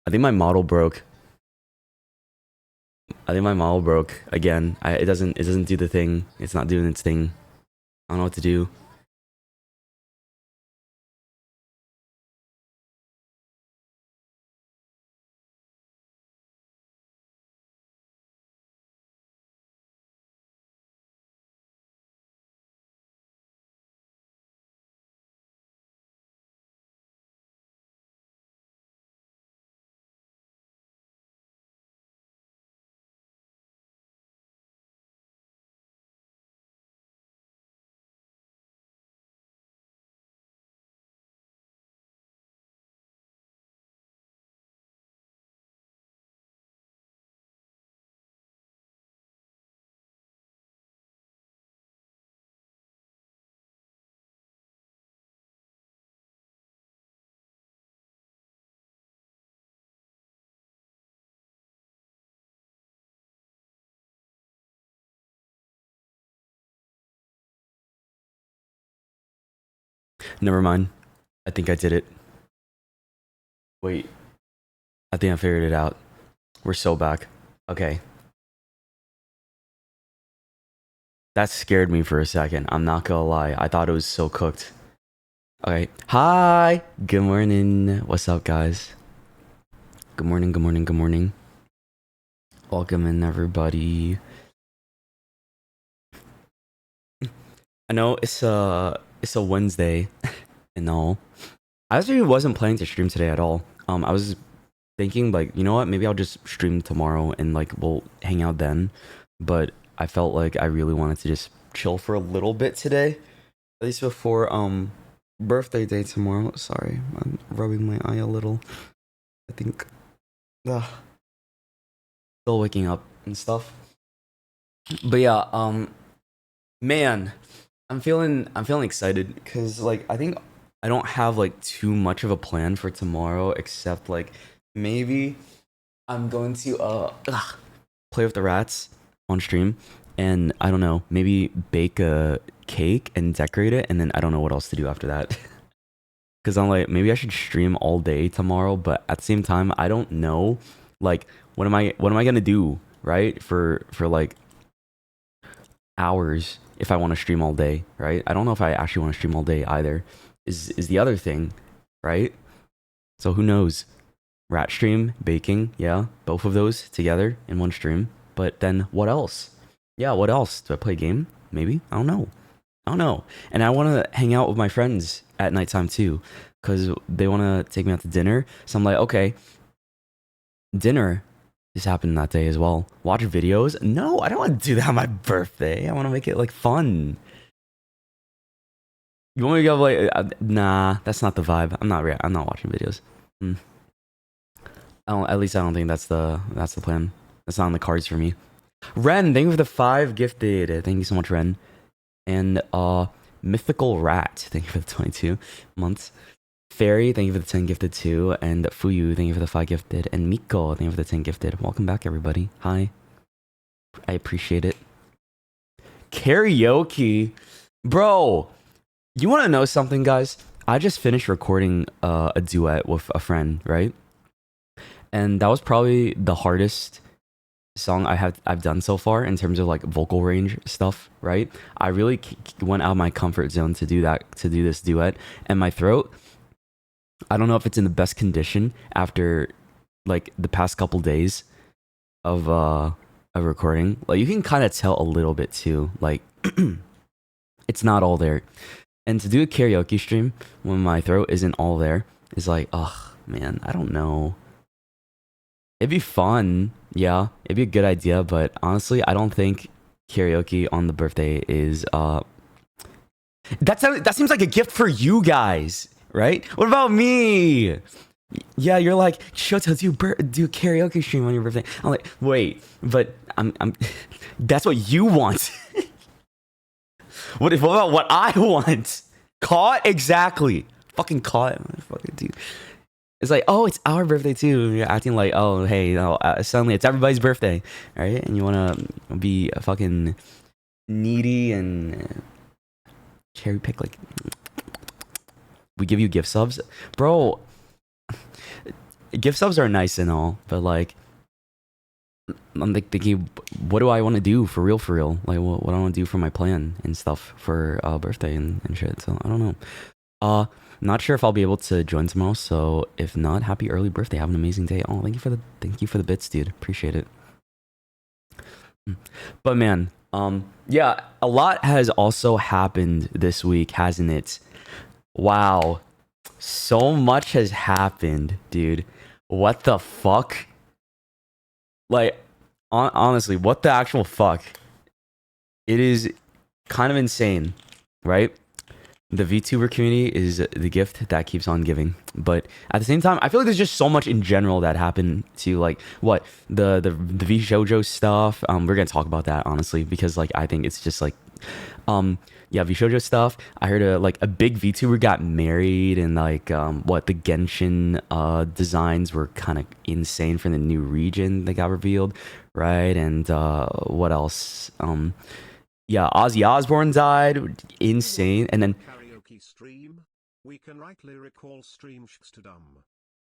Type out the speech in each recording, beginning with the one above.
I think my model broke. I think my model broke again. It doesn't do the thing. It's not doing its thing. I don't know what to do. Never mind. I think I did it. Wait. I think I figured it out. We're so back. Okay. That scared me for a second. I'm not gonna lie. I thought it was so cooked. Okay. Hi. Good morning. What's up, guys? Good morning. Good morning. Good morning. Welcome in, everybody. I know it's a Wednesday and all. I actually wasn't planning to stream today at all. I was thinking like, you know what? Maybe I'll just stream tomorrow and like we'll hang out then. But I felt like I really wanted to just chill for a little bit today, at least before birthday day tomorrow. Sorry, I'm rubbing my eye a little. I think, ugh, still waking up and stuff. But yeah, man, I'm feeling excited because like I think I don't have like too much of a plan for tomorrow except like maybe I'm going to play with the rats on stream and I don't know, maybe bake a cake and decorate it and then I don't know what else to do after that. Cuz I'm like maybe I should stream all day tomorrow, but at the same time I don't know like what am I going to do, right? For like hours if I want to stream all day, right? I don't know if I actually want to stream all day either. Is the other thing, right? So who knows? Rat stream, baking, yeah, both of those together in one stream. But then what else? Yeah, what else? Do I play a game? Maybe? I don't know. I don't know. And I want to hang out with my friends at nighttime too, because they want to take me out to dinner. So I'm like, okay, dinner is happening that day as well. Watch videos? No, I don't want to do that on my birthday. I want to make it like fun. You want me to go like, nah, that's not the vibe. I'm not watching videos. Mm. At least I don't think that's the plan. That's not on the cards for me. Ren, thank you for the 5 gifted. Thank you so much, Ren. And Mythical Rat, thank you for the 22 months. Fairy, thank you for the 10 gifted too. And Fuyu, thank you for the 5 gifted. And Miko, thank you for the 10 gifted. Welcome back, everybody. Hi. I appreciate it. Karaoke. Bro, you want to know something, guys? I just finished recording a duet with a friend, right? And that was probably the hardest song I've done so far in terms of like vocal range stuff, right? I really went out of my comfort zone to do this duet, and my throat, I don't know if it's in the best condition after like the past couple days of recording. Like you can kind of tell a little bit too, like it's not all there. And to do a karaoke stream when my throat isn't all there is like, oh man, I don't know. It'd be fun, yeah. It'd be a good idea, but honestly, I don't think karaoke on the birthday is that seems like a gift for you guys, right? What about me? Yeah, you're like, Shoto, do a karaoke stream on your birthday. I'm like, wait, but I'm that's what you want. What about what I want? Caught? Exactly. Fucking caught. Fucking dude. It's like, oh, it's our birthday too. You're acting like, oh, hey, no, suddenly it's everybody's birthday, right? And you want to be a fucking needy and cherry pick, like, we give you gift subs. Bro, gift subs are nice and all, but like I'm like thinking, what do I want to do for real? For real, like what do I want to do for my plan and stuff for birthday and shit. So I don't know. Not sure if I'll be able to join tomorrow. So if not, happy early birthday. Have an amazing day. Oh, thank you for the bits, dude. Appreciate it. But man, yeah, a lot has also happened this week, hasn't it? Wow, so much has happened, dude. What the fuck? Like, honestly, what the actual fuck? It is kind of insane, right? The VTuber community is the gift that keeps on giving. But at the same time, I feel like there's just so much in general that happened to like what the V Shoujo stuff. We're gonna talk about that honestly because like I think it's just like yeah, V Shoujo stuff. I heard a big VTuber got married and like what the Genshin designs were kind of insane for the new region that got revealed, right? And what else? Yeah, Ozzy Osbourne died, insane, and then stream. We can rightly recall stream Shkstadum.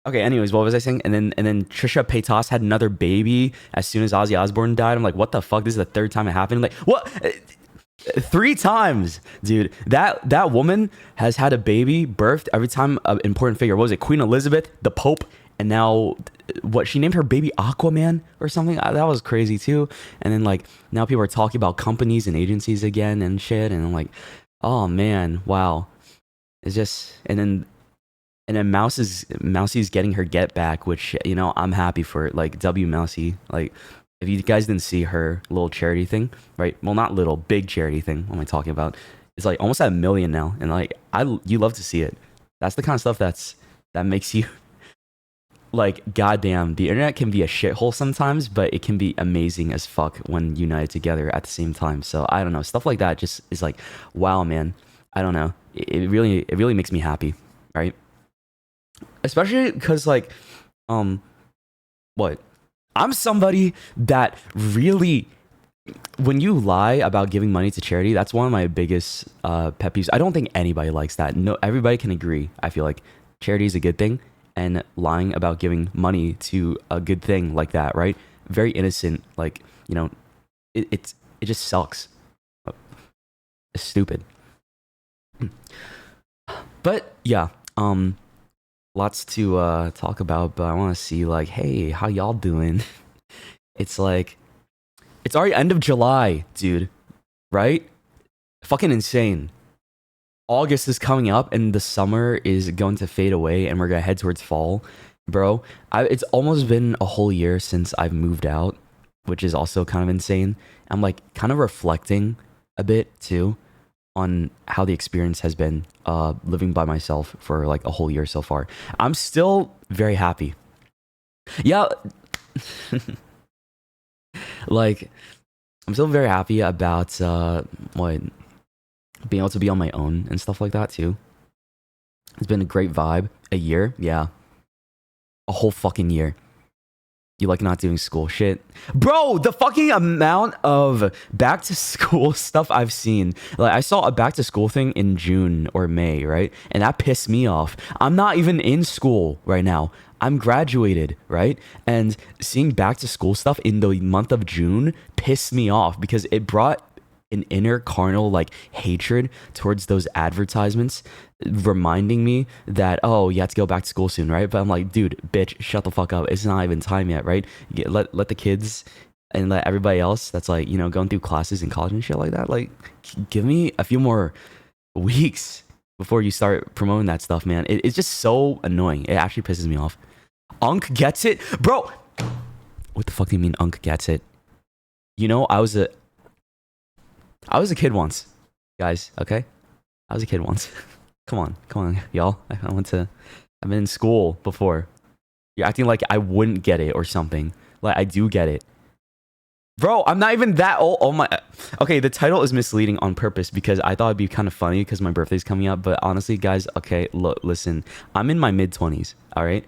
Okay, anyways, what was I saying? And then Trisha Paytas had another baby as soon as Ozzy Osbourne died. I'm like, what the fuck? This is the third time it happened. Like, what? 3 times, dude. That woman has had a baby birthed every time an important figure. What was it? Queen Elizabeth, the Pope, and now what? She named her baby Aquaman or something. That was crazy too. And then like now people are talking about companies and agencies again and shit. And I'm like, oh man, wow. It's just and then Mousie's getting her get back, which you know I'm happy for it. Like W Mousy, like if you guys didn't see her little charity thing, right? Well, not little, big charity thing. What am I talking about? It's like almost at 1 million now, and like you love to see it. That's the kind of stuff that makes you like goddamn. The internet can be a shithole sometimes, but it can be amazing as fuck when united together at the same time. So I don't know, stuff like that just is like, wow, man. I don't know. It really makes me happy, right? Especially because like, what? I'm somebody that really, when you lie about giving money to charity, that's one of my biggest pet peeves. I don't think anybody likes that. No, everybody can agree. I feel like charity is a good thing, and lying about giving money to a good thing like that, right? Very innocent. Like you know, it just sucks. It's stupid. But yeah, lots to talk about, but I want to see like, hey, how y'all doing? It's like it's already end of July, dude, right? Fucking insane. August is coming up and the summer is going to fade away and we're gonna head towards fall. Bro, it's almost been a whole year since I've moved out, which is also kind of insane. I'm like kind of reflecting a bit too on how the experience has been living by myself for like a whole year so far. I'm still very happy. Yeah. Like I'm still very happy about what being able to be on my own and stuff like that too. It's been a great vibe. A year, yeah. A whole fucking year. You like not doing school shit. Bro, the fucking amount of back to school stuff I've seen. Like I saw a back to school thing in June or May, right? And that pissed me off. I'm not even in school right now. I'm graduated, right? And seeing back to school stuff in the month of June pissed me off because it brought an inner carnal like hatred towards those advertisements, reminding me that, oh, you have to go back to school soon, right? But I'm like, dude, bitch, shut the fuck up. It's not even time yet, right? Let the kids and let everybody else that's like, you know, going through classes in college and shit like that, like give me a few more weeks before you start promoting that stuff, man. It's just so annoying. It actually pisses me off. Unk gets it? Bro, what the fuck do you mean Unk gets it? You know, I was a kid once, guys, okay? I was a kid once. Come on, y'all. I've been in school before. You're acting like I wouldn't get it or something. Like, I do get it. Bro, I'm not even that old. Oh my. Okay, the title is misleading on purpose because I thought it'd be kind of funny because my birthday's coming up. But honestly, guys, okay, look, listen. I'm in my mid-20s, all right?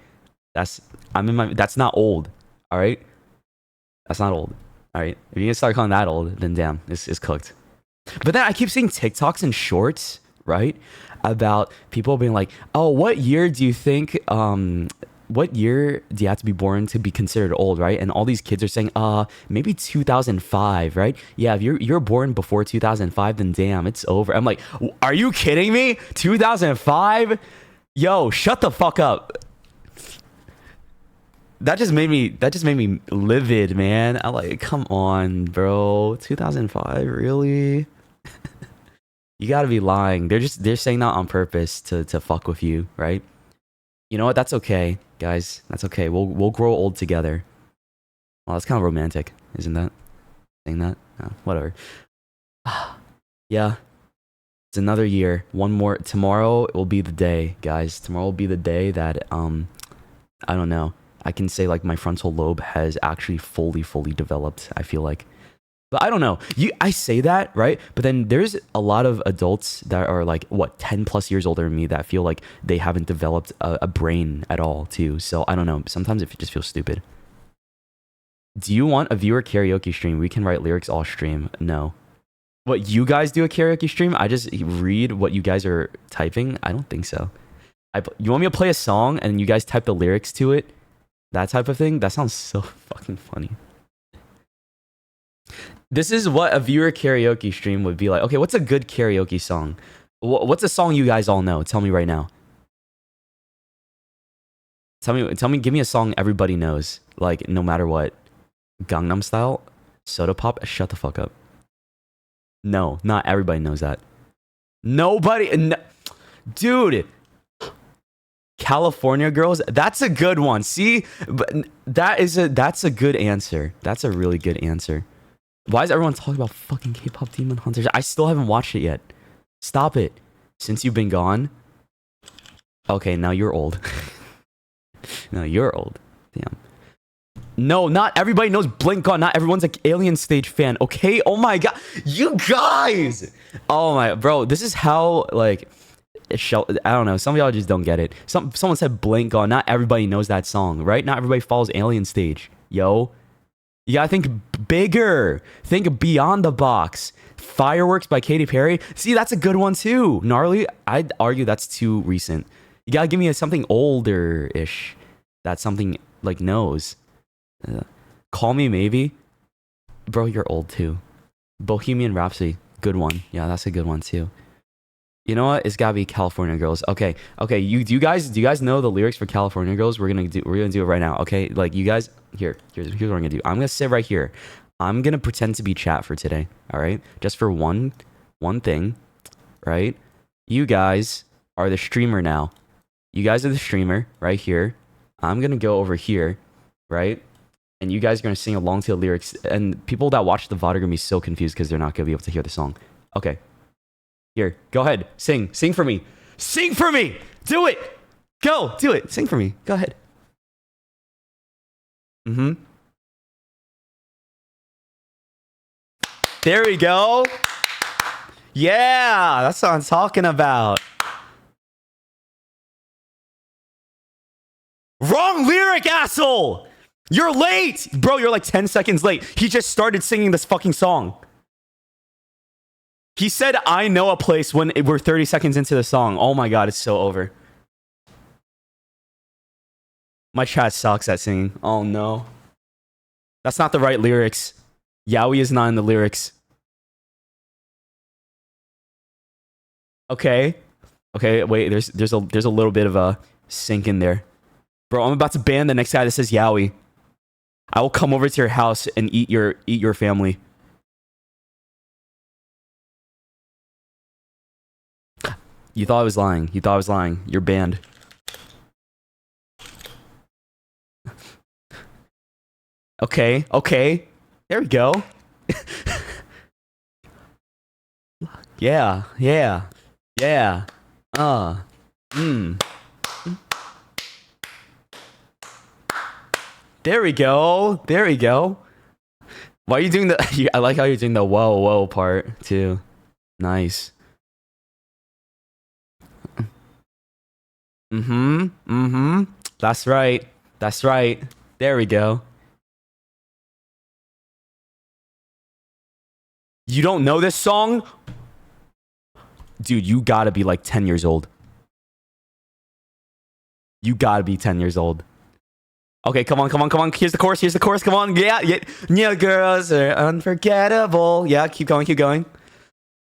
That's not old, all right? That's not old, all right? If you're gonna start calling that old, then damn, it's cooked. But then I keep seeing TikToks and shorts, right? About people being like, oh, what year do you think what year do you have to be born to be considered old, right? And all these kids are saying, maybe 2005, right? Yeah, if you're born before 2005, then damn, it's over. I'm like, are you kidding me? 2005? Yo, shut the fuck up. That just made me livid, man. I like, come on, bro. 2005, really? You gotta be lying. They're saying that on purpose to fuck with you, right? You know what? That's okay, guys. That's okay. We'll grow old together. Well, that's kind of romantic, isn't that? Saying that? Whatever. Yeah. It's another year. One more. Tomorrow will be the day, guys. Tomorrow will be the day that I don't know. I can say like my frontal lobe has actually fully developed, I feel like. But I don't know. I say that, right? But then there's a lot of adults that are like, what, 10 plus years older than me that feel like they haven't developed a brain at all, too. So I don't know. Sometimes it just feels stupid. Do you want a viewer karaoke stream? We can write lyrics all stream. No. What, you guys do a karaoke stream? I just read what you guys are typing? I don't think so. You want me to play a song and you guys type the lyrics to it? That type of thing? That sounds so fucking funny. This is what a viewer karaoke stream would be like. Okay, what's a good karaoke song? What's a song you guys all know? Tell me right now. Tell me, give me a song everybody knows. Like, no matter what. Gangnam Style? Soda Pop? Shut the fuck up. No, not everybody knows that. Nobody... No, dude... California Girls? That's a good one. See? But that's a good answer. That's a really good answer. Why is everyone talking about fucking K-pop Demon Hunters? I still haven't watched it yet. Stop it. Since you've been gone. Okay, now you're old. No, you're old. Damn. No, not everybody knows Blink On. Not everyone's like Alien Stage fan. Okay? Oh my god. You guys! Oh my... Bro, this is how, like... I don't know. Some of y'all just don't get it. Someone said Blink On. Not everybody knows that song, right? Not everybody follows Alien Stage. Yo. You gotta think bigger. Think beyond the box. Fireworks by Katy Perry. See, that's a good one too. Gnarly. I'd argue that's too recent. You gotta give me something older-ish. That's something like knows. Call Me Maybe. Bro, you're old too. Bohemian Rhapsody. Good one. Yeah, that's a good one too. You know what? It's gotta be California Girls. Okay. Do you guys know the lyrics for California Girls? We're gonna do it right now. Okay. Like you guys. Here's what I'm gonna do. I'm gonna sit right here. I'm gonna pretend to be chat for today. All right. Just for one thing. Right. You guys are the streamer now. You guys are the streamer right here. I'm gonna go over here. Right. And you guys are gonna sing along to the lyrics. And people that watch the VOD are gonna be so confused because they're not gonna be able to hear the song. Okay. Here, go ahead. Sing for me. Sing for me. Do it. Go. Do it. Sing for me. Go ahead. There we go. Yeah, that's what I'm talking about. Wrong lyric, asshole. You're late. Bro, you're like 10 seconds late. He just started singing this fucking song. He said, I know a place when we're 30 seconds into the song. Oh my god, it's so over. My chat sucks at singing. Oh no. That's not the right lyrics. Yaoi is not in the lyrics. Okay. Okay, wait, there's a little bit of a sync in there. Bro, I'm about to ban the next guy that says Yaoi. I will come over to your house and eat your family. You thought I was lying. You thought I was lying. You're banned. Okay. There we go. Yeah. There we go. Why are you doing the... I like how you're doing the whoa part, too. Nice. That's right. There we go. You don't know this song? Dude, you gotta be like 10 years old. You gotta be 10 years old. Okay, come on, come on, come on. Here's the chorus. Here's the chorus. Come on. Yeah, yeah. Yeah, girls are unforgettable. Yeah, keep going, keep going.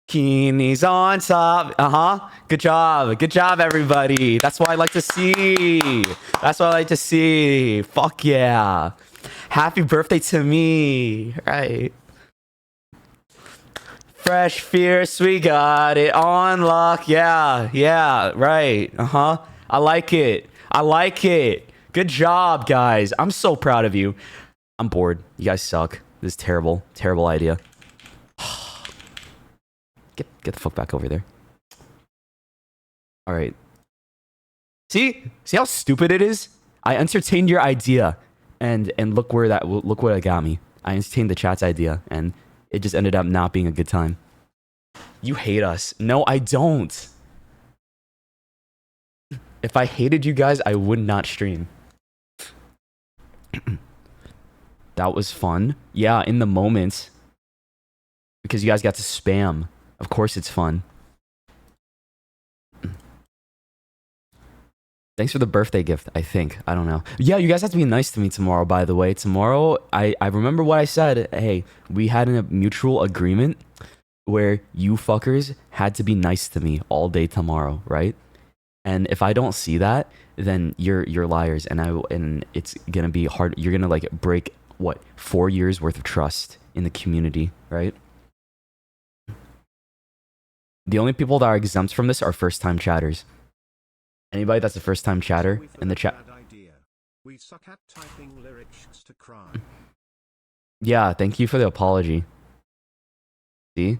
Keeney's on top. Good job. Good job, everybody. That's what I like to see. That's what I like to see. Fuck yeah. Happy birthday to me. Right. Fresh, fierce, we got it on lock. Yeah, yeah, right. I like it. I like it. Good job, guys. I'm so proud of you. I'm bored. You guys suck. This is terrible. Terrible idea. Get the fuck back over there. All right. See how stupid it is? I entertained your idea, and look what it got me. I entertained the chat's idea, and it just ended up not being a good time. You hate us. No, I don't. If I hated you guys, I would not stream. That was fun. Yeah, in the moment. Because you guys got to spam. Of course it's fun. Thanks for the birthday gift, I think. I don't know. Yeah, you guys have to be nice to me tomorrow, by the way. Tomorrow, I remember what I said. Hey, we had a mutual agreement where you fuckers had to be nice to me all day tomorrow, right? And if I don't see that, then you're liars, and it's gonna be hard. You're gonna like break what 4 years worth of trust in the community, right? The only people that are exempt from this are first-time chatters. Anybody that's a first-time chatter in the chat. We suck at typing lyrics to cry. Yeah, thank you for the apology. See?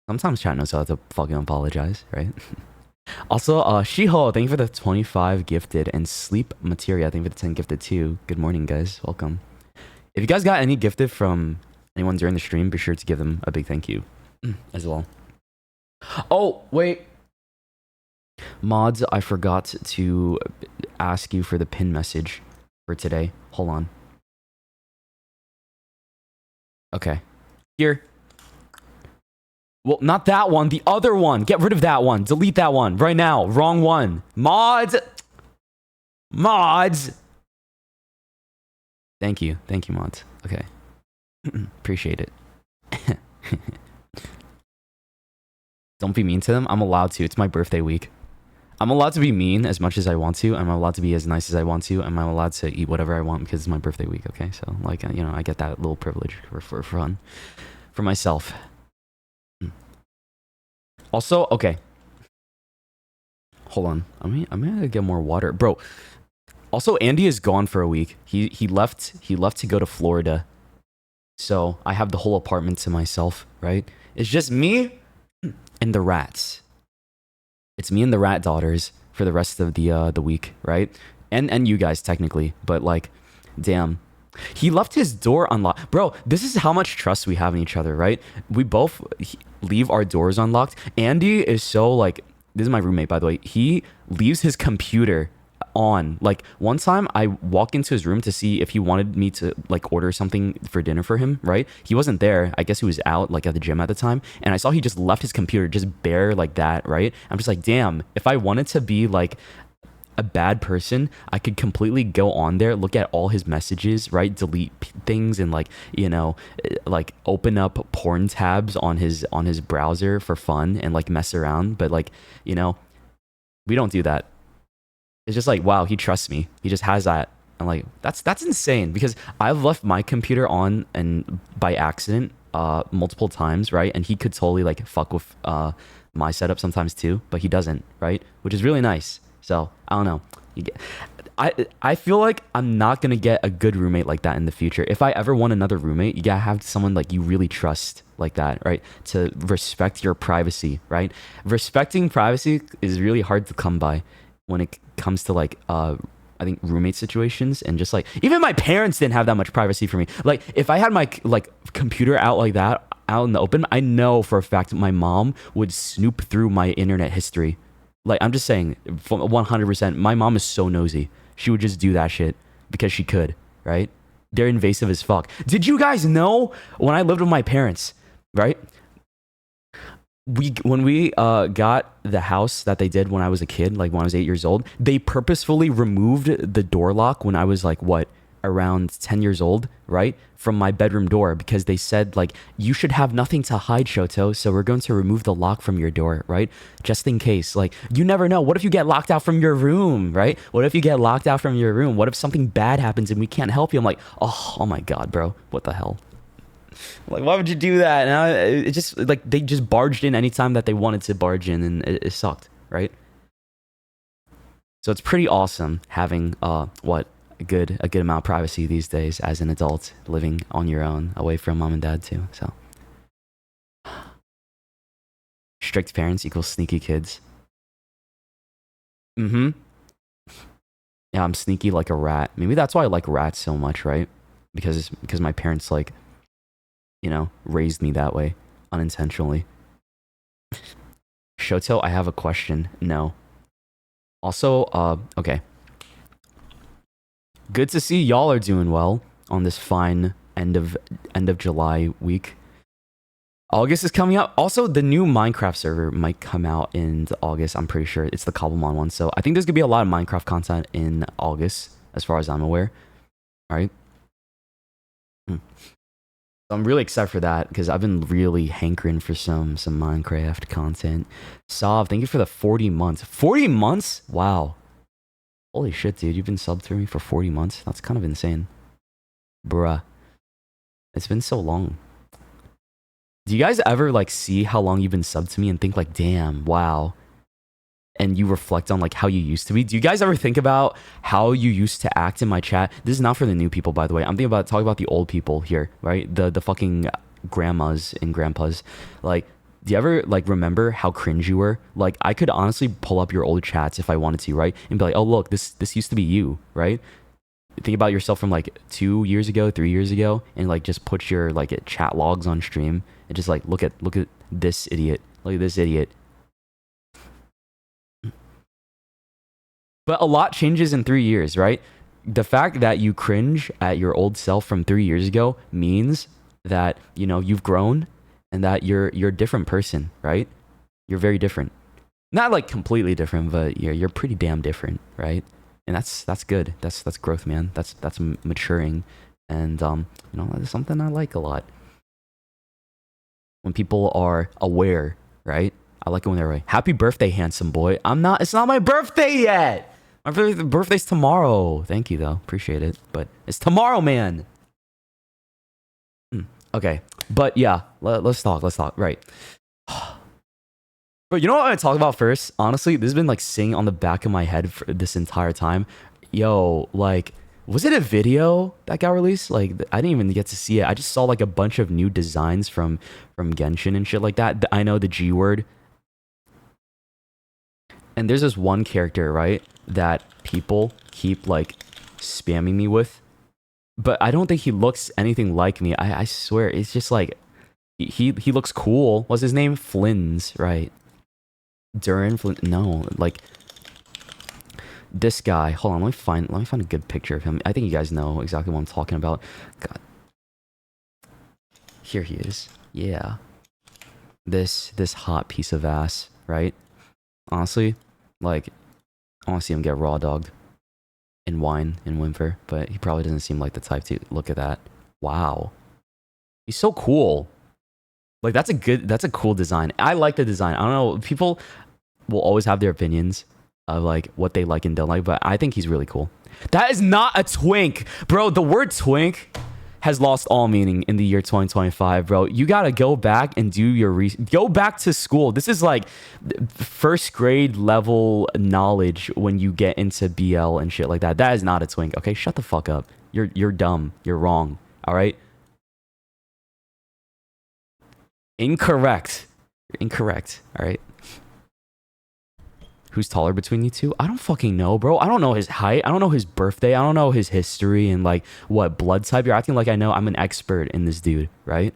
Sometimes chat knows how to fucking apologize, right? Also, Shiho, thank you for the 25 gifted, and Sleep Materia, thank you for the 10 gifted too. Good morning, guys. Welcome. If you guys got any gifted from anyone during the stream, be sure to give them a big thank you as well. Oh, wait. Mods, I forgot to ask you for the pin message for today. Hold on. Okay. Here. Well, not that one. The other one. Get rid of that one. Delete that one right now. Wrong one. Mods. Mods. Thank you. Thank you, mods. Okay. Appreciate it. Don't be mean to them. I'm allowed to. It's my birthday week. I'm allowed to be mean as much as I want to. I'm allowed to be as nice as I want to. I'm allowed to eat whatever I want because it's my birthday week, okay? So, like, you know, I get that little privilege for fun. For myself. Also, okay. Hold on. I'm gonna get more water. Bro, also, Andy is gone for a week. He left to go to Florida. So, I have the whole apartment to myself, right? It's just me and the rats. It's me and the rat daughters for the rest of the week, right? And you guys technically, but like, damn. He left his door unlocked. Bro, this is how much trust we have in each other, right? We both leave our doors unlocked. Andy is so like, this is my roommate, by the way. He leaves his computer on. Like, one time I walked into his room to see if he wanted me to like order something for dinner for him, right? He wasn't there. I guess he was out like at the gym at the time, and I saw he just left his computer just bare like that, right? I'm just like, damn, if I wanted to be like a bad person, I could completely go on there, look at all his messages, right? Delete things and like, you know, like open up porn tabs on his browser for fun and like mess around. But like, you know, we don't do that. It's just like, wow, he trusts me. He just has that. I'm like, that's insane, because I've left my computer on and by accident multiple times, right? And he could totally like fuck with my setup sometimes too, but he doesn't, right? Which is really nice. So I don't know. I feel like I'm not gonna get a good roommate like that in the future. If I ever want another roommate, you gotta have someone like you really trust like that, right? To respect your privacy, right? Respecting privacy is really hard to come by when it comes to like I think roommate situations, and just like even my parents didn't have that much privacy for me. Like if I had my like computer out like that out in the open, I know for a fact my mom would snoop through my internet history. Like, I'm just saying 100%, my mom is so nosy. She would just do that shit because she could, right? They're invasive as fuck. Did you guys know when I lived with my parents, right? when we got the house that they did when I was a kid, like when I was 8 years old, they purposefully removed the door lock when I was like what, around 10 years old, right, from my bedroom door, because they said like you should have nothing to hide, Shoto, so we're going to remove the lock from your door, right, just in case. Like, you never know, what if you get locked out from your room, right? What if you get locked out from your room? What if something bad happens and we can't help you? I'm like, oh my god, bro, what the hell. Like, why would you do that? And it just like they just barged in anytime that they wanted to barge in, and it sucked, right? So it's pretty awesome having what, a good amount of privacy these days as an adult living on your own, away from mom and dad too. So strict parents equals sneaky kids. Mm-hmm. Yeah, I'm sneaky like a rat. Maybe that's why I like rats so much, right? Because my parents like, raised me that way unintentionally. Shoto, I have a question. No. Also, okay. Good to see y'all are doing well on this fine end of July week. August is coming up. Also, the new Minecraft server might come out in August. I'm pretty sure it's the Cobblemon one. So I think there's gonna be a lot of Minecraft content in August, as far as I'm aware. All right. So I'm really excited for that because I've been really hankering for some Minecraft content. Sov, thank you for the 40 months. 40 months? Wow. Holy shit, dude. You've been subbed to me for 40 months? That's kind of insane. Bruh. It's been so long. Do you guys ever like see how long you've been subbed to me and think like, damn, wow. And you reflect on like how you used to be? Do you guys ever think about how you used to act in my chat? This is not for the new people, by the way. I'm thinking about talking about the old people here, right? The fucking grandmas and grandpas. Like, do you ever like remember how cringe you were? Like, I could honestly pull up your old chats if I wanted to, right? And be like, oh look, this used to be you, right? Think about yourself from like 2 years ago, 3 years ago, and like just put your like chat logs on stream and just like look at this idiot. Look at this idiot. But a lot changes in 3 years, right? The fact that you cringe at your old self from 3 years ago means that, you've grown and that you're a different person, right? You're very different. Not like completely different, but you're pretty damn different, right? And that's good. That's growth, man. That's maturing, and that's something I like a lot. When people are aware, right? I like it when they're aware. Happy birthday, handsome boy. It's not my birthday yet. My birthday's tomorrow. Thank you, though. Appreciate it. But it's tomorrow, man. Okay. But yeah, let's talk. Right. But you know what I want to talk about first? Honestly, this has been like singing on the back of my head for this entire time. Yo, like, was it a video that got released? Like, I didn't even get to see it. I just saw like a bunch of new designs from Genshin and shit like that. I know the G word. And there's this one character, right, that people keep like spamming me with. But I don't think he looks anything like me. I swear, it's just like he looks cool. What's his name? Flynn's, right? Durin Flynn? No, like this guy. Hold on, let me find a good picture of him. I think you guys know exactly what I'm talking about. God, here he is. Yeah, this hot piece of ass, right? Honestly, like, I want to see him get raw dogged and whine and whimper, but he probably doesn't seem like the type to. Look at that. Wow, he's so cool. Like, that's a cool design. I like the design. I don't know, people will always have their opinions of like what they like and don't like, but I think he's really cool. That is not a twink, bro. The word twink has lost all meaning in the year 2025, bro. You gotta go back and do your go back to school. This is like first grade level knowledge when you get into BL and shit like that. That is not a twink. Okay, shut the fuck up. You're dumb. You're wrong. All right. Incorrect. You're incorrect. All right. Who's taller between you two? I don't fucking know, bro. I don't know his height. I don't know his birthday. I don't know his history and like what blood type. You're acting like I know. I'm an expert in this dude, right?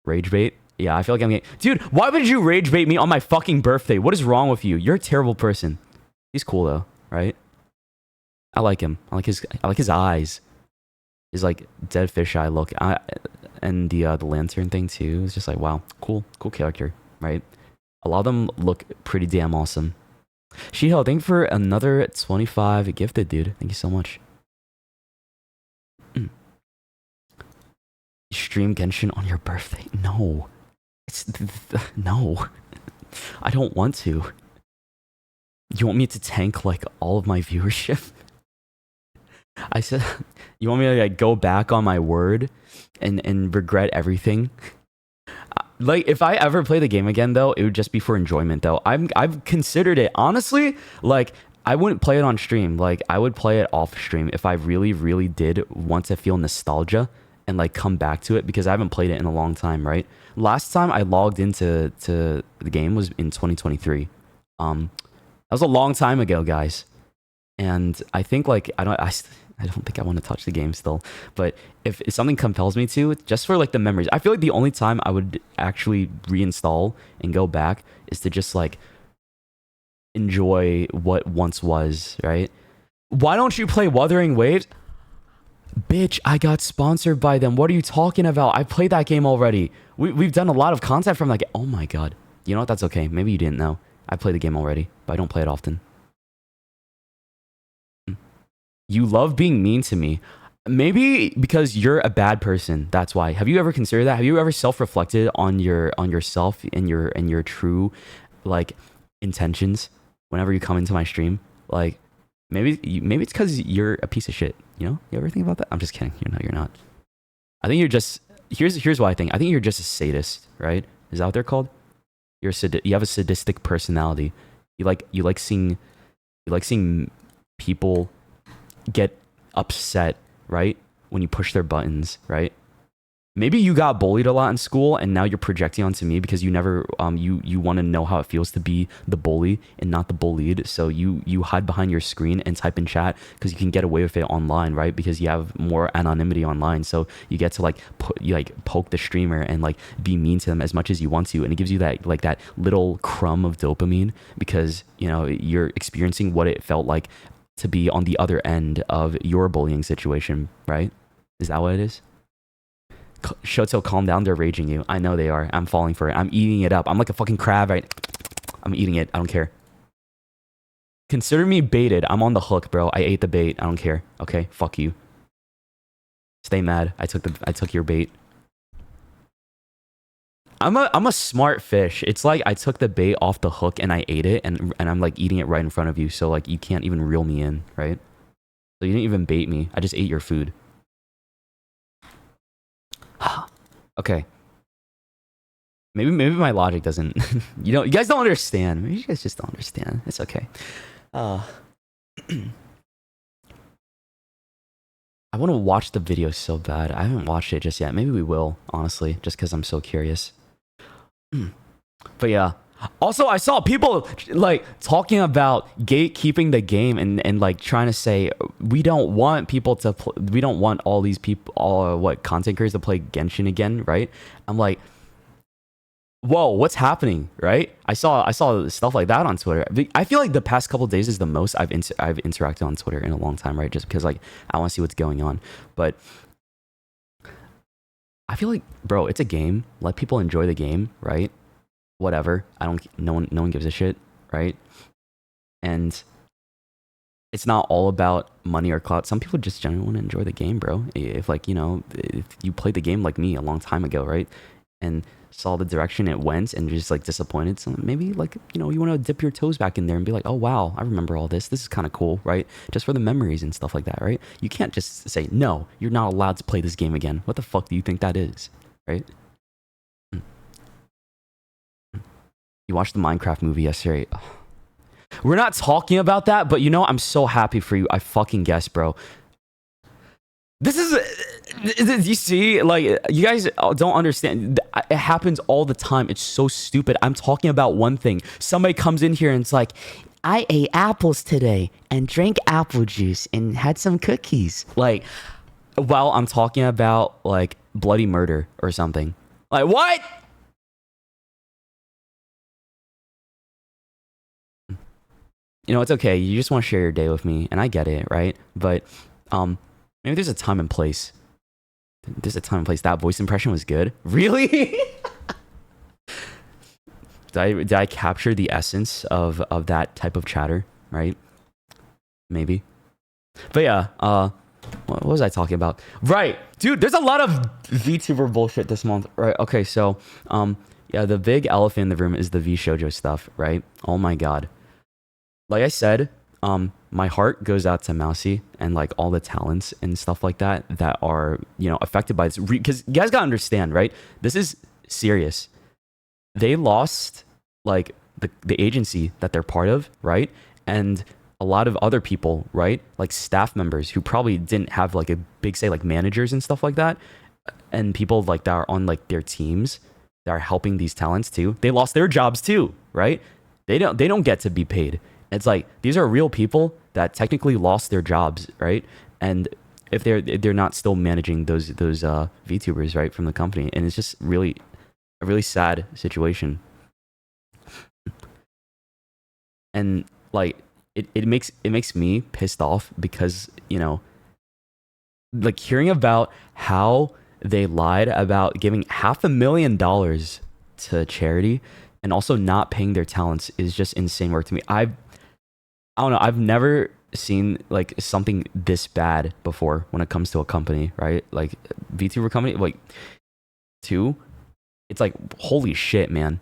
Rage bait? Yeah, I feel like I'm getting... Dude, why would you rage bait me on my fucking birthday? What is wrong with you? You're a terrible person. He's cool though, right? I like him. I like his eyes. His like dead fisheye look. And the lantern thing too. It's just like, wow, cool character. right? A lot of them look pretty damn awesome. Shiho, thank you for another 25 gifted, dude. Thank you so much. Stream Genshin on your birthday? No. No. I don't want to. You want me to tank like all of my viewership? I said, you want me to like go back on my word and regret everything? Like, if I ever play the game again, though, it would just be for enjoyment, though. I've considered it. Honestly, like, I wouldn't play it on stream. Like, I would play it off stream if I really, really did want to feel nostalgia and, like, come back to it, because I haven't played it in a long time, right? Last time I logged into the game was in 2023. That was a long time ago, guys. And I think, like, I don't think I want to touch the game still, but if something compels me to, just for like the memories, I feel like the only time I would actually reinstall and go back is to just like enjoy what once was, right? Why don't you play Wuthering Waves? Bitch, I got sponsored by them. What are you talking about? I played that game already. We've done a lot of content from like, oh my god. You know what? That's okay. Maybe you didn't know. I played the game already, but I don't play it often. You love being mean to me. Maybe because you're a bad person. That's why. Have you ever considered that? Have you ever self-reflected on yourself and your true like intentions whenever you come into my stream? Like maybe it's because you're a piece of shit. You know? You ever think about that? I'm just kidding. You're not. I think you're just here's what I think. I think you're just a sadist, right? Is that what they're called? You have a sadistic personality. You like seeing people get upset, right? When you push their buttons, right? Maybe you got bullied a lot in school and now you're projecting onto me because you never you want to know how it feels to be the bully and not the bullied. So you hide behind your screen and type in chat because you can get away with it online, right? Because you have more anonymity online. So you get to like poke the streamer and like be mean to them as much as you want to, and it gives you that like that little crumb of dopamine because you know you're experiencing what it felt like to be on the other end of your bullying situation, right? Is that what it is? Shoto, calm down. They're raging you. I know they are. I'm falling for it. I'm eating it up. I'm like a fucking crab, right? I'm eating it. I don't care. Consider me baited. I'm on the hook, bro. I ate the bait. I don't care. Okay? Fuck you. Stay mad. I took your bait. I'm a smart fish. It's like I took the bait off the hook and I ate it, and I'm like eating it right in front of you, so like you can't even reel me in, right? So you didn't even bait me. I just ate your food. Okay. Maybe my logic doesn't you guys don't understand. Maybe you guys just don't understand. It's okay. I want to watch the video so bad. I haven't watched it just yet. Maybe we will, honestly, just because I'm so curious. But yeah. Also, I saw people like talking about gatekeeping the game and like trying to say we don't want people to we don't want all these people, content creators to play Genshin again, right? I'm like, whoa, what's happening, right? I saw stuff like that on Twitter. I feel like the past couple of days is the most I've interacted on Twitter in a long time, right? Just because like I want to see what's going on. But I feel like, bro, it's a game. Let people enjoy the game, right? Whatever. No one gives a shit, right? And it's not all about money or clout. Some people just genuinely want to enjoy the game, bro. If like, if you played the game like me a long time ago, right? And saw the direction it went and just like disappointed, so maybe like, you want to dip your toes back in there and be like, oh wow, I remember all this. This is kind of cool, right? Just for the memories and stuff like that, right? You can't just say, no, you're not allowed to play this game again. What the fuck do you think that is, right? You watched the Minecraft movie yesterday. We're not talking about that, but I'm so happy for you. I fucking guess, bro. This is, you see, like, you guys don't understand. It happens all the time. It's so stupid. I'm talking about one thing. Somebody comes in here and it's like, I ate apples today and drank apple juice and had some cookies. Like, while I'm talking about, like, bloody murder or something. Like, what? It's okay. You just want to share your day with me, and I get it, right? But maybe there's a time and place. There's a time and place. That voice impression was good. Really? Did I capture the essence of that type of chatter? Right? Maybe. But yeah, what was I talking about? Right, dude. There's a lot of VTuber bullshit this month. Right. Okay. So, yeah, the big elephant in the room is the V Shoujo stuff. Right. Oh my god. Like I said, my heart goes out to Mousy and like all the talents and stuff like that that are affected by this. Because you guys gotta understand, right? This is serious. They lost like the agency that they're part of, right? And a lot of other people, right? Like staff members who probably didn't have like a big say, like managers and stuff like that, and people like that are on like their teams that are helping these talents too. They lost their jobs too, right? They don't get to be paid. It's like these are real people that technically lost their jobs, right? And if they're not still managing those VTubers, right, from the company, and it's just really a really sad situation. And like it makes me pissed off because like hearing about how they lied about giving $500,000 to charity and also not paying their talents is just insane work to me. I don't know. I've never seen like something this bad before when it comes to a company, right? Like VTuber company, like two. It's like holy shit, man.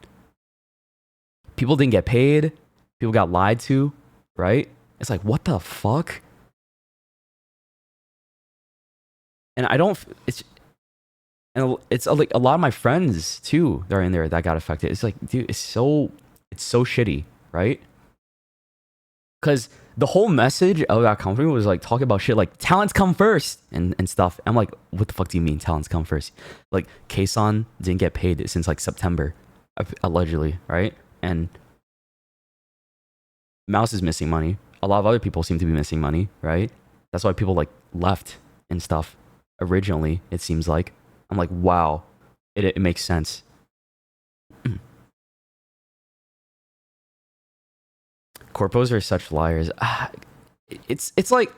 People didn't get paid. People got lied to, right? It's like what the fuck? And I don't. It's like a lot of my friends too that are in there that got affected. It's like, dude, it's so shitty, right? Because the whole message of that company was like talking about shit like talents come first and stuff. I'm like, what the fuck do you mean talents come first? Like Kason didn't get paid since like September, allegedly, right? And Mouse is missing money. A lot of other people seem to be missing money, right? That's why people like left and stuff originally, it seems like. I'm like, wow, it makes sense. Corpos are such liars. It's like,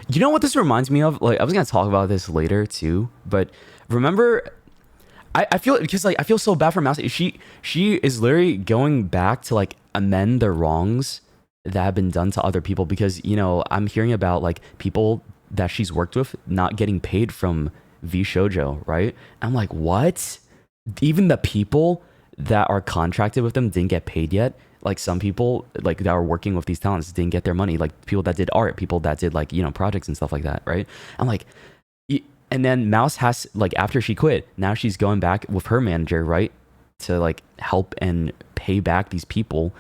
you know what this reminds me of? Like, I was gonna talk about this later too, but remember, I feel because like I feel so bad for Mouse. She is literally going back to like amend the wrongs that have been done to other people because I'm hearing about like people that she's worked with not getting paid from V Shoujo, right? I'm like, what? Even the people that are contracted with them didn't get paid yet. Like some people like that are working with these talents didn't get their money. Like people that did art, people that did like projects and stuff like that, right? I'm like, and then Mouse has like after she quit, now she's going back with her manager, right, to like help and pay back these people,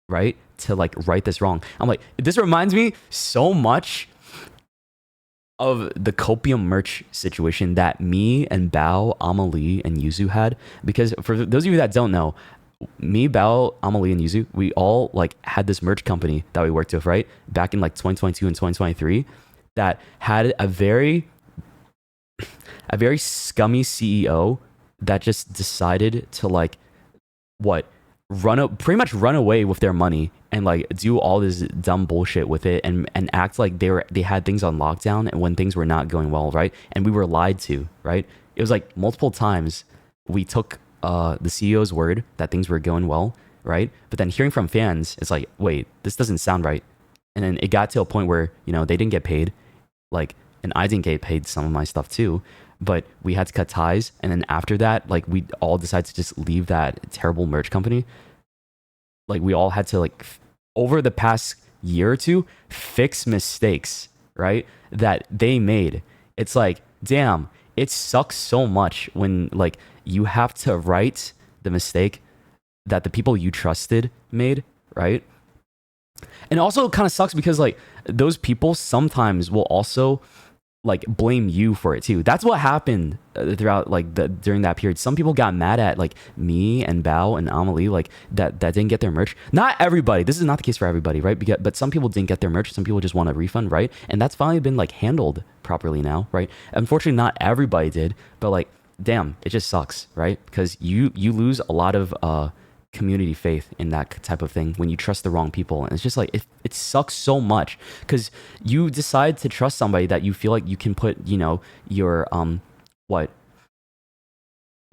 right, to like right this wrong. I'm like, this reminds me so much of the Copium merch situation that me and Bao, Amelie, and Yuzu had. Because for those of you that don't know, me, Bao, Amelie, and Yuzu, we all like had this merch company that we worked with, right? Back in like 2022 and 2023 that had a very scummy CEO that just decided to like pretty much run away with their money and like do all this dumb bullshit with it and act like they had things on lockdown and when things were not going well, right? And we were lied to, right? It was like multiple times we took the CEO's word that things were going well, right? But then hearing from fans, it's like, wait, this doesn't sound right. And then it got to a point where they didn't get paid, like, and I didn't get paid some of my stuff too. But we had to cut ties, and then after that, like we all decided to just leave that terrible merch company. Like we all had to like over the past year or two fix mistakes, right, that they made. It's like, damn, it sucks so much when like you have to right the mistake that the people you trusted made, right? And also it kind of sucks because like those people sometimes will also like blame you for it too. That's what happened throughout like during that period. Some people got mad at like me and Bao and Amelie like that didn't get their merch. Not everybody. This is not the case for everybody, right? But some people didn't get their merch. Some people just want a refund, right? And that's finally been like handled properly now, right? Unfortunately, not everybody did, but like, damn, it just sucks, right? Because you lose a lot of community faith in that type of thing when you trust the wrong people. And it's just like it sucks so much because you decide to trust somebody that you feel like you can put your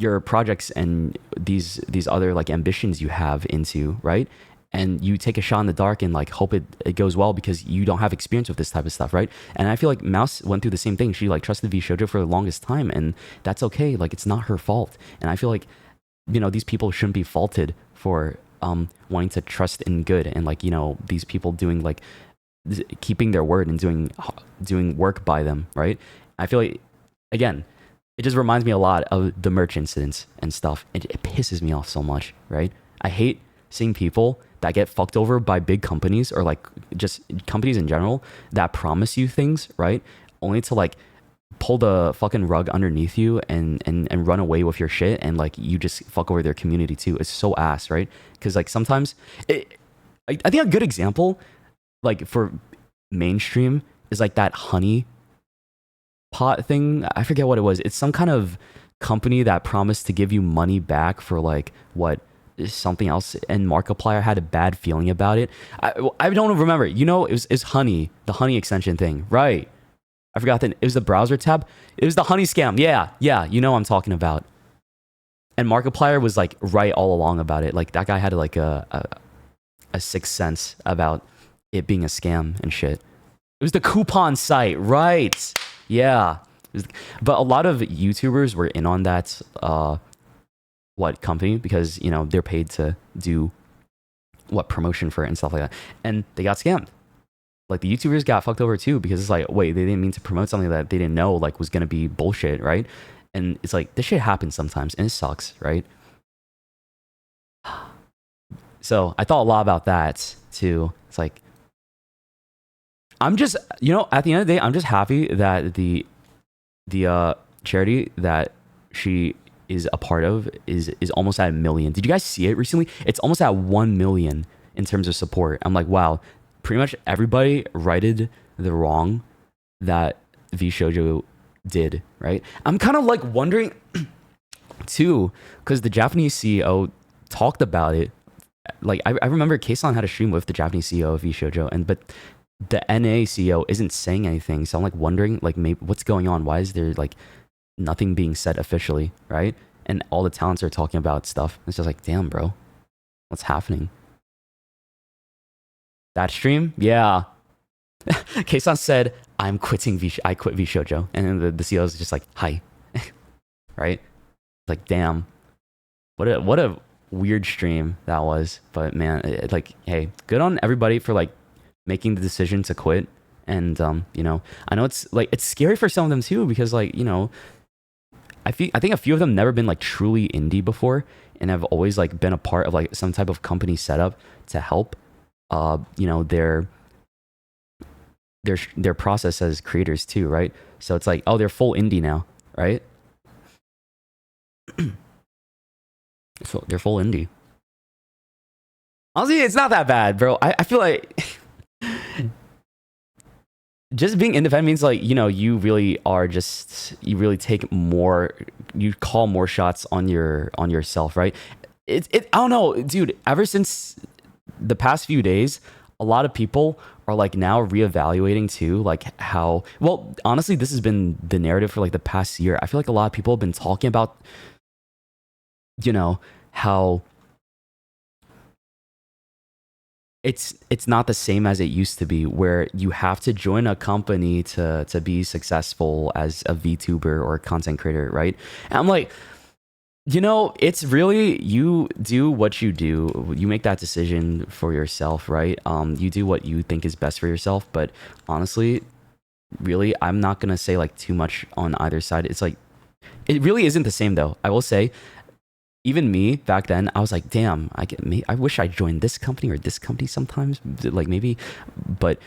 your projects and these other like ambitions you have into, right? And you take a shot in the dark and like hope it goes well because you don't have experience with this type of stuff, right? And I feel like Mouse went through the same thing. She like trusted V Shoujo for the longest time, and that's okay. Like it's not her fault. And I feel like, you know, these people shouldn't be faulted for wanting to trust in good, and like, you know, these people doing like keeping their word and doing work by them, right? I feel like, again, it just reminds me a lot of the merch incidents and stuff. It pisses me off so much, right? I hate seeing people that get fucked over by big companies, or like just companies in general that promise you things, right? Only to like pull the fucking rug underneath you and run away with your shit, and like you just fuck over their community too. It's so ass, right? Because like sometimes I think a good example like for mainstream is like that honey pot thing. I forget what it was. It's some kind of company that promised to give you money back for like what, something else, and Markiplier had a bad feeling about it. I don't remember. You know, it's honey, the honey extension thing, right? I forgot that it was the browser tab. It was the honey scam. Yeah. You know what I'm talking about. And Markiplier was like right all along about it. Like that guy had like a sixth sense about it being a scam and shit. It was the coupon site, right? Yeah. But a lot of YouTubers were in on that company, because, you know, they're paid to do promotion for it and stuff like that. And they got scammed. Like the YouTubers got fucked over too, because it's like, wait, they didn't mean to promote something that they didn't know like was gonna be bullshit, right? And it's like, this shit happens sometimes and it sucks, right? So I thought a lot about that too. It's like, I'm just, you know, at the end of the day, I'm just happy that the charity that she is a part of is almost at 1 million. Did you guys see it recently? It's almost at 1 million in terms of support. I'm like, wow, pretty much everybody righted the wrong that V Shoujo did, right? I'm kind of like wondering too, because the Japanese CEO talked about it. Like I remember Keisan had a stream with the Japanese CEO of V Shoujo, but the NA CEO isn't saying anything. So I'm like wondering, like, maybe what's going on? Why is there like nothing being said officially, right? And all the talents are talking about stuff. It's just like, damn, bro, what's happening? That stream, yeah. Keisan said, I quit V Shoujo, and then the CEO is just like, hi, right? Like, damn, what a weird stream that was. But man, like, hey, good on everybody for like making the decision to quit. And you know, I know it's like, it's scary for some of them too, because like, you know, I think a few of them never been like truly indie before, and have always like been a part of like some type of company setup to help you know, their process as creators too, right? So it's like, oh, they're full indie now, right? So they're full indie. Honestly, it's not that bad, bro. I feel like just being independent means like, you know, you really take more, you call more shots on yourself, right? I don't know, dude, ever since the past few days, a lot of people are like now reevaluating too, like how, well, honestly, this has been the narrative for like the past year. I feel like a lot of people have been talking about, you know, how it's not the same as it used to be, where you have to join a company to be successful as a VTuber or a content creator, right? And I'm like, you know, it's really, you do what you do. You make that decision for yourself, right? You do what you think is best for yourself. But honestly, really, I'm not gonna say like too much on either side. It's like, it really isn't the same though. I will say, even me back then, I was like, damn, I wish I joined this company or this company sometimes, like maybe. But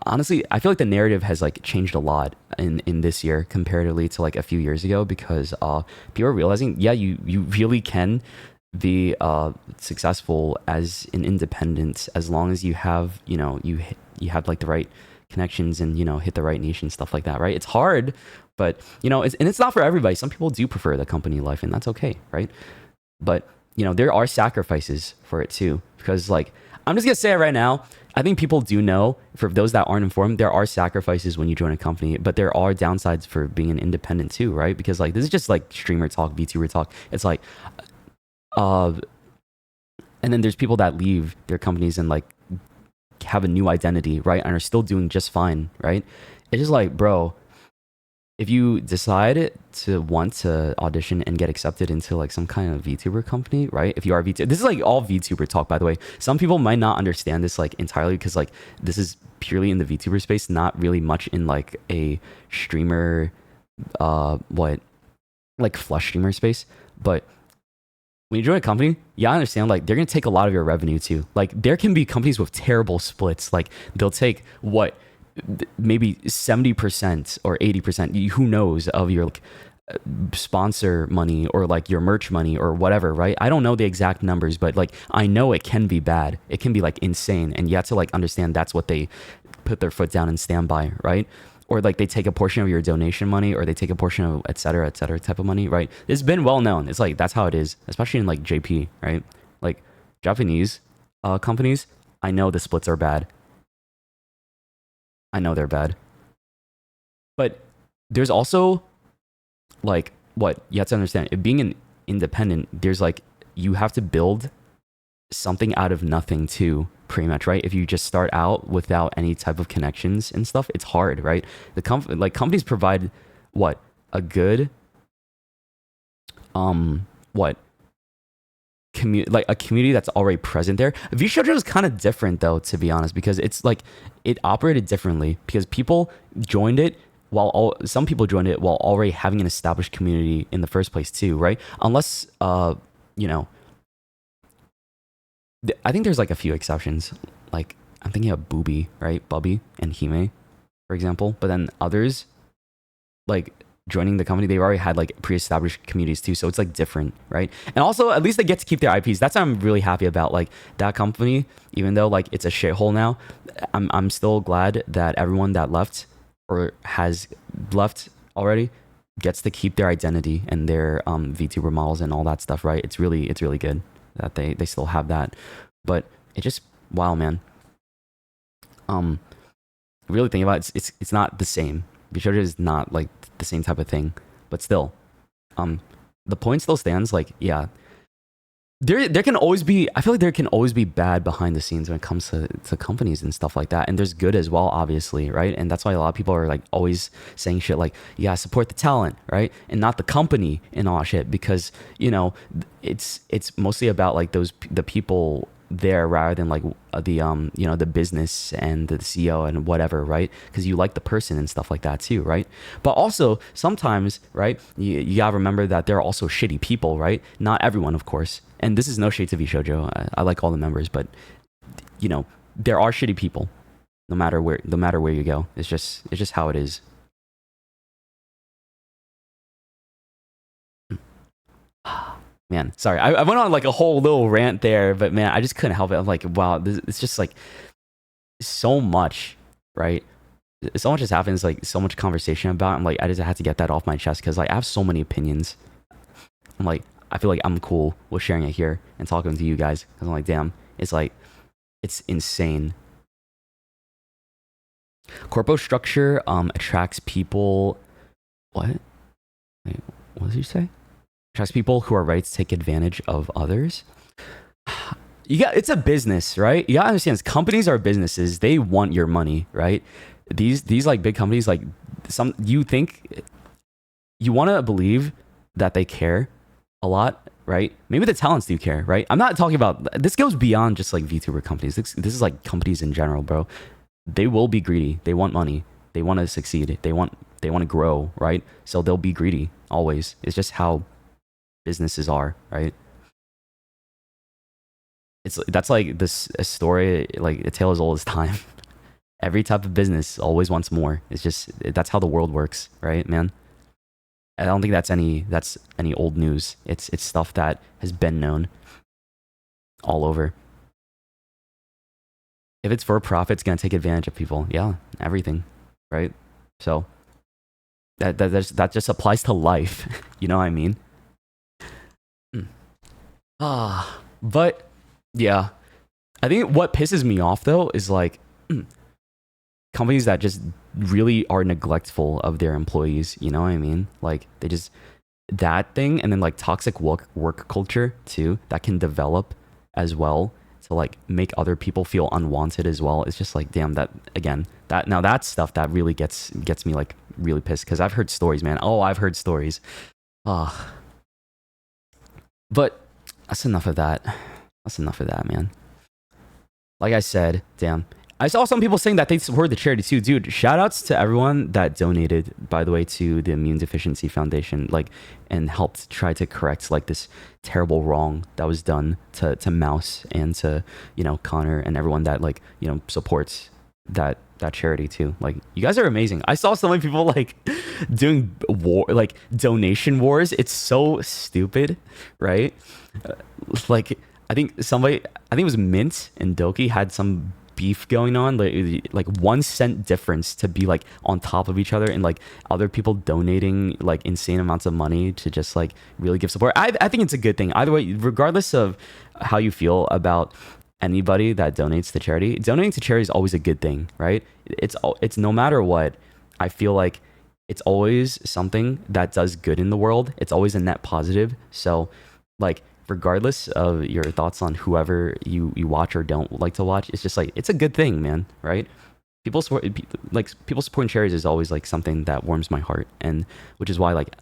honestly, I feel like the narrative has like changed a lot in this year comparatively to like a few years ago, because people are realizing, yeah, you really can be successful as an independent, as long as you have, you know, you have like the right connections and, you know, hit the right niche and stuff like that, right? It's hard, but you know, it's not for everybody. Some people do prefer the company life, and that's okay, right? But you know, there are sacrifices for it too, because like, I'm just gonna say it right now. I think people do know. For those that aren't informed, there are sacrifices when you join a company, but there are downsides for being an independent too, right? Because like this is just like streamer talk, VTuber talk. It's like, uh, and then there's people that leave their companies and like have a new identity, right? And are still doing just fine, right? It's just like, bro, if you decide to want to audition and get accepted into like some kind of VTuber company, right? If you are VTuber, this is like all VTuber talk, by the way. Some people might not understand this like entirely because like this is purely in the VTuber space, not really much in like a streamer, what, like flush streamer space. But when you join a company, you gotta understand like they're gonna take a lot of your revenue too. Like there can be companies with terrible splits. Like they'll take what, maybe 70% or 80%, who knows, of your like sponsor money or like your merch money or whatever, right? I don't know the exact numbers, but like I know it can be bad. It can be like insane, and you have to like understand that's what they put their foot down and stand by, right? Or like they take a portion of your donation money, or they take a portion of et cetera type of money, right? It's been well known. It's like that's how it is, especially in like JP, right? Like Japanese companies, I know the splits are bad. I know they're bad. But there's also like what you have to understand. If being an independent, there's like you have to build something out of nothing too, pretty much, right? If you just start out without any type of connections and stuff, it's hard, right? Like companies provide what, a good what, like a community that's already present there. VShojo is kind of different though, to be honest, because it's like it operated differently because people joined it some people joined it while already having an established community in the first place too, right? Unless you know, I think there's like a few exceptions. Like I'm thinking of Booby, right? Bubby and Hime, for example. But then others, like joining the company, they already had like pre-established communities too, so it's like different, right? And also at least they get to keep their IPs. That's what I'm really happy about. Like that company, even though like it's a shithole now, I'm still glad that everyone that left or has left already gets to keep their identity and their VTuber models and all that stuff, right? It's really good that they still have that. But it just, wow, man. Really think about it, it's not the same. Bishojo is not like the same type of thing, but still, the point still stands. Like, yeah, there can always be. I feel like there can always be bad behind the scenes when it comes to companies and stuff like that. And there's good as well, obviously, right? And that's why a lot of people are like always saying shit like, yeah, support the talent, right, and not the company and all that shit, because you know it's mostly about like the people there rather than like the you know, the business and the CEO and whatever, right? Because you like the person and stuff like that too, right? But also sometimes, right, you gotta remember that there are also shitty people, right? Not everyone, of course, and this is no shade to VShojo. I like all the members, but you know, there are shitty people no matter where you go. It's just how it is. Man, sorry, I went on like a whole little rant there, but man, I just couldn't help it. I'm like, wow, it's just like so much, right? So much has happened. It's like so much conversation about. I'm like, I just had to get that off my chest because like I have so many opinions. I'm like, I feel like I'm cool with sharing it here and talking to you guys because I'm like, damn, it's like, it's insane. Corpo structure attracts people. What? Wait, what did you say? Attracts people who are ready to take advantage of others. It's a business, right? You gotta understand, companies are businesses. They want your money, right? These like big companies, like you think, you want to believe that they care a lot, right? Maybe the talents do care, right? I'm not talking about, this goes beyond just like VTuber companies. This is like companies in general, bro. They will be greedy. They want money. They want to succeed. They want to grow, right? So they'll be greedy always. It's just how businesses are, right? That's like this a story, like a tale as old as time. Every type of business always wants more. It's just, that's how the world works, right, man? I don't think that's any old news. It's stuff that has been known all over. If it's for profit, it's gonna take advantage of people. Yeah, everything, right? So that just applies to life. You know what I mean? But yeah, I think what pisses me off though is like companies that just really are neglectful of their employees. You know what I mean? Like they just that thing, and then like toxic work culture too that can develop as well to like make other people feel unwanted as well. It's just like damn, that again, that now that's stuff that really gets me like really pissed because I've heard stories, man. Oh, I've heard stories. Ah, but that's enough of that. That's enough of that, man. Like I said, damn. I saw some people saying that they support the charity too. Dude, shout outs to everyone that donated, by the way, to the Immune Deficiency Foundation, like, and helped try to correct like this terrible wrong that was done to Mouse and to, you know, Connor and everyone that like, you know, supports that charity too. Like, you guys are amazing. I saw so many people like doing like donation wars. It's so stupid, right? Like, I think it was Mint and Doki had some beef going on, like 1 cent difference to be like on top of each other, and like other people donating like insane amounts of money to just like really give support. I think it's a good thing either way, regardless of how you feel about anybody that donates to charity. Donating to charity is always a good thing, right? It's no matter what. I feel like it's always something that does good in the world. It's always a net positive. So like, regardless of your thoughts on whoever you watch or don't like to watch, it's just like, it's a good thing, man, right? People supporting charities is always like something that warms my heart, and which is why, like,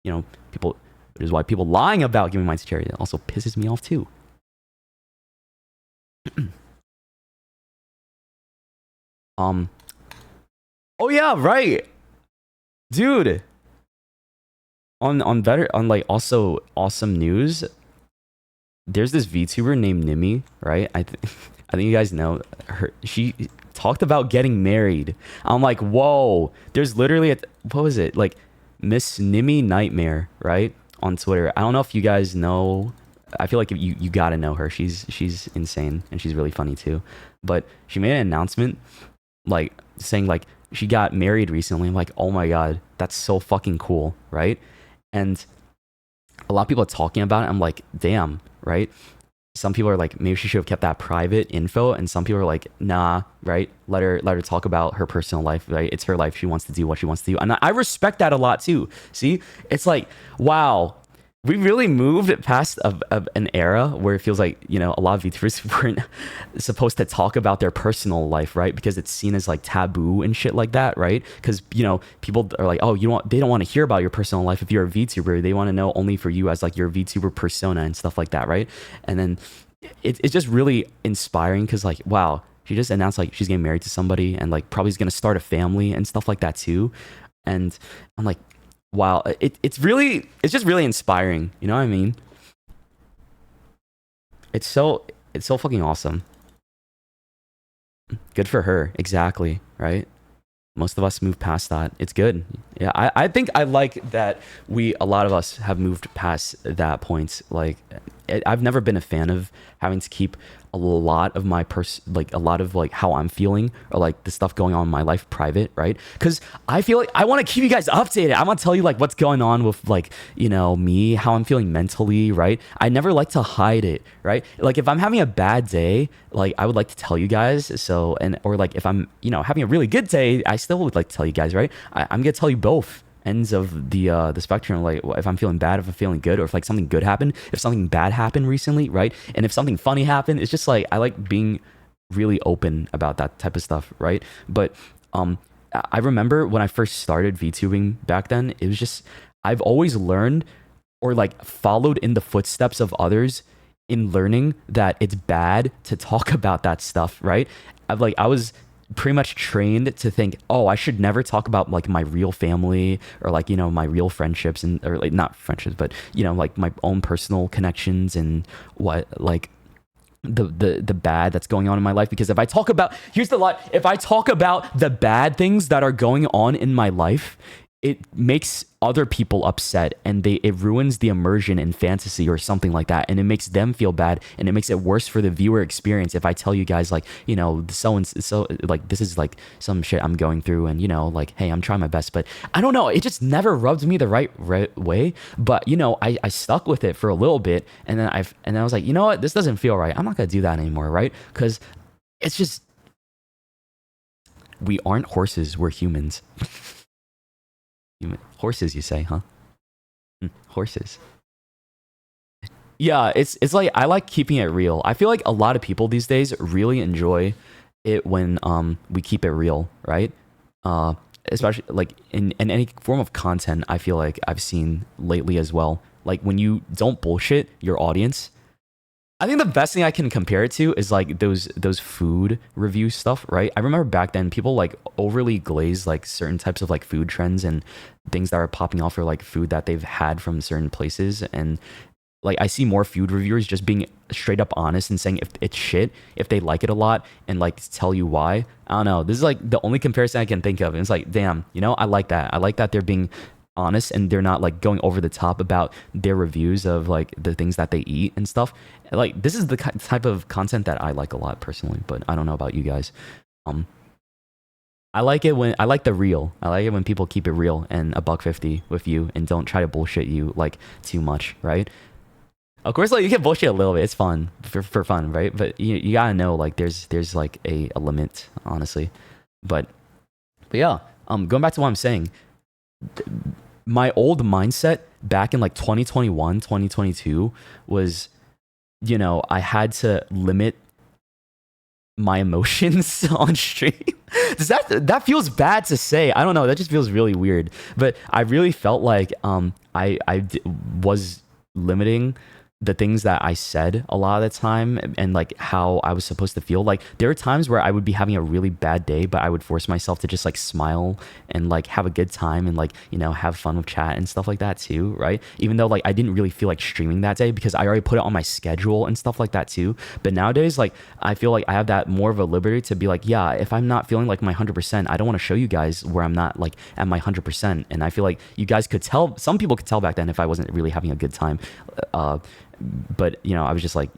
you know, which is why people lying about giving money to charity also pisses me off too. Oh yeah, right, dude. On like also awesome news, there's this VTuber named Nimi, right? I think you guys know her. She talked about getting married. I'm like, whoa. There's literally what was it, like Miss Nimi Nightmare, right, on Twitter. I don't know if you guys know. I feel like you gotta know her. She's insane and she's really funny too. But she made an announcement like saying like she got married recently. I'm like, oh my god, that's so fucking cool, right? And a lot of people are talking about it. I'm like, damn, right? Some people are like, maybe she should have kept that private info, and some people are like, nah, right? Let her talk about her personal life, right? It's her life. She wants to do what she wants to do, and I respect that a lot too. See, it's like, wow, we really moved past an era where it feels like, you know, a lot of VTubers weren't supposed to talk about their personal life, right? Because it's seen as like taboo and shit like that, right? Because, you know, people are like, oh, they don't want to hear about your personal life if you're a VTuber. They want to know only for you as like your VTuber persona and stuff like that, right? And then it's just really inspiring because like, wow, she just announced like she's getting married to somebody and like probably is going to start a family and stuff like that too. And I'm like, wow, it's just really inspiring, you know what I mean? It's so fucking awesome. Good for her, exactly, right? Most of us moved past that. It's good. Yeah, I think I like that a lot of us have moved past that point. Like, I've never been a fan of having to keep a lot of my like a lot of like how I'm feeling or like the stuff going on in my life private, right? Because I feel like I want to keep you guys updated. I want to tell you like what's going on with like, you know, me, how I'm feeling mentally, right? I never like to hide it, right? Like if I'm having a bad day, like I would like to tell you guys. So, or like if I'm, you know, having a really good day, I still would like to tell you guys, right? I'm gonna tell you both ends of the spectrum, like if I'm feeling bad, if I'm feeling good, or if like something good happened, if something bad happened recently, right? And if something funny happened, it's just like I like being really open about that type of stuff, right? But I remember when I first started VTubing back then, it was just I've always learned or like followed in the footsteps of others in learning that it's bad to talk about that stuff, right? I was pretty much trained to think, oh, I should never talk about like my real family or like, you know, my real friendships and or like not friendships, but you know, like my own personal connections and what like the bad that's going on in my life. Because if I talk about if I talk about the bad things that are going on in my life, it makes other people upset, and it ruins the immersion in fantasy or something like that, and it makes them feel bad, and it makes it worse for the viewer experience if I tell you guys like, you know, so and so, like, this is like some shit I'm going through, and you know, like, hey, I'm trying my best, but I don't know, it just never rubbed me the right way. But you know, I stuck with it for a little bit, and then I was like, you know what, this doesn't feel right, I'm not gonna do that anymore, right? Because it's just, we aren't horses, we're humans. Horses, you say, huh? Horses. Yeah, it's like, I like keeping it real. I feel like a lot of people these days really enjoy it when we keep it real, right? Especially like in any form of content. I feel like I've seen lately as well. Like when you don't bullshit your audience. I think the best thing I can compare it to is like those food review stuff, right? I remember back then people like overly glazed like certain types of like food trends and things that are popping off, or like food that they've had from certain places. And like I see more food reviewers just being straight up honest and saying if it's shit, if they like it a lot, and like tell you why. I don't know. This is like the only comparison I can think of. And it's like, damn, you know, I like that. I like that they're being honest and they're not like going over the top about their reviews of like the things that they eat and stuff. Like this is the type of content that I like a lot personally, but I don't know about you guys. I like it when I like the real. I like it when people keep it real and $1.50 with you and don't try to bullshit you like too much, right? Of course, like you can bullshit a little bit. It's fun for fun, right? But you gotta know like there's like a limit, honestly. But yeah, going back to what I'm saying, my old mindset back in like 2021, 2022 was, you know, I had to limit my emotions on stream. Does that feels bad to say? I don't know. That just feels really weird. But I really felt like was limiting the things that I said a lot of the time, and like how I was supposed to feel. Like there were times where I would be having a really bad day, but I would force myself to just like smile and like have a good time and like, you know, have fun with chat and stuff like that too, right? Even though like I didn't really feel like streaming that day because I already put it on my schedule and stuff like that too. But nowadays, like I feel like I have that more of a liberty to be like, yeah, if I'm not feeling like my 100%, I don't want to show you guys where I'm not like at my 100%. And I feel like you guys could tell, some people could tell back then if I wasn't really having a good time. But you know, I was just like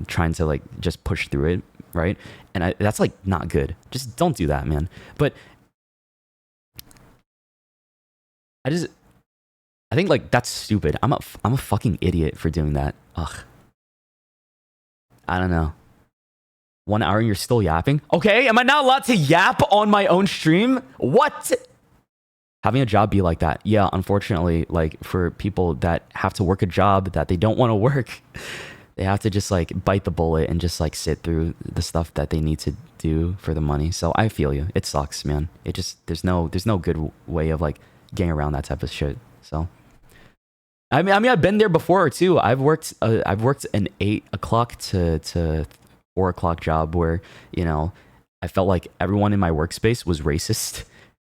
trying to like just push through it, right? And that's like not good. Just don't do that, man. But I think like that's stupid. I'm a fucking idiot for doing that. Ugh. I don't know. 1 hour and you're still yapping? Okay, am I not allowed to yap on my own stream? What? Having a job be like that. Yeah, unfortunately, like for people that have to work a job that they don't want to work, they have to just like bite the bullet and just like sit through the stuff that they need to do for the money. So I feel you. It sucks, man. It just there's no good way of like getting around that type of shit. So I mean I've been there before too. I've worked an 8 o'clock to 4 o'clock job where, you know, I felt like everyone in my workspace was racist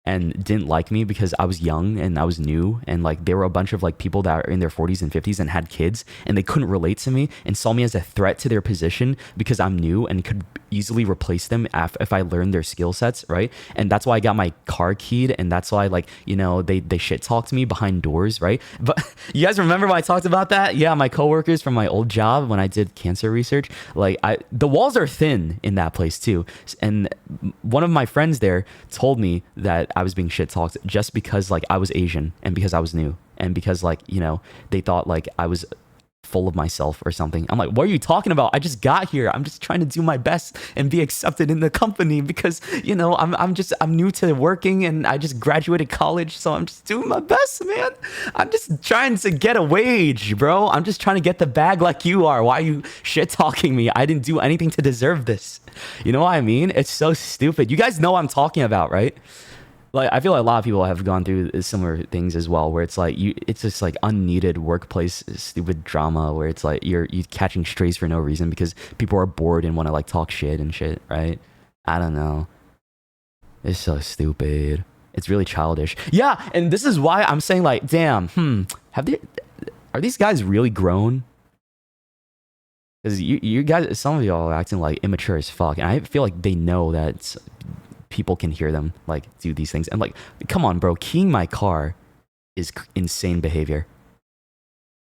and didn't like me because I was young and I was new, and like there were a bunch of like people that are in their 40s and 50s and had kids, and they couldn't relate to me and saw me as a threat to their position because I'm new and could easily replace them if I learned their skill sets, right? And that's why I got my car keyed, and that's why like, you know, they shit talked me behind doors, right? But you guys remember when I talked about that? Yeah, my coworkers from my old job when I did cancer research, like the walls are thin in that place too. And one of my friends there told me that I was being shit talked just because like I was Asian and because I was new and because like, you know, they thought like I was full of myself or something. I'm like, what are you talking about? I just got here. I'm just trying to do my best and be accepted in the company because, you know, I'm new to working and I just graduated college, so I'm just doing my best, man. I'm just trying to get a wage, bro. I'm just trying to get the bag like you are. Why are you shit talking me? I didn't do anything to deserve this. You know what I mean? It's so stupid. You guys know what I'm talking about, right? Like I feel like a lot of people have gone through similar things as well, where it's like it's just like unneeded workplace stupid drama where it's like you catching strays for no reason because people are bored and want to like talk shit and shit, right? I don't know. It's so stupid. It's really childish. Yeah, and this is why I'm saying like, damn, are these guys really grown? Because you guys, some of y'all are acting like immature as fuck, and I feel like they know that people can hear them like do these things, and like, come on, bro, keying my car is insane behavior.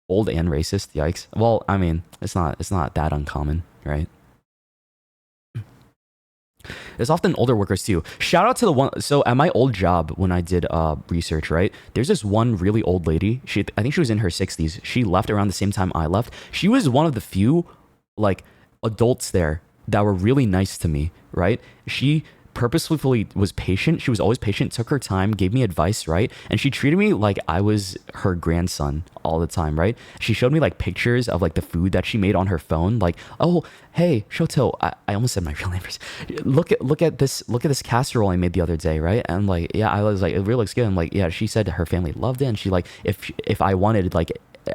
Old and racist. Yikes. Well, I mean, it's not that uncommon, right? There's often older workers too. Shout out to the one. So at my old job, when I did research, right, there's this one really old lady. I think she was in her 60s. She left around the same time I left. She was one of the few like adults there that were really nice to me, right? She purposefully was patient. She was always patient, took her time, gave me advice, right? And she treated me like I was her grandson all the time, right? She showed me like pictures of like the food that she made on her phone, like, oh, hey, Shoto, I almost said my real name. Look at this casserole I made the other day, right? And like, yeah, I was like, it really looks good. And like, yeah, she said her family loved it, and she like, if I wanted, like,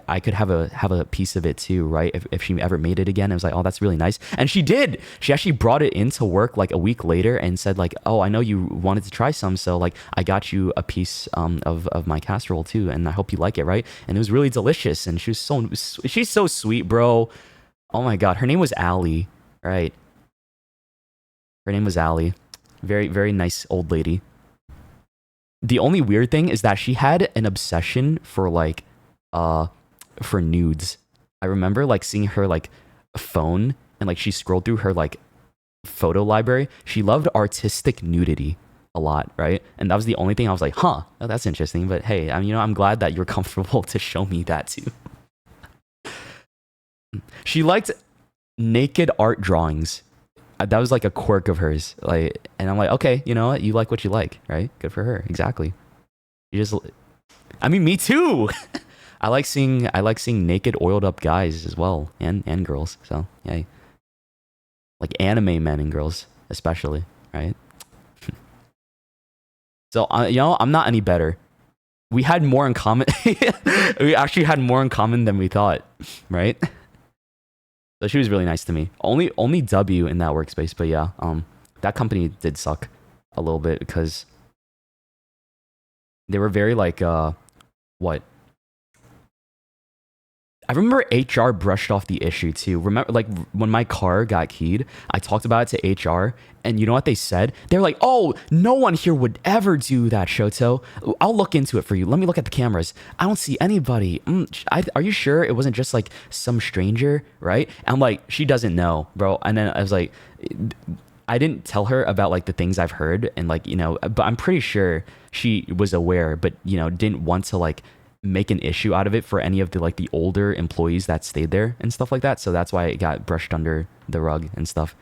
I could have a piece of it too, right? If she ever made it again. I was like, oh, that's really nice. And she did. She actually brought it into work like a week later and said like, oh, I know you wanted to try some, so like I got you a piece of my casserole too, and I hope you like it, right? And it was really delicious. And she's so sweet, bro. Oh my god, her name was Allie, right? Her name was Allie. Very, very nice old lady. The only weird thing is that she had an obsession for like for nudes. I remember like seeing her like phone, and like she scrolled through her like photo library. She loved artistic nudity a lot, right? And that was the only thing I was like, huh, oh, that's interesting. But hey, I'm glad that you're comfortable to show me that too. She liked naked art drawings. That was like a quirk of hers. Like, and I'm like, okay, you know what? You like what you like, right? Good for her. Exactly. Me too. I like seeing naked, oiled up guys as well, and girls. So yeah, like anime men and girls, especially, right? So I'm not any better. We had more in common. We actually had more in common than we thought, right? So she was really nice to me. Only W in that workspace, but yeah, that company did suck a little bit because they were very like what? I remember HR brushed off the issue too. Remember, like when my car got keyed, I talked about it to HR, and you know what they said? They're like, "Oh, no one here would ever do that, Shoto. I'll look into it for you. Let me look at the cameras. I don't see anybody. Are you sure it wasn't just like some stranger, right?" And I'm like, "She doesn't know, bro." And then I was like, I didn't tell her about like the things I've heard, and like, you know, but I'm pretty sure she was aware, but you know, didn't want to like make an issue out of it for any of the like the older employees that stayed there and stuff like that. So that's why it got brushed under the rug and stuff.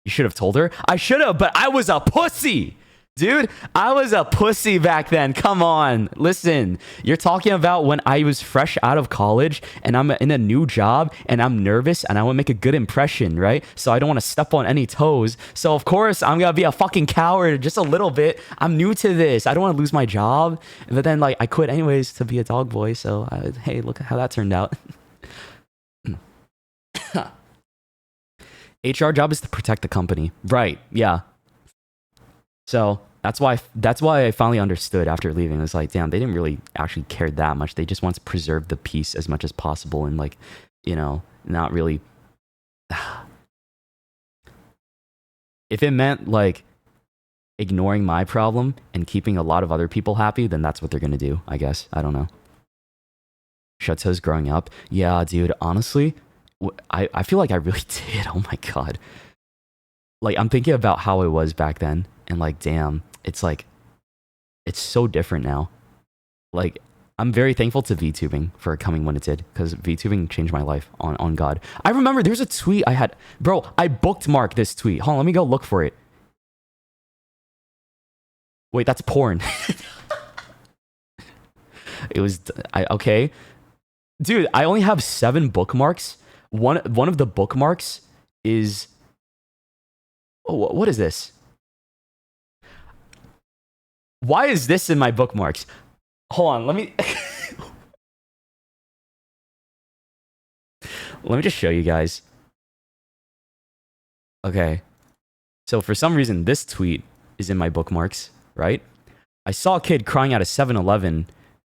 You should have told her. I should have, but I was a pussy. Dude, I was a pussy back then. Come on. Listen, you're talking about when I was fresh out of college and I'm in a new job and I'm nervous and I want to make a good impression, right? So I don't want to step on any toes. So of course, I'm going to be a fucking coward just a little bit. I'm new to this. I don't want to lose my job. But then like I quit anyways to be a dog boy. So hey, look at how that turned out. HR job is to protect the company. Right. Yeah. So that's why I finally understood after leaving. It's like, damn, they didn't really actually care that much. They just want to preserve the peace as much as possible and like, you know, not really. If it meant like ignoring my problem and keeping a lot of other people happy, then that's what they're gonna do, I guess. I don't know. Shoto's growing up. Yeah, dude, honestly, I feel like I really did. Oh my god. Like, I'm thinking about how it was back then. And like, damn, it's like, it's so different now. Like, I'm very thankful to VTubing for coming when it did, because VTubing changed my life on God. I remember there's a tweet I had, bro, I bookmarked this tweet. Hold on, let me go look for it. Wait, that's porn. It was, okay. Dude, I only have 7 bookmarks. One of the bookmarks is, oh, what is this? Why is this in my bookmarks? Hold on, let me let me just show you guys. Okay. So for some reason, this tweet is in my bookmarks, right? I saw a kid crying at a 7-Eleven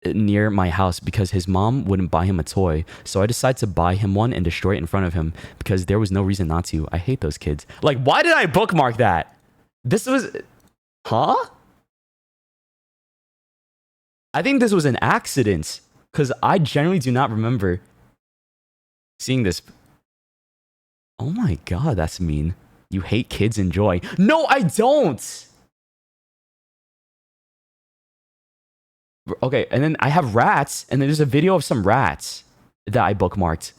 near my house because his mom wouldn't buy him a toy. So I decided to buy him one and destroy it in front of him because there was no reason not to. I hate those kids. Like, why did I bookmark that? This was... Huh? I think this was an accident because I genuinely do not remember seeing this. Oh my god, that's mean. You hate kids enjoying. No, I don't. Okay, and then I have rats, and then there's a video of some rats that I bookmarked.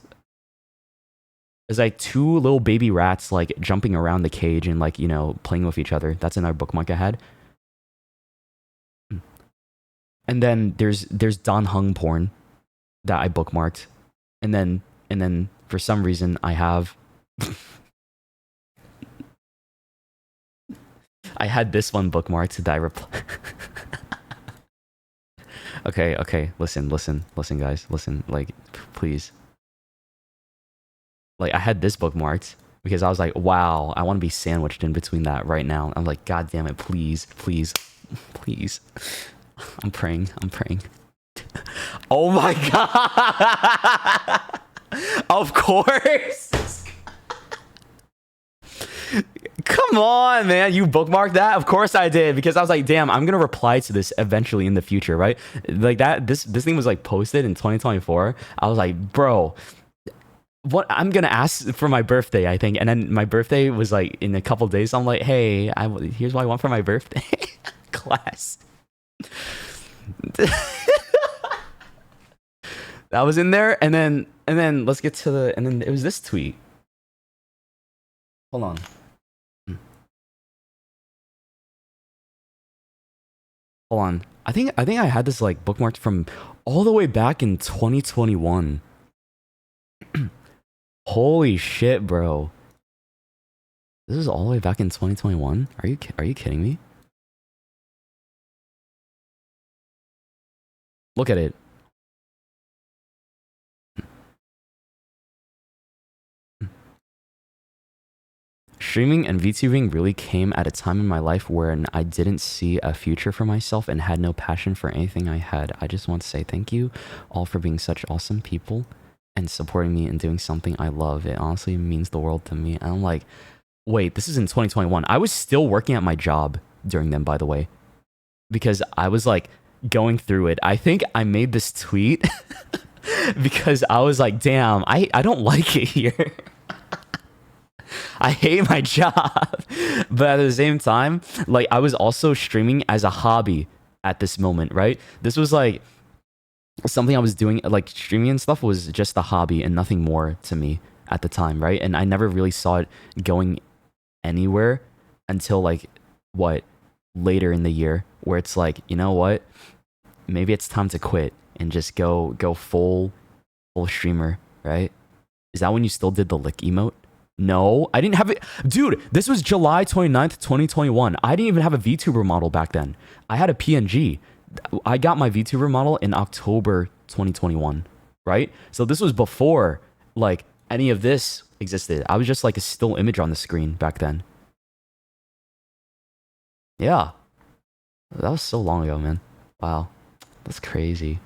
There's like two little baby rats like jumping around the cage and like, you know, playing with each other. That's another bookmark I had. And then there's Dan Hung porn that I bookmarked. And then for some reason I have I had this one bookmarked that I Okay, listen guys, listen, like please. Like I had this bookmarked because I was like, wow, I want to be sandwiched in between that right now. I'm like, god damn it, please. I'm praying. Oh my god. Of course. Come on, man. You bookmarked that? Of course I did, because I was like, damn, I'm gonna reply to this eventually in the future, right? Like that this thing was like posted in 2024. I was like, bro, what I'm gonna ask for my birthday, I think. And then my birthday was like in a couple days. So I'm like, hey, here's what I want for my birthday. Class. That was in there, and then let's get to the, and then it was this tweet. Hold on. Hold on. I think I had this like bookmarked from all the way back in 2021. Holy shit, bro. This is all the way back in 2021? Are you kidding me? Look at it. Streaming and VTubing really came at a time in my life where I didn't see a future for myself and had no passion for anything I had. I just want to say thank you all for being such awesome people and supporting me and doing something I love. It honestly means the world to me. And I'm like, wait, this is in 2021. I was still working at my job during them, by the way, because I was like going through it. I think I made this tweet because I was like, damn, I don't like it here. I hate my job. But at the same time, like I was also streaming as a hobby at this moment, right? This was like something I was doing, like streaming and stuff was just a hobby and nothing more to me at the time, right? And I never really saw it going anywhere until like what, later in the year, where it's like, you know what? Maybe it's time to quit and just go full streamer, right? Is that when you still did the lick emote? No, I didn't have it. Dude, this was July 29th, 2021. I didn't even have a VTuber model back then. I had a PNG. I got my VTuber model in October 2021, right? So this was before like any of this existed. I was just like a still image on the screen back then. Yeah. That was so long ago, man. Wow. That's crazy.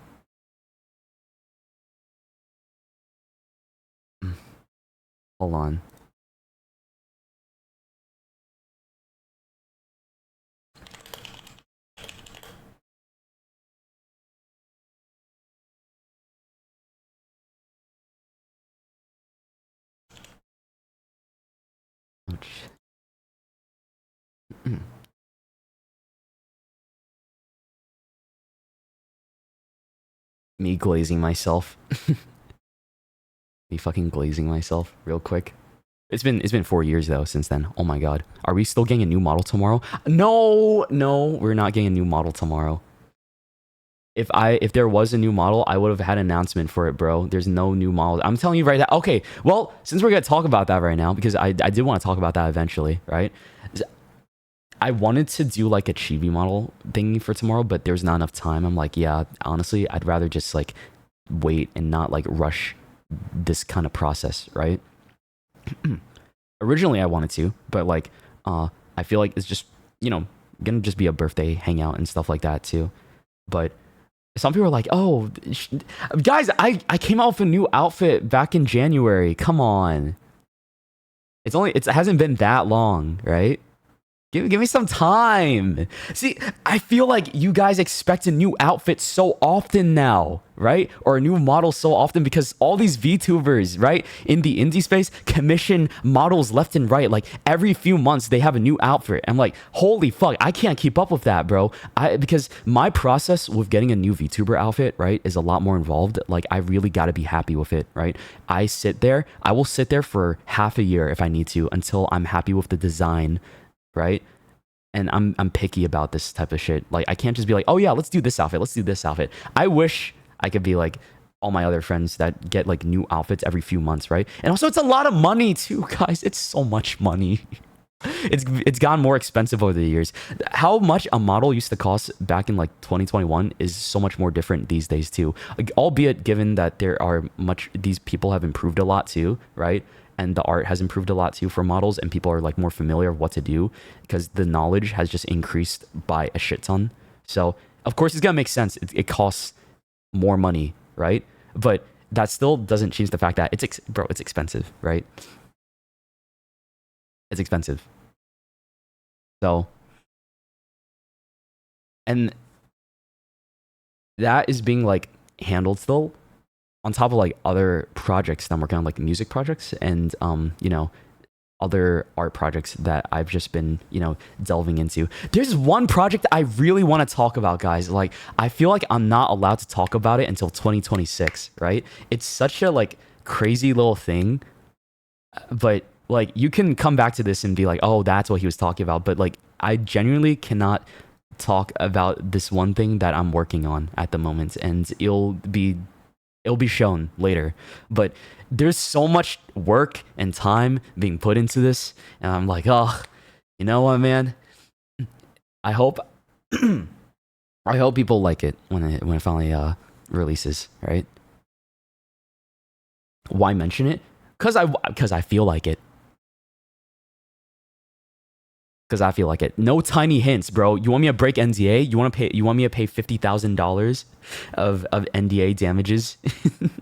Hold on. Me glazing myself. Me fucking glazing myself real quick. It's been 4 years though since then. Oh my god. Are we still getting a new model tomorrow? No, we're not getting a new model tomorrow. If there was a new model, I would have had an announcement for it, bro. There's no new model. I'm telling you right now. Okay, well, since we're gonna talk about that right now, because I did want to talk about that eventually, right? I wanted to do like a chibi model thingy for tomorrow, but there's not enough time. I'm like, yeah, honestly, I'd rather just like wait and not like rush this kind of process, right? Originally I wanted to, but like I feel like it's just, you know, gonna just be a birthday hangout and stuff like that too. But some people are like, oh guys, I came out with a new outfit back in January. Come on. It hasn't been that long, right? Give me some time. See, I feel like you guys expect a new outfit so often now, right? Or a new model so often because all these VTubers, right, in the indie space commission models left and right. Like every few months they have a new outfit. I'm like, holy fuck, I can't keep up with that, bro. Because my process with getting a new VTuber outfit, right, is a lot more involved. Like I really got to be happy with it, right? I will sit there for half a year if I need to until I'm happy with the design, right? And I'm picky about this type of shit. Like I can't just be like, oh yeah, let's do this outfit. Let's do this outfit. I wish I could be like all my other friends that get like new outfits every few months, right? And also it's a lot of money too, guys. It's so much money. It's gotten more expensive over the years. How much a model used to cost back in like 2021 is so much more different these days too. Like, albeit given that these people have improved a lot too, right? And the art has improved a lot too for models, and people are like more familiar with what to do because the knowledge has just increased by a shit ton. So of course it's gonna make sense. It costs more money, right? But that still doesn't change the fact that it's expensive, right? It's expensive. So, and that is being like handled still on top of like other projects that I'm working on, like music projects and other art projects that I've just been, delving into. There's one project I really want to talk about, guys. Like, I feel like I'm not allowed to talk about it until 2026, right? It's such a like crazy little thing, but like you can come back to this and be like, oh, that's what he was talking about. But like, I genuinely cannot talk about this one thing that I'm working on at the moment, and it'll be shown later. But there's so much work and time being put into this, and I'm like, oh, you know what, man? I hope I hope people like it when it finally releases, right? Why mention it? Because I feel like it. Because I feel like it. No tiny hints, bro. You want me to break NDA? You want me to pay $50,000 of NDA damages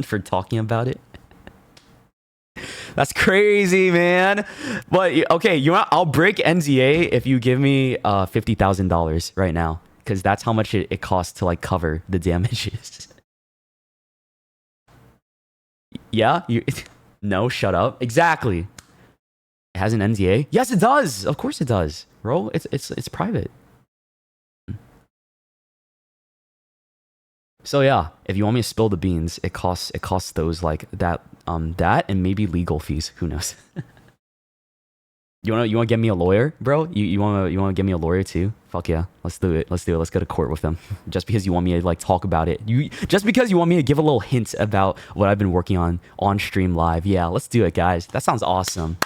for talking about it? That's crazy, man. But okay, I'll break NDA if you give me $50,000 right now, because that's how much it costs to like cover the damages. Yeah, no, shut up. Exactly. It has an NDA? Yes, it does. Of course it does, bro. It's private. So yeah, if you want me to spill the beans, it costs those like that and maybe legal fees. Who knows? You wanna get me a lawyer, bro? You wanna get me a lawyer too? Fuck yeah, let's do it. Let's go to court with them. Just because you want me to like talk about it, just because you want me to give a little hint about what I've been working on stream live. Yeah, let's do it, guys. That sounds awesome.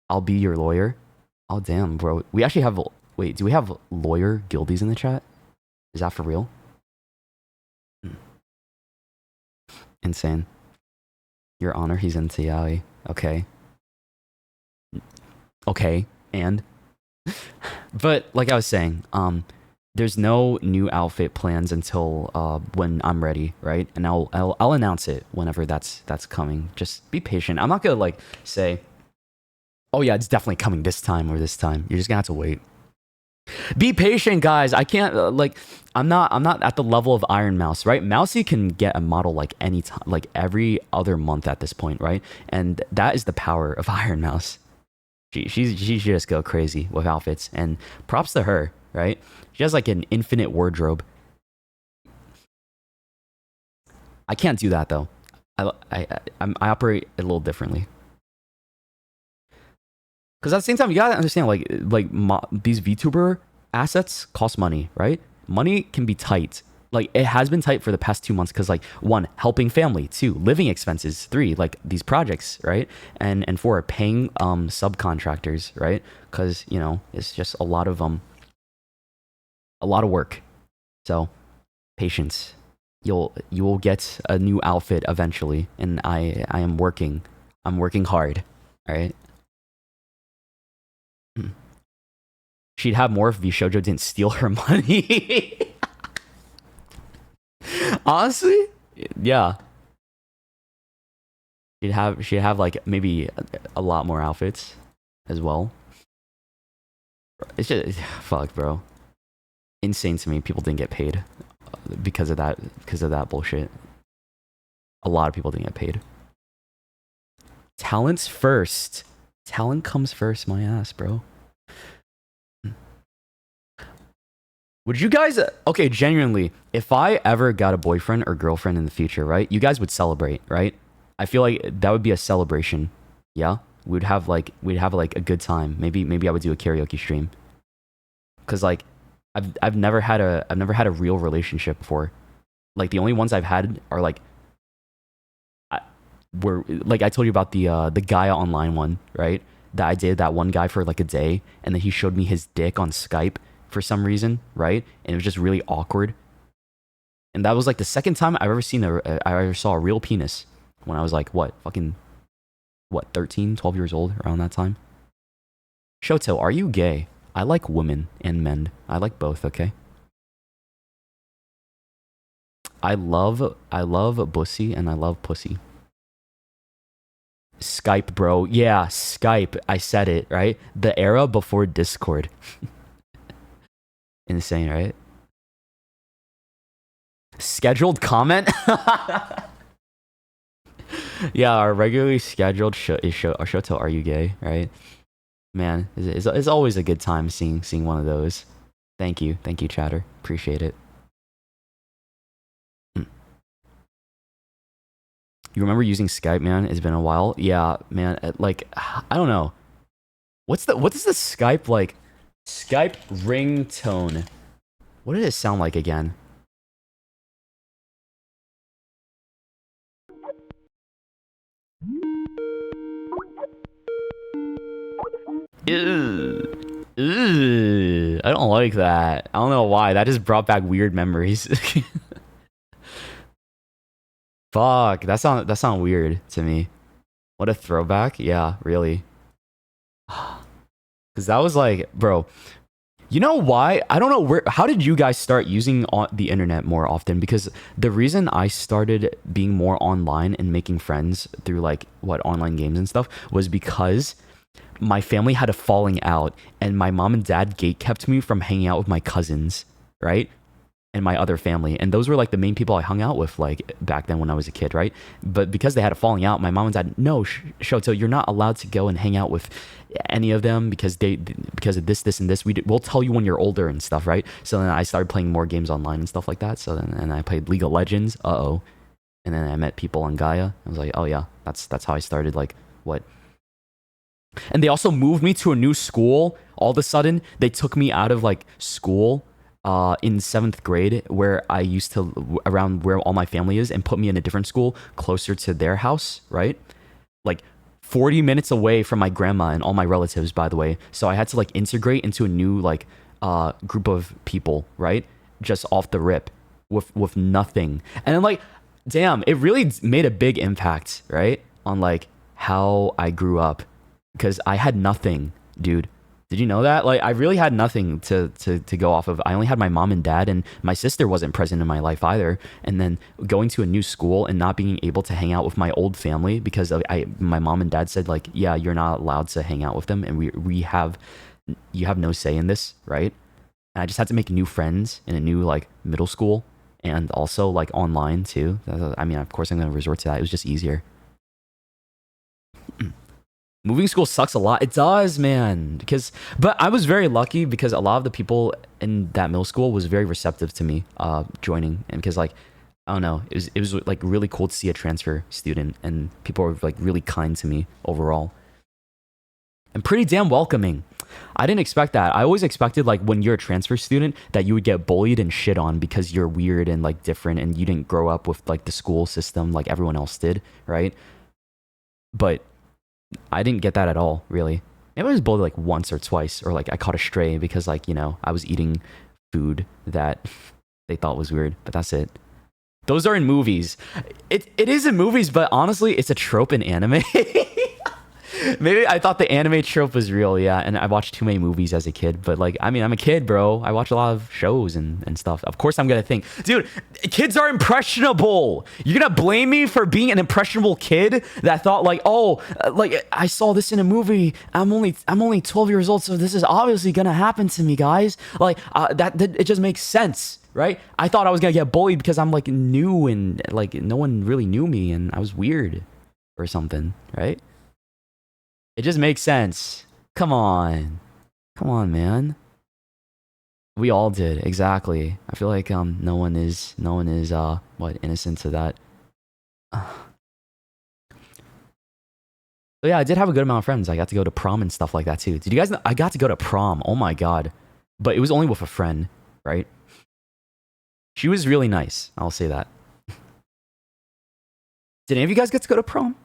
I'll be your lawyer. Oh damn, bro. We actually have. Wait, do we have lawyer guildies in the chat? Is that for real? Insane. Your Honor, he's in Yaoi. Okay. Okay, and but like I was saying, there's no new outfit plans until when I'm ready, right? And I'll announce it whenever that's coming. Just be patient. I'm not gonna like say, oh yeah, it's definitely coming this time or this time. You're just gonna have to wait. Be patient, guys. I can't I'm not at the level of Iron Mouse, right? Mousy can get a model like any time, like every other month at this point, right? And that is the power of Iron Mouse. She just go crazy with outfits, and props to her, right? She has like an infinite wardrobe. I can't do that though. I operate a little differently. Because at the same time, you gotta understand, these VTuber assets cost money, right? Money can be tight. Like, it has been tight for the past 2 months because, like, 1, helping family. 2, living expenses. 3, like, these projects, right? And 4, paying subcontractors, right? Because, it's just a lot of work. So, patience. You will get a new outfit eventually, and I am working. I'm working hard, all right? She'd have more if Shoujo didn't steal her money. Honestly, yeah. She'd have like maybe a lot more outfits as well. It's just fuck, bro. Insane to me. People didn't get paid because of that bullshit. A lot of people didn't get paid. Talent's first. Talent comes first, my ass, bro. Would you guys, okay, genuinely, if I ever got a boyfriend or girlfriend in the future, right? You guys would celebrate, right? I feel like that would be a celebration. Yeah? We'd have like a good time. Maybe I would do a karaoke stream. Cuz like I've never had a real relationship before. Like the only ones I've had are like were like I told you about the Gaia online one, right? That I dated that one guy for like a day and then he showed me his dick on Skype for some reason, right? And it was just really awkward. And that was like the second time I've ever I ever saw a real penis when I was like, what, 13, 12 years old around that time. Shoto, are you gay? I like women and men. I like both, okay? I love bussy and I love pussy. Skype, bro. Yeah, Skype. I said it, right? The era before Discord. Insane, right? Scheduled comment? Yeah, our regularly scheduled Shoto, are you gay, right? Man, it's always a good time seeing one of those. Thank you, chatter. Appreciate it. You remember using Skype, man? It's been a while. Yeah, man. Like, I don't know. What is the Skype like? Skype ringtone. What did it sound like again? Ew. Ew. I don't like that. I don't know why. That just brought back weird memories. Fuck. That sound weird to me. What a throwback. Yeah, really. Cause that was like, bro. You know why? I don't know how did you guys start using the internet more often? Because the reason I started being more online and making friends through like online games and stuff was because my family had a falling out and my mom and dad gatekept me from hanging out with my cousins, right? And my other family. And those were like the main people I hung out with like back then when I was a kid, right? But because they had a falling out, my mom and dad, no, Shoto, you're not allowed to go and hang out with any of them because of this and this. We'll tell you when you're older and stuff, right? So then I started playing more games online and stuff like that. So then and I played League of Legends. And then I met people on Gaia. I was like, oh yeah, that's how I started. Like what? And they also moved me to a new school. All of a sudden, they took me out of like school in 7th grade where I used to around where all my family is and put me in a different school closer to their house, right? Like 40 minutes away from my grandma and all my relatives, by the way. So I had to like integrate into a new like group of people, right? Just off the rip with nothing. And then like, damn, it really made a big impact, right? On like how I grew up because I had nothing, dude. Did you know that? Like, I really had nothing to go off of. I only had my mom and dad, and my sister wasn't present in my life either. And then going to a new school and not being able to hang out with my old family because my mom and dad said, like, yeah, you're not allowed to hang out with them, and you have no say in this, right? And I just had to make new friends in a new, like, middle school and also, like, online, too. I mean, of course, I'm going to resort to that. It was just easier. Moving school sucks a lot. It does, man. But I was very lucky because a lot of the people in that middle school was very receptive to me joining, and because like I don't know, it was like really cool to see a transfer student, and people were like really kind to me overall, and pretty damn welcoming. I didn't expect that. I always expected like when you're a transfer student that you would get bullied and shit on because you're weird and like different and you didn't grow up with like the school system like everyone else did, right? But I didn't get that at all, really. Maybe I was bullied like once or twice, or like I caught a stray because like, you know, I was eating food that they thought was weird, but that's it. Those are in movies. It is in movies, but honestly, it's a trope in anime. Maybe I thought the anime trope was real, yeah, and I watched too many movies as a kid, but like, I mean, I'm a kid, bro. I watch a lot of shows and stuff. Of course I'm gonna think, dude, kids are impressionable. You're gonna blame me for being an impressionable kid that thought like, oh, like I saw this in a movie. I'm only 12 years old, so this is obviously gonna happen to me, guys. Like that it just makes sense. Right? I thought I was gonna get bullied because I'm like new and like no one really knew me and I was weird or something, right? It just makes sense. Come on. Come on, man. We all did, exactly. I feel like no one is what innocent to that. So yeah, I did have a good amount of friends. I got to go to prom and stuff like that too. Did you guys know I got to go to prom? Oh my god. But it was only with a friend, right? She was really nice. I'll say that. Did any of you guys get to go to prom?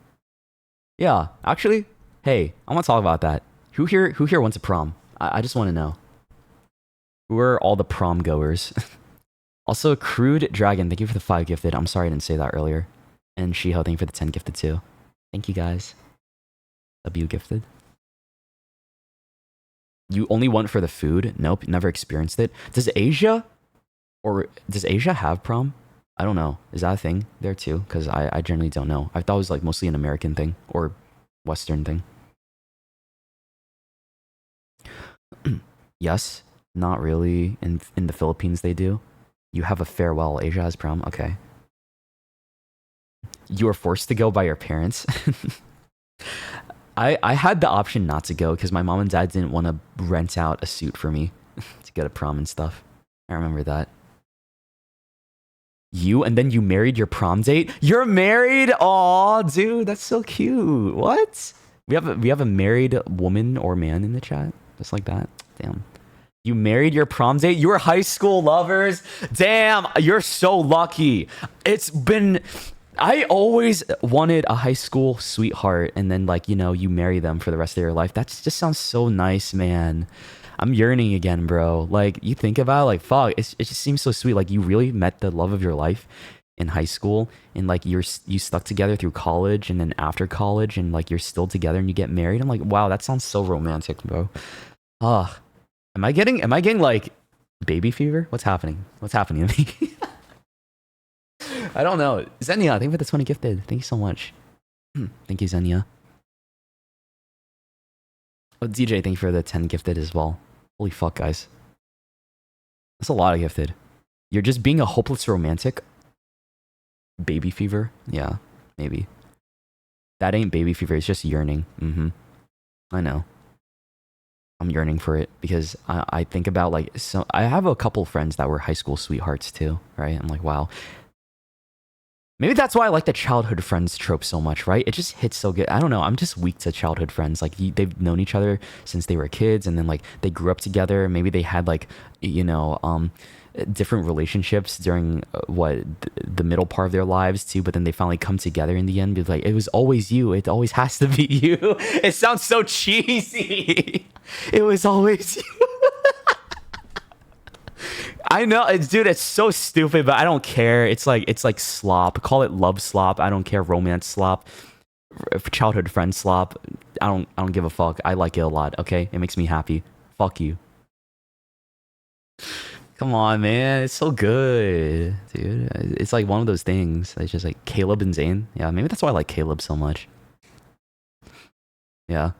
Yeah, actually, hey, I want to talk about that. Who here went to prom? I just want to know. Who are all the prom goers? Also, Crude Dragon, thank you for the 5 gifted. I'm sorry I didn't say that earlier. And Shiho, thank you for the 10 gifted too. Thank you guys. W gifted. You only went for the food? Nope, never experienced it. Does Asia have prom? I don't know. Is that a thing there too? Because I generally don't know. I thought it was like mostly an American thing or Western thing. Yes, not really. In the Philippines they do. You have a farewell. Asia has prom. Okay. You were forced to go by your parents. I had the option not to go because my mom and dad didn't want to rent out a suit for me to go to prom and stuff. I remember that. And then you married your prom date? You're married? Aw, dude, that's so cute. What? We have a married woman or man in the chat? Just like that? Damn. You married your prom date? You were high school lovers? Damn, you're so lucky. I always wanted a high school sweetheart and then like, you marry them for the rest of your life. That just sounds so nice, man. I'm yearning again, bro. Like, you think about it, like, fuck, it just seems so sweet. Like, you really met the love of your life in high school, and like you stuck together through college, and then after college, and like you're still together, and you get married. I'm like, wow, that sounds so romantic, bro. Ah, am I getting like baby fever? What's happening? What's happening to me? I don't know. Xenia, thank you for the 20 gifted. Thank you so much. Thank you, Xenia. Oh, DJ, thank you for the 10 gifted as well. Holy fuck, guys. That's a lot of gifted. You're just being a hopeless romantic? Baby fever? Yeah, maybe. That ain't baby fever, it's just yearning. I know. I'm yearning for it because I think about like, so I have a couple friends that were high school sweethearts too, right? I'm like, wow. Maybe that's why I like the childhood friends trope so much, right? It just hits so good. I don't know. I'm just weak to childhood friends. Like they've known each other since they were kids, and then like they grew up together. Maybe they had like, different relationships during the middle part of their lives too. But then they finally come together in the end. Be like, it was always you. It always has to be you. It sounds so cheesy. It was always you. I know, dude, it's so stupid, but I don't care. It's like slop. Call it love slop. I don't care. Romance slop, childhood friend slop. I don't give a fuck. I like it a lot. Okay, it makes me happy. Fuck you. Come on, man. It's so good, dude. It's like one of those things. It's just like Caleb and Zane. Yeah, maybe that's why I like Caleb so much. Yeah.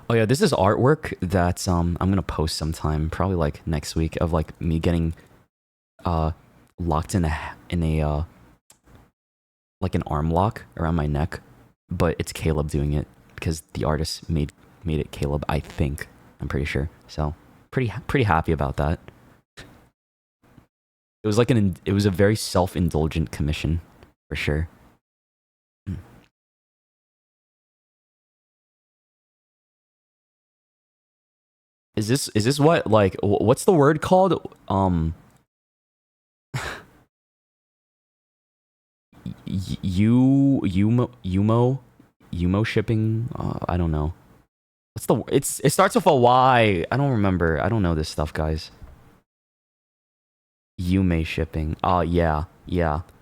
Oh yeah, this is artwork that I'm gonna post sometime, probably like next week, of like me getting locked in a like an arm lock around my neck, but it's Caleb doing it because the artist made it Caleb, I think. I'm pretty sure. So pretty happy about that. It was like it was a very self-indulgent commission for sure. Is this what, like, what's the word called? Yumo shipping? I don't know. What's the? It starts with a Y. I don't remember. I don't know this stuff, guys. Yume shipping. Yeah.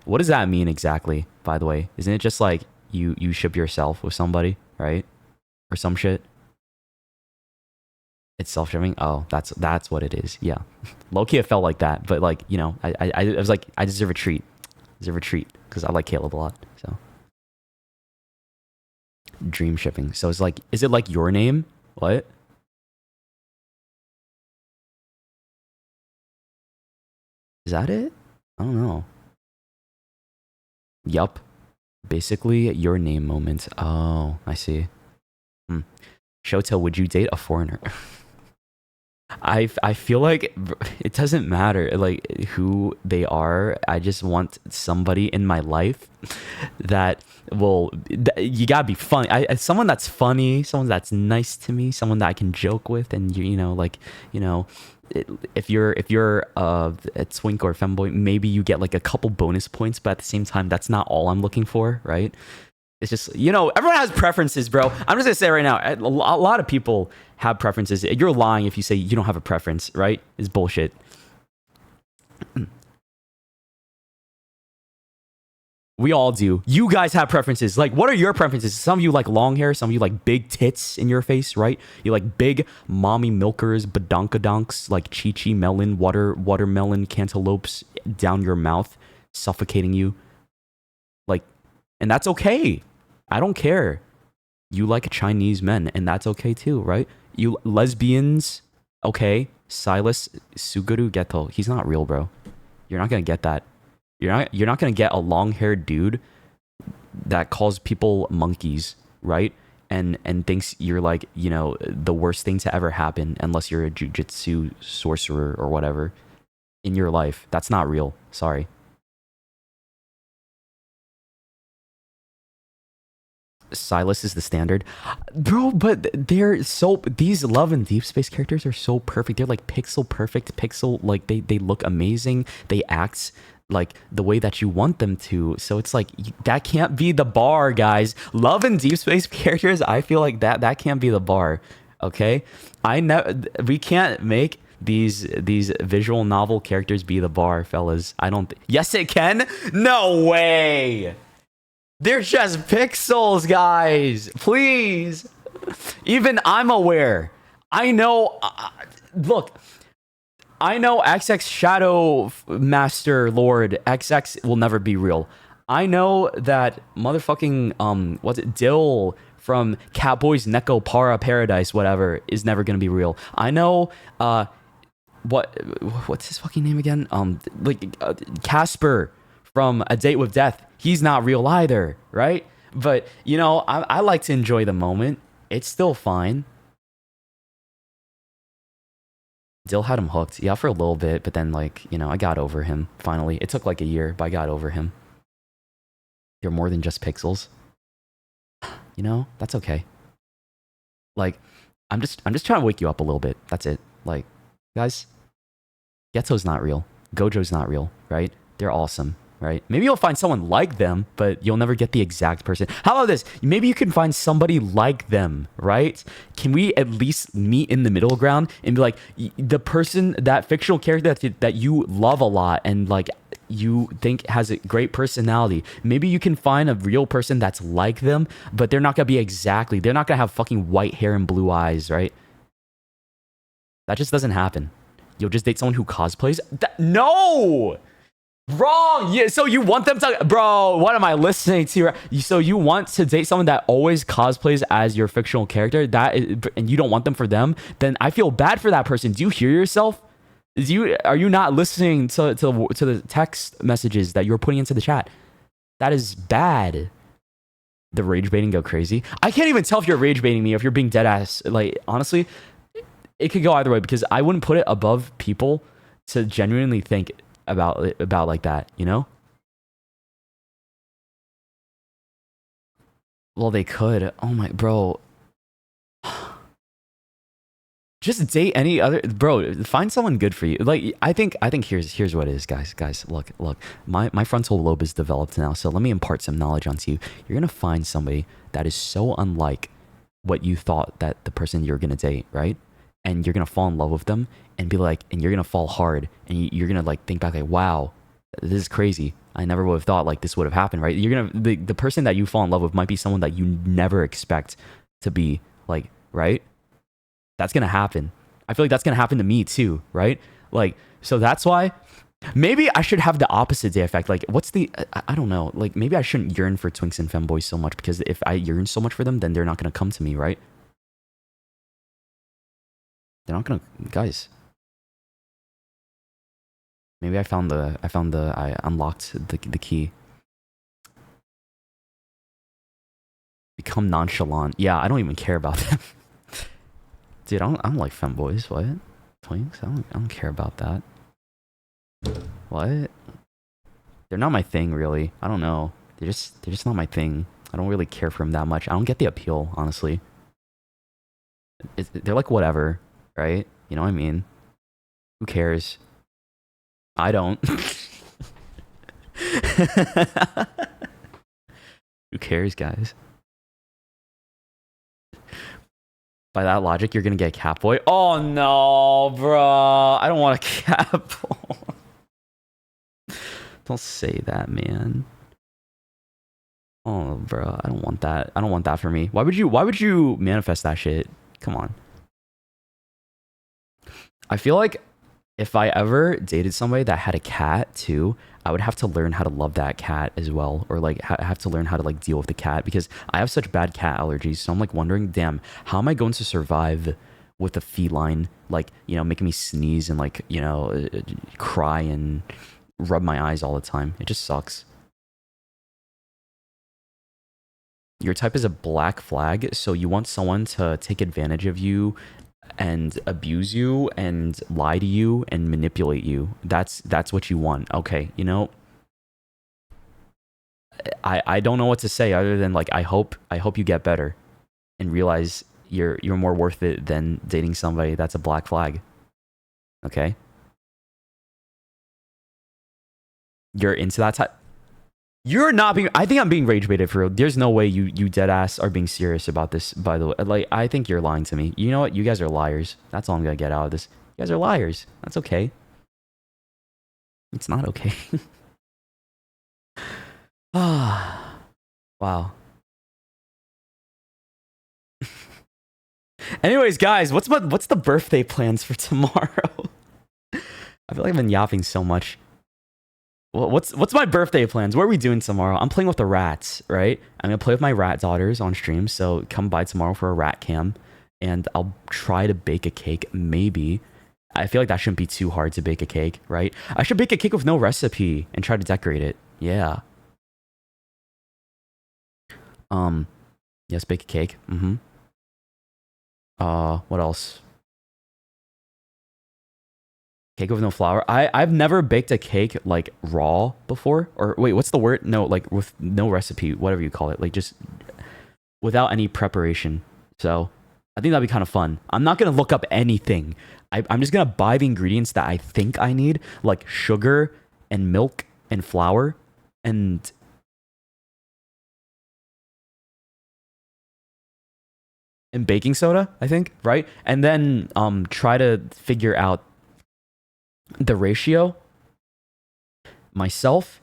What does that mean exactly? By the way, isn't it just like you ship yourself with somebody? right? Or some shit. It's self-streaming. Oh, that's what it is. Yeah, low-key it felt like that, but like, you know, I was like, I deserve a treat. Deserve a treat because I like Caleb a lot. So dream shipping. So it's like, is it like your name? What? Is that it? I don't know. Yup. Basically, your name moment. Oh, I see. Shoto, would you date a foreigner? I feel like it doesn't matter like who they are. I just want somebody in my life that will. You gotta be funny. Someone that's funny, someone that's nice to me, someone that I can joke with, and you know, like, you know, if you're a twink or a femboy, maybe you get like a couple bonus points, but at the same time, that's not all I'm looking for, right? It's just, you know, everyone has preferences, bro. I'm just gonna say right now, a lot of people have preferences. You're lying if you say you don't have a preference, right? It's bullshit. We all do. You guys have preferences. Like, what are your preferences? Some of you like long hair. Some of you like big tits in your face, right? You like big mommy milkers, badonkadonks, like chi-chi melon, watermelon cantaloupes down your mouth, suffocating you. Like, and that's okay. I don't care. You like Chinese men, and that's okay too, right? You lesbians, okay. Silas Suguru Geto. He's not real, bro. You're not gonna get that. You're not gonna get a long-haired dude that calls people monkeys, right? And thinks you're like, you know, the worst thing to ever happen unless you're a jujitsu sorcerer or whatever in your life. That's not real. Sorry. Silas is the standard, bro. But they're so, these Love and Deep Space characters are so perfect. They're like pixel perfect, pixel, like they look amazing. They act like the way that you want them to. So it's like, that can't be the bar, guys. Love and Deep Space characters, I feel like that can't be the bar. Okay, we can't make these visual novel characters be the bar, fellas. I don't. Yes, it can. No way. They're just pixels, guys. Please. Even I'm aware. I know. Look, I know XX Shadow Master Lord XX will never be real. I know that motherfucking what's it, Dill from Catboy's Neko Para Paradise, whatever, is never gonna be real. I know what's his fucking name again? Casper from A Date with Death. He's not real either, right? But, you know, I like to enjoy the moment. It's still fine. Dill had him hooked, yeah, for a little bit, but then, like, you know, I got over him, finally. It took like a year, but I got over him. You're more than just pixels. You know, that's okay. Like, I'm just trying to wake you up a little bit. That's it. Like, guys, Ghetto's not real. Gojo's not real, right? They're awesome. Right? Maybe you'll find someone like them, but you'll never get the exact person. How about this? Maybe you can find somebody like them, right? Can we at least meet in the middle ground and be like, the person, that fictional character that you love a lot and like you think has a great personality, maybe you can find a real person that's like them, but they're not gonna be exactly, they're not gonna have fucking white hair and blue eyes, right? That just doesn't happen. You'll just date someone who cosplays? No! Wrong. Yeah. So you want them to, bro? What am I listening to? So you want to date someone that always cosplays as your fictional character? That is, and you don't want them for them? Then I feel bad for that person. Do you hear yourself? Are you not listening to the text messages that you're putting into the chat? That is bad. The rage baiting go crazy. I can't even tell if you're rage baiting me or if you're being dead ass. Like, honestly, it could go either way because I wouldn't put it above people to genuinely think about like that, you know? Well, they could. Oh my, bro. Just date any other, bro. Find someone good for you. Like, I think here's what it is, guys. Look. My frontal lobe is developed now, so let me impart some knowledge onto you. You're gonna find somebody that is so unlike what you thought that the person you're gonna date, right? And you're gonna fall in love with them and be like, and you're gonna fall hard, and you're gonna like think back like, wow, this is crazy. I never would have thought like this would have happened, right? You're gonna the person that you fall in love with might be someone that you never expect to be like, right? That's gonna happen. I feel like that's gonna happen to me too, right? Like, so that's why maybe I should have the opposite day effect. Like, what's the I don't know. Like, maybe I shouldn't yearn for twinks and femboys so much, because if I yearn so much for them, then they're not gonna come to me, right? They're not gonna, guys. Maybe I unlocked the key. Become nonchalant. Yeah, I don't even care about them. Dude, I don't like femboys. What? Twinks? I don't care about that. What? They're not my thing, really. I don't know. They're just not my thing. I don't really care for them that much. I don't get the appeal, honestly. They're like whatever, right? You know what I mean? Who cares? I don't. Who cares, guys? By that logic, you're gonna get Catboy. Oh no, bro! I don't want a Catboy. Don't say that, man. Oh, bro, I don't want that. I don't want that for me. Why would you manifest that shit? Come on. I feel like if I ever dated somebody that had a cat too, I would have to learn how to love that cat as well, or like have to learn how to like deal with the cat, because I have such bad cat allergies. So I'm like wondering, damn, how am I going to survive with a feline, like, you know, making me sneeze and like, you know, cry and rub my eyes all the time? It just sucks. Your type is a black flag, so you want someone to take advantage of you and abuse you and lie to you and manipulate you. That's what you want. Okay, you know, I don't know what to say other than like I hope you get better and realize you're more worth it than dating somebody that's a black flag. Okay? You're into that type. You're not being. I think I'm being rage baited for real. There's no way you dead ass are being serious about this. By the way, like, I think you're lying to me. You know what? You guys are liars. That's all I'm gonna get out of this. You guys are liars. That's okay. It's not okay. Ah, wow. Anyways, guys, what's the birthday plans for tomorrow? I feel like I've been yapping so much. What's my birthday plans? What are we doing tomorrow? I'm playing with the rats, right? I'm gonna play with my rat daughters on stream, so come by tomorrow for a rat cam, and I'll try to bake a cake, maybe. I feel like that shouldn't be too hard to bake a cake, right? I should bake a cake with no recipe and try to decorate it. Yeah. Yes, bake a cake. What else? Cake with no flour. I've never baked a cake like raw before. Or wait, what's the word? No, like with no recipe, whatever you call it. Like just without any preparation. So I think that'd be kind of fun. I'm not gonna look up anything. I'm just gonna buy the ingredients that I think I need, like sugar and milk and flour and baking soda, I think, right? And then try to figure out the ratio myself,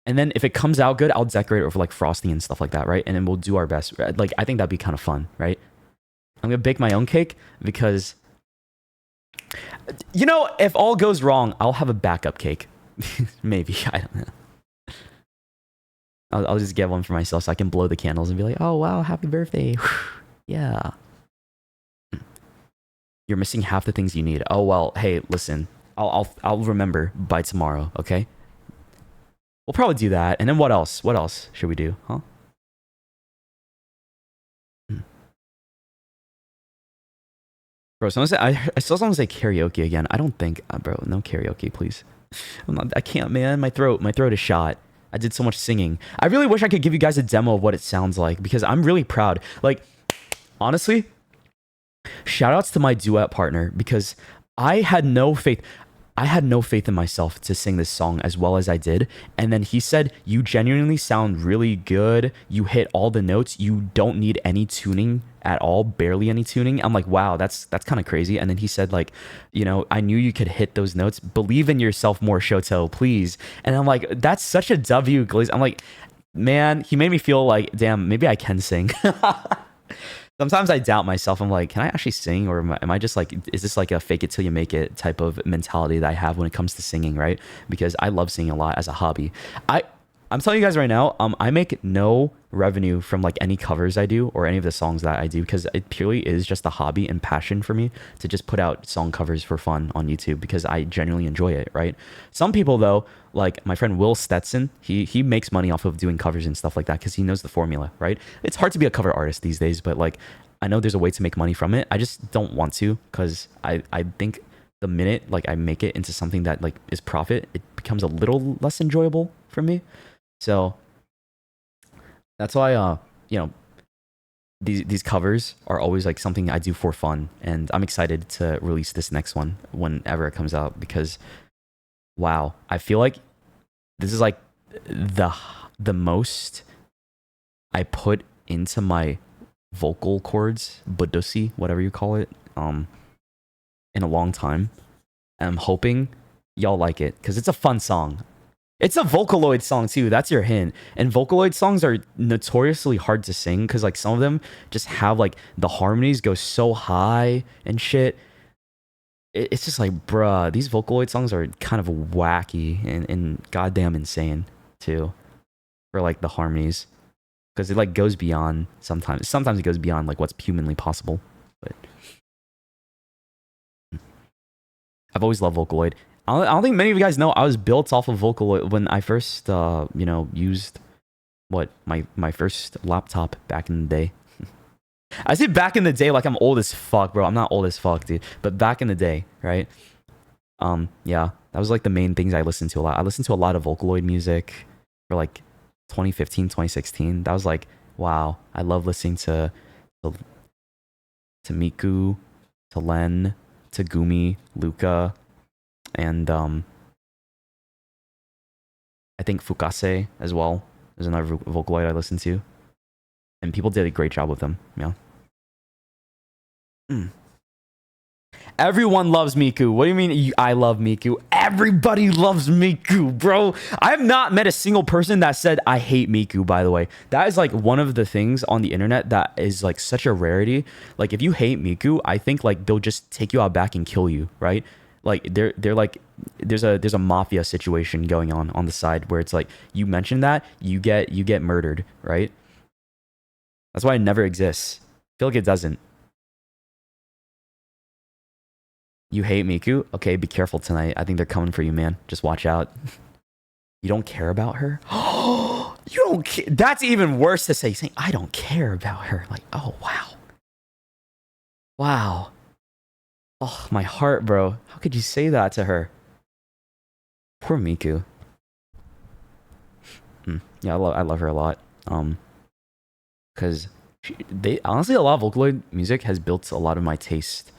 and then if it comes out good, I'll decorate it with like frosting and stuff like that, right? And then we'll do our best. Like, I think that'd be kind of fun, right? I'm gonna bake my own cake because, you know, if all goes wrong, I'll have a backup cake. Maybe, I don't know. I'll just get one for myself so I can blow the candles and be like, oh wow, happy birthday. Yeah. You're missing half the things you need. Oh well, hey, listen. I'll remember by tomorrow, okay? We'll probably do that. And then what else? What else should we do, huh? Bro, I still want to say karaoke again. I don't think, bro, no karaoke, please. I can't, man. My throat is shot. I did so much singing. I really wish I could give you guys a demo of what it sounds like, because I'm really proud. Like, honestly, shout outs to my duet partner, because I had no faith. I had no faith in myself to sing this song as well as I did. And then he said, "You genuinely sound really good. You hit all the notes. You don't need any tuning at all, barely any tuning." I'm like, "Wow, that's kind of crazy." And then he said, like, "I knew you could hit those notes. Believe in yourself more, Shoto, please." And I'm like, "That's such a W, Glaze." I'm like, man, he made me feel like, damn, maybe I can sing. Sometimes I doubt myself. I'm like, can I actually sing, or am I just like, is this like a fake it till you make it type of mentality that I have when it comes to singing, right? Because I love singing a lot as a hobby. I I'm telling you guys right now, I make no revenue from like any covers I do or any of the songs that I do, because it purely is just a hobby and passion for me to just put out song covers for fun on YouTube because I genuinely enjoy it, right? Some people though, like my friend Will Stetson, he makes money off of doing covers and stuff like that because he knows the formula, right? It's hard to be a cover artist these days, but like I know there's a way to make money from it. I just don't want to, because I think the minute like I make it into something that like is profit, it becomes a little less enjoyable for me. So that's why these covers are always like something I do for fun, and I'm excited to release this next one whenever it comes out, because wow, I feel like this is like the most I put into my vocal cords, budusi, whatever you call it, in a long time. And I'm hoping y'all like it because it's a fun song. It's a Vocaloid song too. That's your hint. And Vocaloid songs are notoriously hard to sing because like some of them just have like the harmonies go so high and shit. It's just like, bruh, these Vocaloid songs are kind of wacky and goddamn insane too, for like the harmonies, because it like goes beyond sometimes. Sometimes it goes beyond like what's humanly possible. But I've always loved Vocaloid. I don't think many of you guys know I was built off of Vocaloid when I first, used my first laptop back in the day. I say back in the day like I'm old as fuck, bro. I'm not old as fuck, dude. But back in the day, right? Yeah, that was like the main things I listened to a lot. I listened to a lot of Vocaloid music for like 2015, 2016. That was like, wow. I love listening to Miku, to Len, to Gumi, Luca, and I think Fukase as well. There's another Vocaloid I listened to, and people did a great job with them. Yeah. Everyone loves Miku. What do you mean I love Miku? Everybody loves Miku, bro. I have not met a single person that said I hate Miku, by the way. That is like one of the things on the internet that is like such a rarity. Like if you hate Miku, I think like they'll just take you out back and kill you, right? Like they're like there's a mafia situation going on the side where it's like you mention that, you get murdered, right? That's why it never exists. I feel like it doesn't. You hate Miku? Okay, be careful tonight. I think they're coming for you, man. Just watch out. You don't care about her? You don't care? That's even worse to say. Saying, I don't care about her. Like, oh, wow. Wow. Oh, my heart, bro. How could you say that to her? Poor Miku. Yeah, I love her a lot. Because they honestly, a lot of Vocaloid music has built a lot of my taste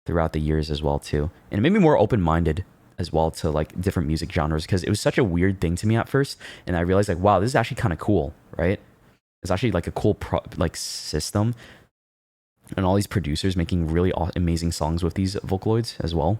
throughout the years as well too, and it made me more open-minded as well to like different music genres, because it was such a weird thing to me at first, and I realized like, wow, this is actually kind of cool, right? It's actually like a cool system, and all these producers making really amazing songs with these Vocaloids as well.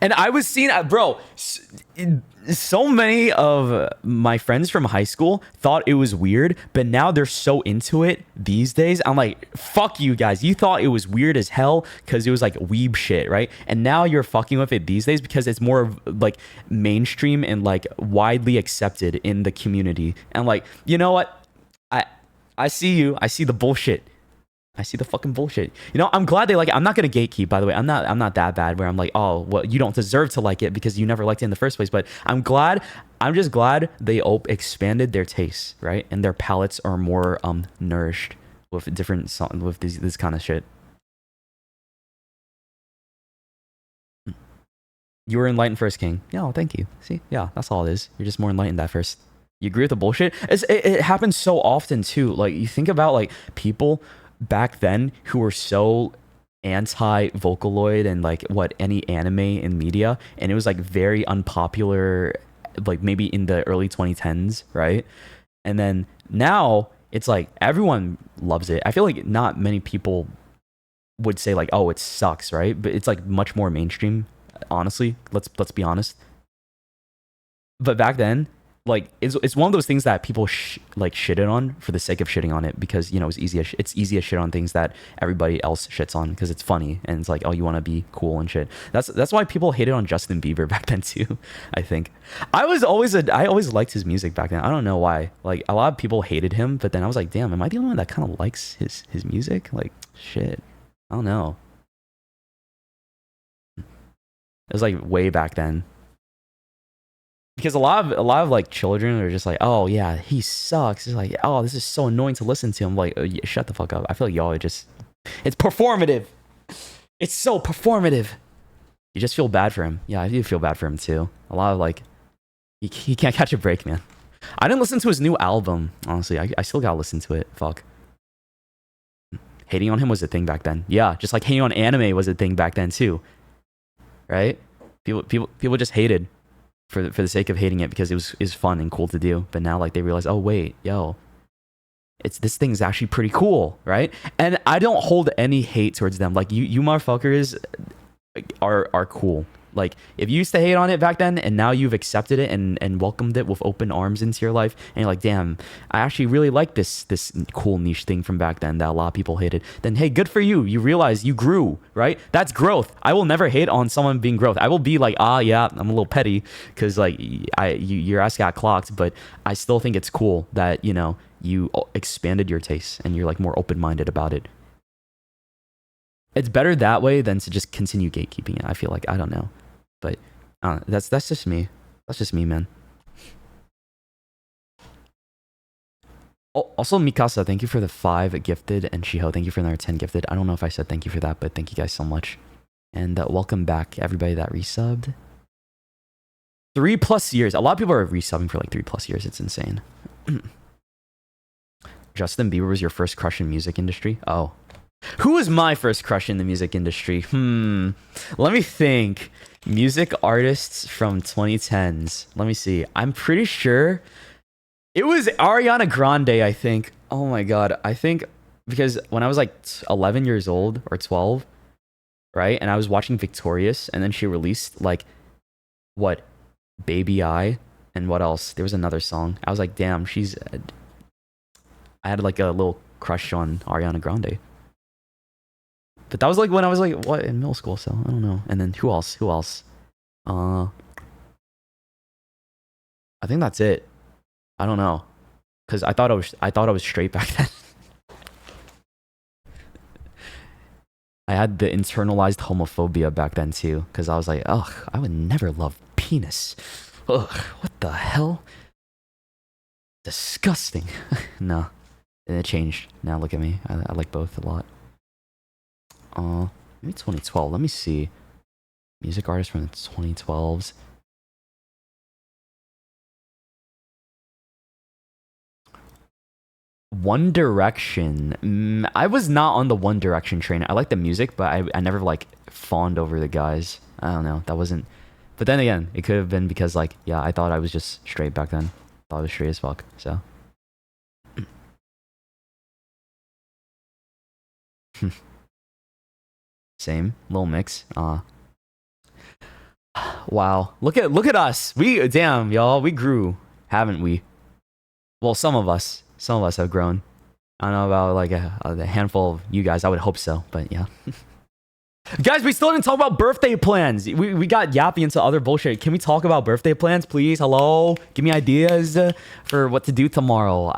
And I was seeing, bro, so many of my friends from high school thought it was weird, but now they're so into it these days. I'm like, fuck you guys. You thought it was weird as hell because it was like weeb shit, right? And now you're fucking with it these days because it's more of like mainstream and like widely accepted in the community. And like, you know what? I see you. I see the bullshit. I see the fucking bullshit. You know, I'm glad they like it. I'm not gonna gatekeep, by the way. I'm not that bad where I'm like, oh, well, you don't deserve to like it because you never liked it in the first place. But I'm just glad they expanded their tastes, right? And their palates are more nourished with different with this kind of shit. You were enlightened first, King. Yeah, oh, thank you. See, yeah, that's all it is. You're just more enlightened at first. You agree with the bullshit? It happens so often too. Like you think about like people back then who were so anti-Vocaloid and like what any anime in media, and it was like very unpopular, like maybe in the early 2010s, right? And then now it's like everyone loves it. I feel like not many people would say like, oh, it sucks, right? But it's like much more mainstream, honestly. Let's be honest. But back then, like it's one of those things that people like shitted on for the sake of shitting on it, because you know it's easy to shit on things that everybody else shits on because it's funny and it's like, oh, you want to be cool and shit. That's why people hated on Justin Bieber back then too. I think I always liked his music back then. I don't know why. Like a lot of people hated him, but then I was like, damn, am I the only one that kind of likes his music? Like shit, I don't know. It was like way back then. Because a lot of like children are just like, oh yeah, he sucks. It's like, oh, this is so annoying to listen to. I'm like, oh, yeah, shut the fuck up. I feel like y'all are just, it's performative. It's so performative. You just feel bad for him. Yeah, I do feel bad for him too. A lot of like, he can't catch a break, man. I didn't listen to his new album, honestly. I still gotta listen to it. Fuck. Hating on him was a thing back then. Yeah, just like hating on anime was a thing back then too. Right? People just hated for the sake of hating it because it was fun and cool to do. But now like they realize, oh wait, yo, this thing's actually pretty cool, right? And I don't hold any hate towards them. Like you motherfuckers are cool. Like if you used to hate on it back then and now you've accepted it and welcomed it with open arms into your life, and you're like, damn, I actually really like this cool niche thing from back then that a lot of people hated, then hey, good for you. You realize you grew, right? That's growth. I will never hate on someone being growth. I will be like, yeah, I'm a little petty because like your ass got clocked, but I still think it's cool that, you know, you expanded your tastes and you're like more open-minded about it. It's better that way than to just continue gatekeeping it. I feel like, I don't know. But that's just me. That's just me, man. Oh, also, Mikasa, thank you for the 5 gifted, and Shiho, thank you for another 10 gifted. I don't know if I said thank you for that, but thank you guys so much. And welcome back, everybody that resubbed. 3+ years. A lot of people are resubbing for like 3+ years. It's insane. Justin Bieber was your first crush in music industry? Oh. Who was my first crush in the music industry? Let me think. Music artists from 2010s. Let me see. I'm pretty sure it was Ariana Grande, I think. Oh my god. I think because when I was like 11 years old or 12, right? And I was watching Victorious, and then she released like what? Baby I, and what else? There was another song. I was like, damn, I had like a little crush on Ariana Grande. But that was like when I was like, what, in middle school, so I don't know. And then who else? I think that's it. I don't know. Cause I thought I was straight back then. I had the internalized homophobia back then too. Cause I was like, ugh, I would never love penis. Ugh, what the hell? Disgusting. No. And it changed. Now look at me. I like both a lot. Maybe 2012. Let me see. Music artists from the 2012s. One Direction. I was not on the One Direction train. I like the music, but I never like fawned over the guys. I don't know. That wasn't. But then again, it could have been because like, yeah, I thought I was just straight back then. Thought I was straight as fuck. So. Same little mix. Wow. Look at us. Damn, y'all. We grew, haven't we? Well, some of us have grown. I don't know about like a handful of you guys. I would hope so, but yeah. Guys, we still didn't talk about birthday plans. We got yappy into other bullshit. Can we talk about birthday plans, please? Hello? Give me ideas for what to do tomorrow.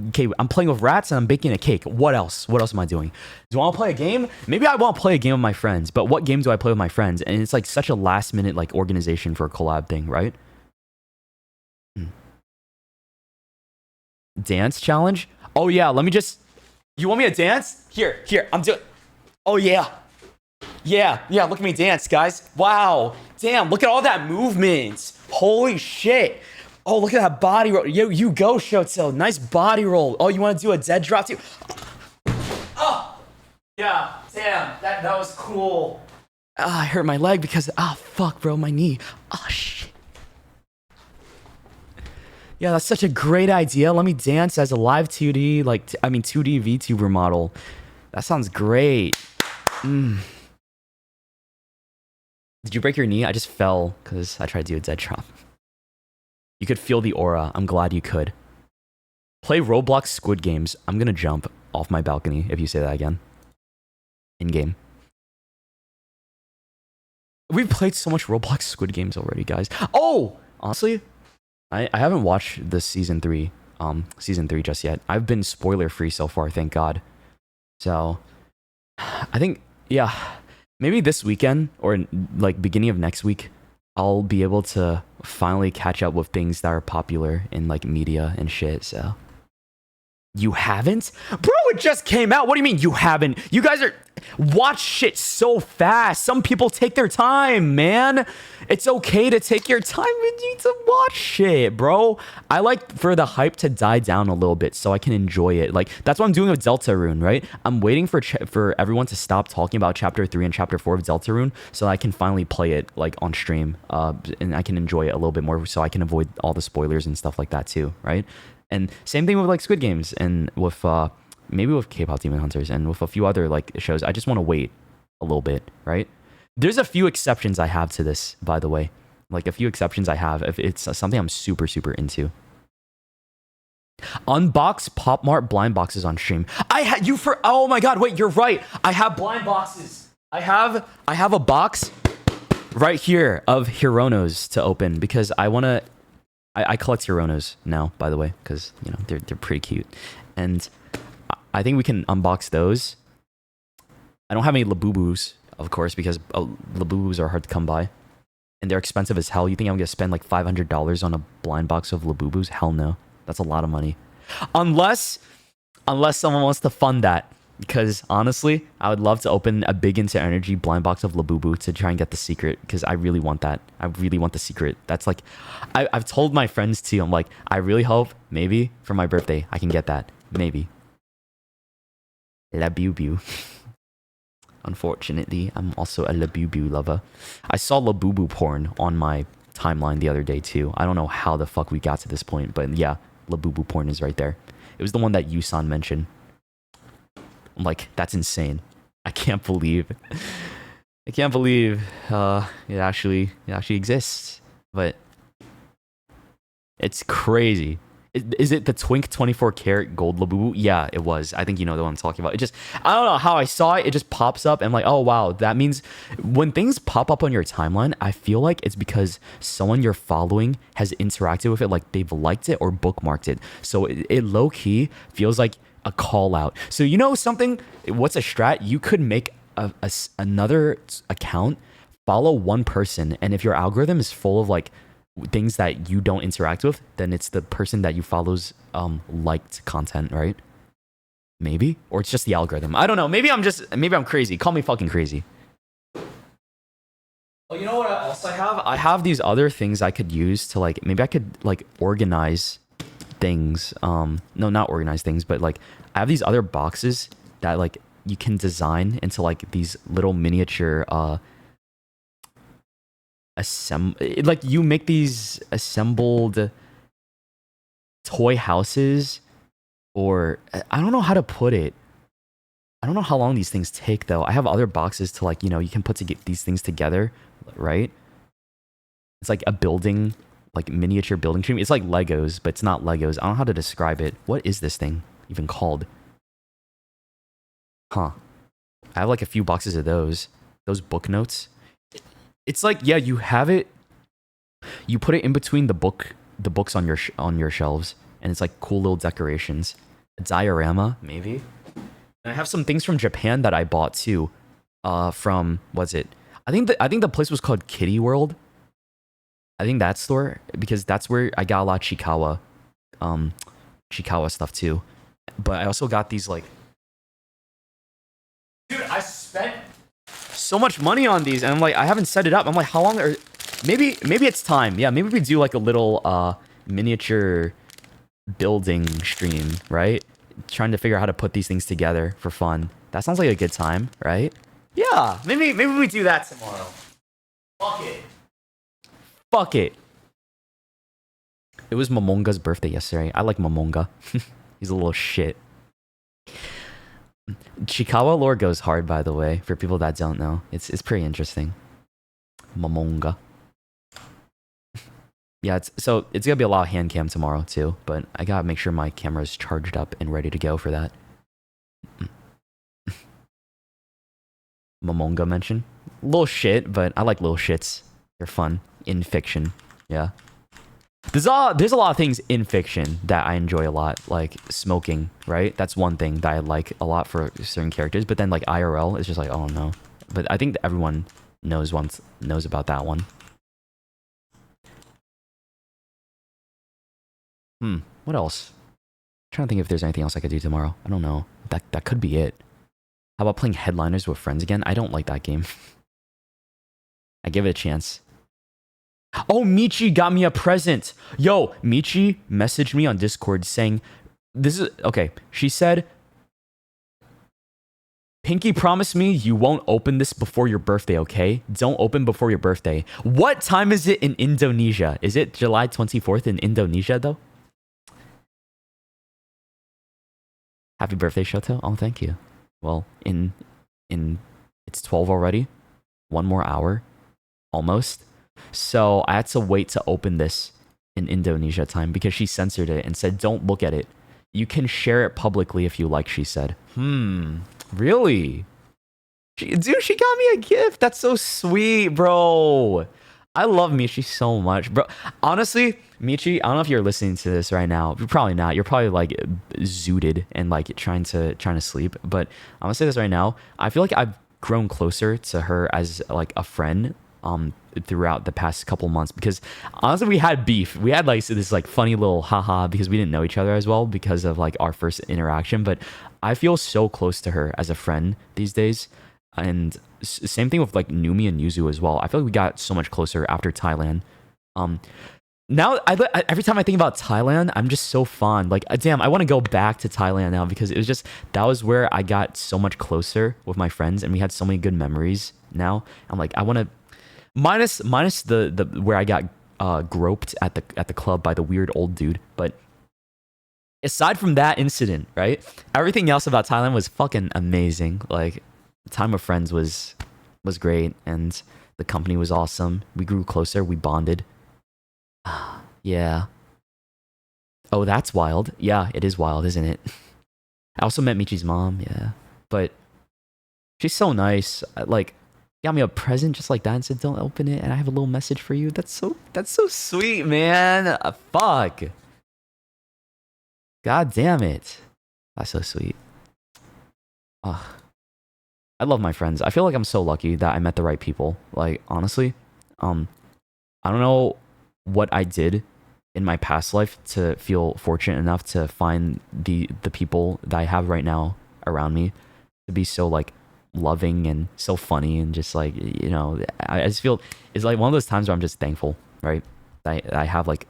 Okay, I'm playing with rats and I'm baking a cake. What else? What else am I doing? Do I want to play a game? Maybe I want to play a game with my friends, but what game do I play with my friends? And it's like such a last minute like organization for a collab thing, right? Dance challenge? Oh yeah, let me just... You want me to dance? Here, I'm doing... Oh yeah. Yeah, look at me dance, guys. Wow. Damn, look at all that movement. Holy shit. Oh, look at that body roll. Yo, you go, Shoto. Nice body roll. Oh, you want to do a dead drop too? Oh, yeah, damn. Damn, that was cool. Ah, I hurt my leg because fuck, bro, my knee. Oh shit. Yeah, that's such a great idea. Let me dance as a live 2D, 2D VTuber model. That sounds great. Did you break your knee? I just fell because I tried to do a dead drop. You could feel the aura. I'm glad you could. Play Roblox Squid Games. I'm gonna jump off my balcony if you say that again. In game. We've played so much Roblox Squid Games already, guys. Oh, honestly, I haven't watched the season 3 just yet. I've been spoiler free so far, thank God. So, I think maybe this weekend or like beginning of next week, I'll be able to finally catch up with things that are popular in like media and shit. So, you haven't? Bro, it just came out. What do you mean you haven't? You guys watch shit so fast. Some people take their time, man. It's okay to take your time and you to watch shit, bro. I like for the hype to die down a little bit so I can enjoy it. Like, that's what I'm doing with Deltarune, right? I'm waiting for everyone to stop talking about chapter 3 and chapter 4 of Deltarune so I can finally play it like on stream, and I can enjoy it a little bit more so I can avoid all the spoilers and stuff like that too, right? And same thing with like Squid Games and with maybe with K-pop Demon Hunters and with a few other like shows. I just want to wait a little bit, right? There's a few exceptions I have to this, by the way. Like a few exceptions I have if it's something I'm super into. Unbox Pop Mart blind boxes on stream. Oh my god, wait, you're right. I have blind boxes. I have a box right here of Hironos to open because I want to I collect Hironos now, by the way, because you know they're pretty cute, and I think we can unbox those. I don't have any Labubus, of course, because Labubus are hard to come by, and they're expensive as hell. You think I'm gonna spend like $500 on a blind box of Labubus? Hell no, that's a lot of money. Unless someone wants to fund that. Because honestly, I would love to open a big into energy blind box of Labubu to try and get the secret. Because I really want that. I really want the secret. That's like, I've told my friends too. I'm like, I really hope maybe for my birthday I can get that. Maybe. Labubu. Unfortunately, I'm also a Labubu lover. I saw Labubu porn on my timeline the other day too. I don't know how the fuck we got to this point, but yeah, Labubu porn is right there. It was the one that Yusan mentioned. I'm like, that's insane. I can't believe it actually exists. But it's crazy. Is it the Twink 24 karat gold Labubu? Yeah, it was. I think you know the one I'm talking about. I don't know how I saw it. It just pops up and I'm like, oh wow, that means when things pop up on your timeline, I feel like it's because someone you're following has interacted with it, like they've liked it or bookmarked it. So it low key feels like a call out. So you know something? What's a strat? You could make another account, follow one person, and if your algorithm is full of like things that you don't interact with, then it's the person that you follow's liked content, right? Maybe, or it's just the algorithm. I don't know. Maybe I'm crazy. Call me fucking crazy. Oh, you know what else I have? I have these other things I could use to like. Maybe I could like organize things. No, not organize things, but like I have these other boxes that like you can design into like these little miniature like you make these assembled toy houses, or I don't know how to put it. I don't know how long these things take though. I have other boxes to like, you know, you can put these things together, right? It's like a building, like miniature building stream. It's like Legos, but it's not Legos. I don't know how to describe it. What is this thing even called? Huh. I have like a few boxes of those book notes. It's like, yeah, you have it. You put it in between the books on your shelves, and it's like cool little decorations. A diorama, maybe. And I have some things from Japan that I bought too. From what's it? I think the place was called Kitty World. I think that store, because that's where I got a lot of Chikawa stuff too. But I also got these like, dude, I spent so much money on these, and I'm like, I haven't set it up. I'm like, how long are? Maybe it's time. Yeah, maybe we do like a little miniature building stream, right? Trying to figure out how to put these things together for fun. That sounds like a good time, right? Yeah, maybe we do that tomorrow. Fuck it. Fuck it. It was Momonga's birthday yesterday. I like Momonga. He's a little shit. Chikawa lore goes hard, by the way, for people that don't know. It's pretty interesting. Momonga. Yeah, it's gonna be a lot of hand cam tomorrow too, but I gotta make sure my camera's charged up and ready to go for that. Momonga mention. Little shit, but I like little shits. They're fun. In fiction. Yeah. There's a lot of things in fiction that I enjoy a lot, like smoking, right? That's one thing that I like a lot for certain characters, but then like IRL is just like, oh no. But I think that everyone knows about that one. What else? I'm trying to think if there's anything else I could do tomorrow. I don't know. That could be it. How about playing Headliners with friends again? I don't like that game. I give it a chance. Oh, Michi got me a present. Yo, Michi messaged me on Discord saying, this is, okay, she said, Pinky, promise me you won't open this before your birthday, okay? Don't open before your birthday. What time is it in Indonesia? Is it July 24th in Indonesia, though? Happy birthday, Shoto. Oh, thank you. Well, it's 12 already. One more hour. Almost. So I had to wait to open this in Indonesia time because she censored it and said, don't look at it. You can share it publicly if you like, she said. Really? Dude, she got me a gift. That's so sweet, bro. I love Michi so much, bro. Honestly, Michi, I don't know if you're listening to this right now. You're probably not. You're probably like zooted and like trying to sleep. But I'm gonna say this right now. I feel like I've grown closer to her as like a friend throughout the past couple months because honestly we had beef. We had like this like funny little haha because we didn't know each other as well because of like our first interaction. But I feel so close to her as a friend these days. And same thing with like Numi and Yuzu as well. I feel like we got so much closer after Thailand. Now every time I think about Thailand, I'm just so fond. Like, damn, I want to go back to Thailand now because it was just that was where I got so much closer with my friends and we had so many good memories. Now I'm like, I want to minus the where I got groped at the club by the weird old dude. But aside from that incident, right? Everything else about Thailand was fucking amazing. Like, the time with friends was great and the company was awesome. We grew closer, we bonded. Yeah. Oh, that's wild. Yeah, it is wild, isn't it? I also met Michi's mom, yeah. But she's so nice. Like, got me a present just like that and said, don't open it and I have a little message for you. That's so sweet, man. Fuck. God damn it. That's so sweet. Ugh. I love my friends. I feel like I'm so lucky that I met the right people. Like, honestly, I don't know what I did in my past life to feel fortunate enough to find the people that I have right now around me to be so like loving and so funny and just like, you know, I just feel it's like one of those times where I'm just thankful, right? I have like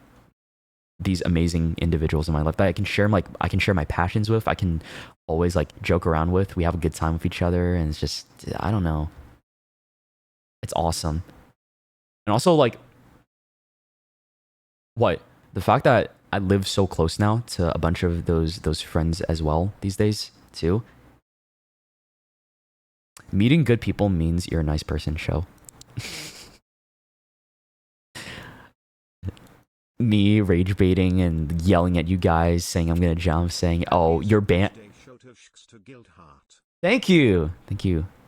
these amazing individuals in my life that I can share my passions with. I can always like joke around with. We have a good time with each other and it's just, I don't know. It's awesome. And also like the fact that I live so close now to a bunch of those friends as well these days too. Meeting good people means you're a nice person, show. Me rage baiting and yelling at you guys, saying I'm gonna jump, saying, oh, you're banned. Thank you,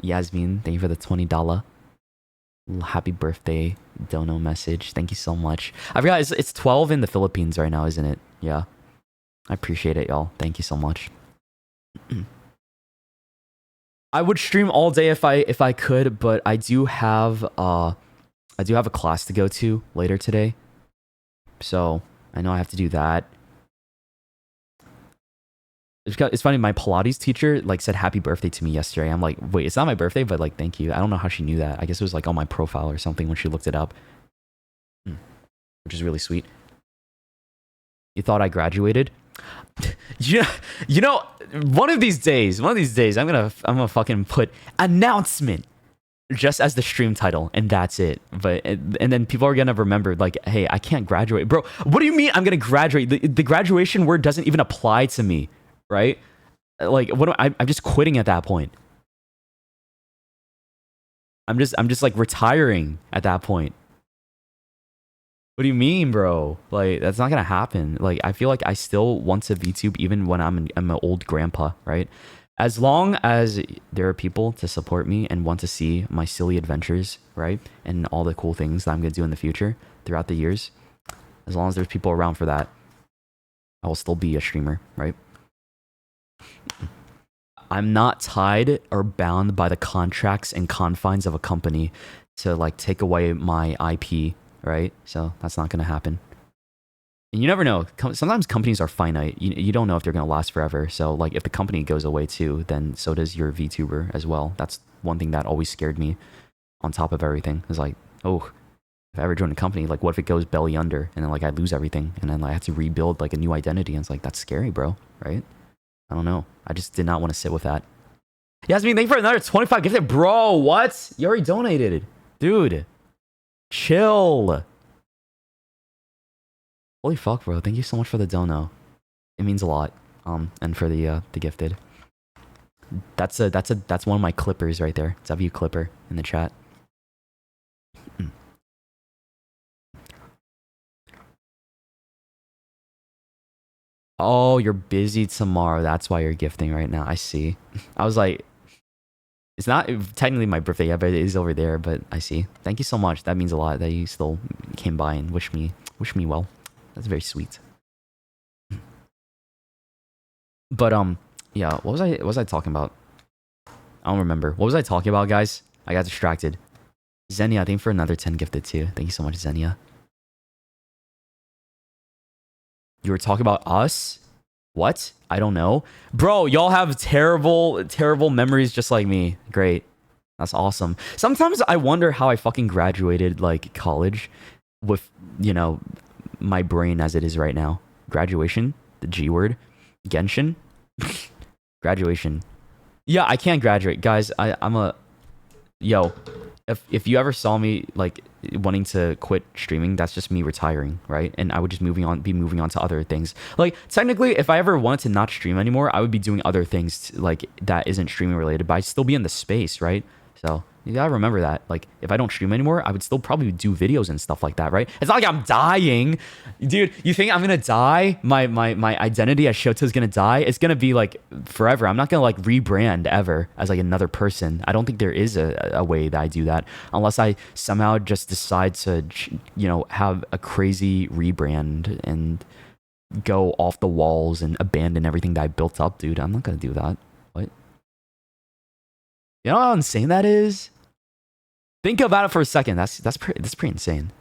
Yasmin. Thank you for the $20. Happy birthday, dono message. Thank you so much. I forgot it's 12 in the Philippines right now, isn't it? Yeah, I appreciate it, y'all. Thank you so much. I would stream all day if I could, but I do have a class to go to later today. So I know I have to do that. It's funny, my Pilates teacher like said happy birthday to me yesterday. I'm like, wait, it's not my birthday, but like thank you. I don't know how she knew that. I guess it was like on my profile or something when she looked it up. Which is really sweet. You thought I graduated? you know, you know, one of these days, I'm gonna fucking put announcement just as the stream title, and that's it. But and then people are gonna remember, like, hey, I can't graduate, bro. What do you mean I'm gonna graduate? The graduation word doesn't even apply to me, right? Like, I'm just quitting at that point. I'm just like retiring at that point. What do you mean, bro? Like, that's not gonna happen. Like, I feel like I still want to VTube even when I'm an old grandpa, right? As long as there are people to support me and want to see my silly adventures, right? And all the cool things that I'm gonna do in the future throughout the years. As long as there's people around for that, I will still be a streamer, right? I'm not tied or bound by the contracts and confines of a company to like take away my IP, right? So that's not going to happen. And you never know. Sometimes companies are finite. You don't know if they're going to last forever. So like if the company goes away too, then so does your VTuber as well. That's one thing that always scared me on top of everything. Is like, oh, if I ever join a company, like what if it goes belly under and then like I lose everything and then I have to rebuild like a new identity, and it's like, that's scary, bro, right? I don't know. I just did not want to sit with that. Yasmin, thank you for another 25 gifted. Bro, what? You already donated. Dude, chill. Holy fuck, bro. Thank you so much for the dono. It means a lot. And for the gifted. That's one of my clippers right there. W clipper in the chat. Oh, you're busy tomorrow. That's why you're gifting right now. I see. I was like, it's not technically my birthday yet, but it is over there. But I see. Thank you so much. That means a lot that you still came by and wish me well. That's very sweet. But yeah. What was I talking about? I don't remember. What was I talking about, guys? I got distracted. Xenia, thank you for another 10 gifted too. Thank you so much, Xenia. You were talking about us? What? I don't know. Bro, y'all have terrible memories just like me. Great. That's awesome. Sometimes I wonder how I fucking graduated like college with, you know, my brain as it is right now. Graduation, the G word. Genshin. Graduation. Yeah, I can't graduate. Guys, I'm a... Yo, if you ever saw me like wanting to quit streaming, that's just me retiring, right? And I would just be moving on to other things. Like technically, if I ever wanted to not stream anymore, I would be doing other things like that isn't streaming related, but I'd still be in the space, right? So you gotta remember that. Like if I don't stream anymore, I would still probably do videos and stuff like that, right? It's not like I'm dying, dude. You think I'm gonna die? My identity as Shoto is gonna die? It's gonna be like forever. I'm not gonna like rebrand ever as like another person. I don't think there is a way that I do that unless I somehow just decide to, you know, have a crazy rebrand and go off the walls and abandon everything that I built up, dude. I'm not gonna do that. What? You know how insane that is? Think about it for a second. That's pretty insane.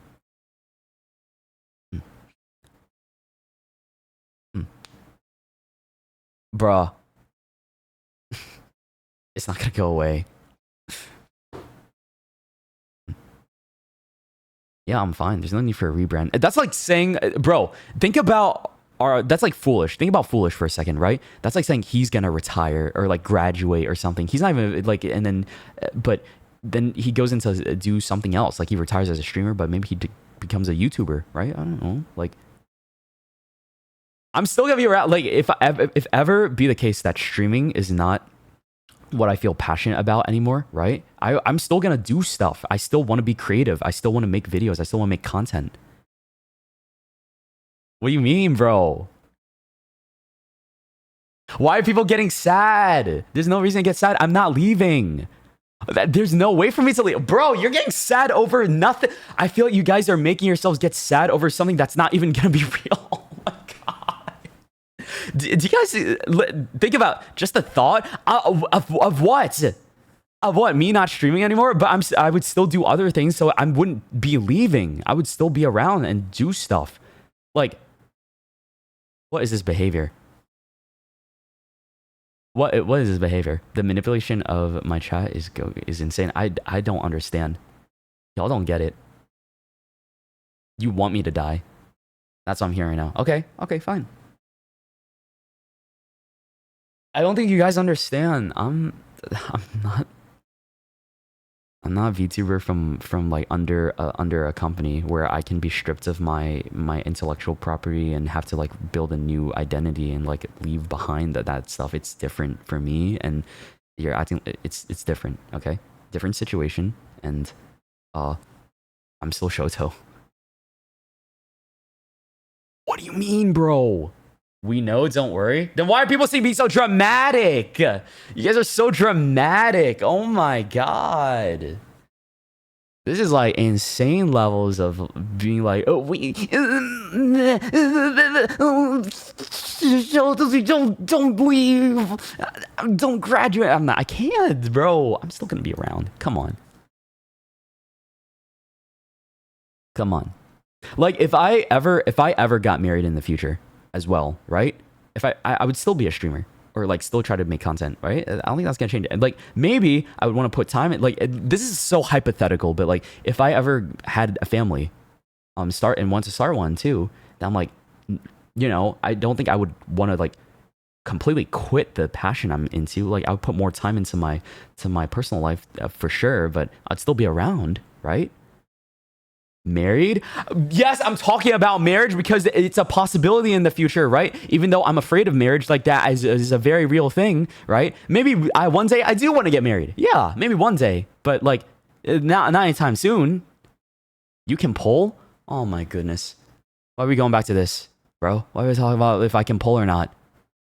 Bruh. It's not gonna go away. Yeah, I'm fine. There's no need for a rebrand. That's like saying, bro, think about that's like foolish. Think about foolish for a second, right? That's like saying he's gonna retire or like graduate or something. He's not even like, and then, but then he goes into do something else. Like he retires as a streamer, but maybe he becomes a YouTuber, right? I don't know. Like, I'm still gonna be around. Like, if ever be the case that streaming is not what I feel passionate about anymore, right? I'm still gonna do stuff. I still want to be creative. I still want to make videos. I still want to make content. What do you mean, bro? Why are people getting sad? There's no reason to get sad. I'm not leaving. There's no way for me to leave. Bro, you're getting sad over nothing. I feel like you guys are making yourselves get sad over something that's not even gonna be real. Oh my god. Do you guys think about just the thought of what? Of what? Me not streaming anymore? But I would still do other things, so I wouldn't be leaving. I would still be around and do stuff. Like, what is this behavior? What is this behavior? The manipulation of my chat is insane. I don't understand. Y'all don't get it. You want me to die. That's what I'm hearing now. Okay, fine. I don't think you guys understand. I'm not a VTuber from like under a company where I can be stripped of my intellectual property and have to like build a new identity and like leave behind that stuff. It's different for me, and you're acting. It's different. Okay, different situation, and I'm still Shoto. What do you mean, bro? We know, don't worry. Then why are people seeing me so dramatic? You guys are so dramatic. Oh my god. This is like insane levels of being like, oh, we don't leave. Don't graduate. I can't, bro. I'm still gonna be around. Come on. Come on. Like if I ever got married in the future as well, right? If I would still be a streamer or like still try to make content, right? I don't think that's gonna change. And like maybe I would want to put time in. Like this is so hypothetical, but like if I ever had a family, want to start one too, then I'm like, you know, I don't think I would want to like completely quit the passion I'm into. Like I would put more time into my personal life for sure, but I'd still be around, right? Married? Yes, I'm talking about marriage because it's a possibility in the future, right? Even though I'm afraid of marriage, like that is a very real thing, right? Maybe one day I do want to get married. Yeah, maybe one day, but like not anytime soon. You can pull? Oh my goodness. Why are we going back to this, bro? Why are we talking about if I can pull or not?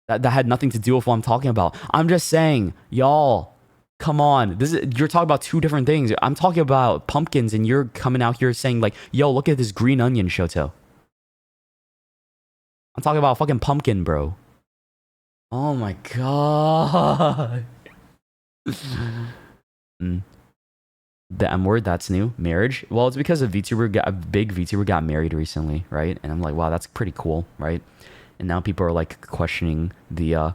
That had nothing to do with what I'm talking about. I'm just saying, y'all, come on. You're talking about two different things. I'm talking about pumpkins and you're coming out here saying like, yo, look at this green onion, Shoto. I'm talking about a fucking pumpkin, bro. Oh my god. The M word, that's new. Marriage? Well, it's because a big VTuber got married recently, right? And I'm like, wow, that's pretty cool, right? And now people are like questioning the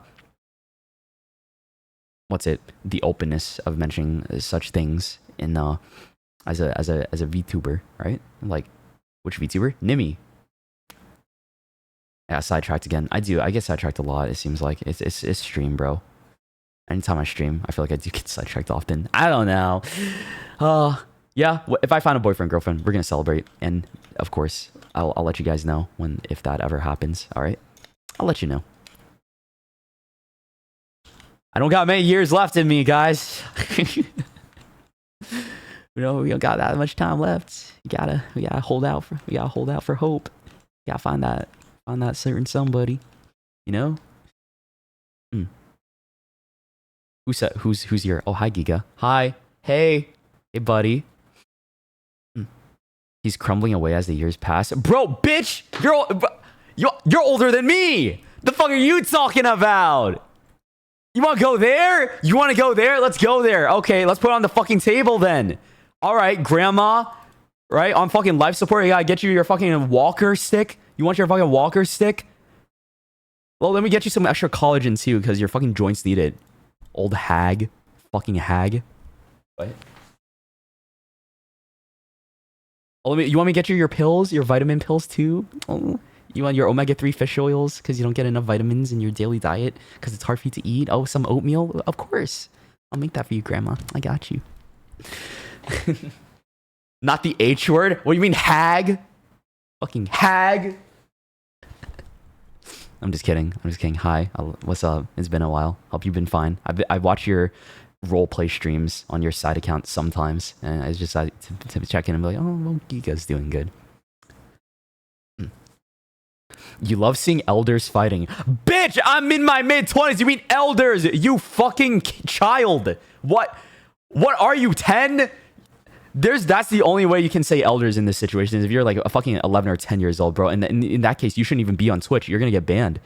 the openness of mentioning such things in as a VTuber, right? Like, which VTuber? Nimi. Yeah, sidetracked again. I get sidetracked a lot. It seems like it's stream, bro. Anytime I stream, I feel like I do get sidetracked often. I don't know. Yeah. If I find a boyfriend, girlfriend, we're gonna celebrate, and of course, I'll let you guys know if that ever happens. All right, I'll let you know. I don't got many years left in me, guys. We don't got that much time left. We gotta hold out for hope. You gotta find that certain somebody, you know. Who's here? Oh, hi, Giga. Hi. Hey, buddy. He's crumbling away as the years pass. Bro, bitch, you're older than me. The fuck are you talking about? You want to go there? You want to go there? Let's go there. Okay, let's put it on the fucking table then. All right, grandma. Right? On fucking life support, I gotta get you your fucking walker stick. You want your fucking walker stick? Well, let me get you some extra collagen too, because your fucking joints need it. Old hag. Fucking hag. What? Oh, you want me to get you your pills? Your vitamin pills too? Oh. You want your omega-3 fish oils because you don't get enough vitamins in your daily diet because it's hard for you to eat? Oh, some oatmeal? Of course. I'll make that for you, Grandma. I got you. Not the H word? What do you mean, hag? Fucking hag. I'm just kidding. Hi. What's up? It's been a while. Hope you've been fine. I watch your roleplay streams on your side account sometimes. And I just to check in and be like, oh, well, you guys doing good. You love seeing elders fighting. Bitch, I'm in my mid-20s. You mean elders? You fucking child. What are you, 10? That's the only way you can say elders in this situation is if you're like a fucking 11 or 10 years old, bro. And in that case, you shouldn't even be on Twitch. You're gonna get banned.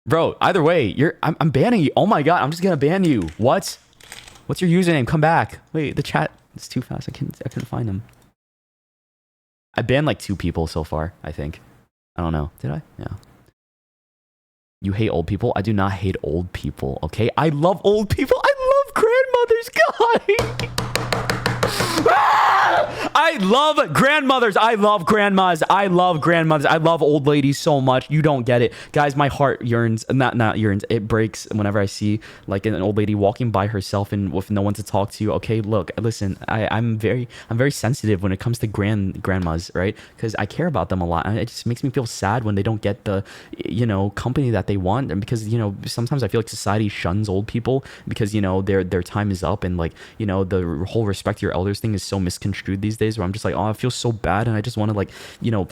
Bro, either way, I'm banning you. Oh my god, I'm just gonna ban you. What? What's your username? Come back. Wait, the chat is too fast. I couldn't find them. I banned like 2 people so far, I think. I don't know. Did I? Yeah. You hate old people? I do not hate old people, okay? I love old people. I love grandmothers, God. I love grandmothers. I love grandmas. I love grandmothers. I love old ladies so much. You don't get it. Guys, my heart yearns. Not yearns. It breaks whenever I see like an old lady walking by herself and with no one to talk to. Okay, look, listen, I'm very sensitive when it comes to grandmas, right? Because I care about them a lot. And it just makes me feel sad when they don't get the, you know, company that they want. And because, you know, sometimes I feel like society shuns old people because, you know, their time is up, and like, you know, the whole respect your elders thing is so misconstrued these days, where I'm just like, oh, I feel so bad, and I just want to like, you know,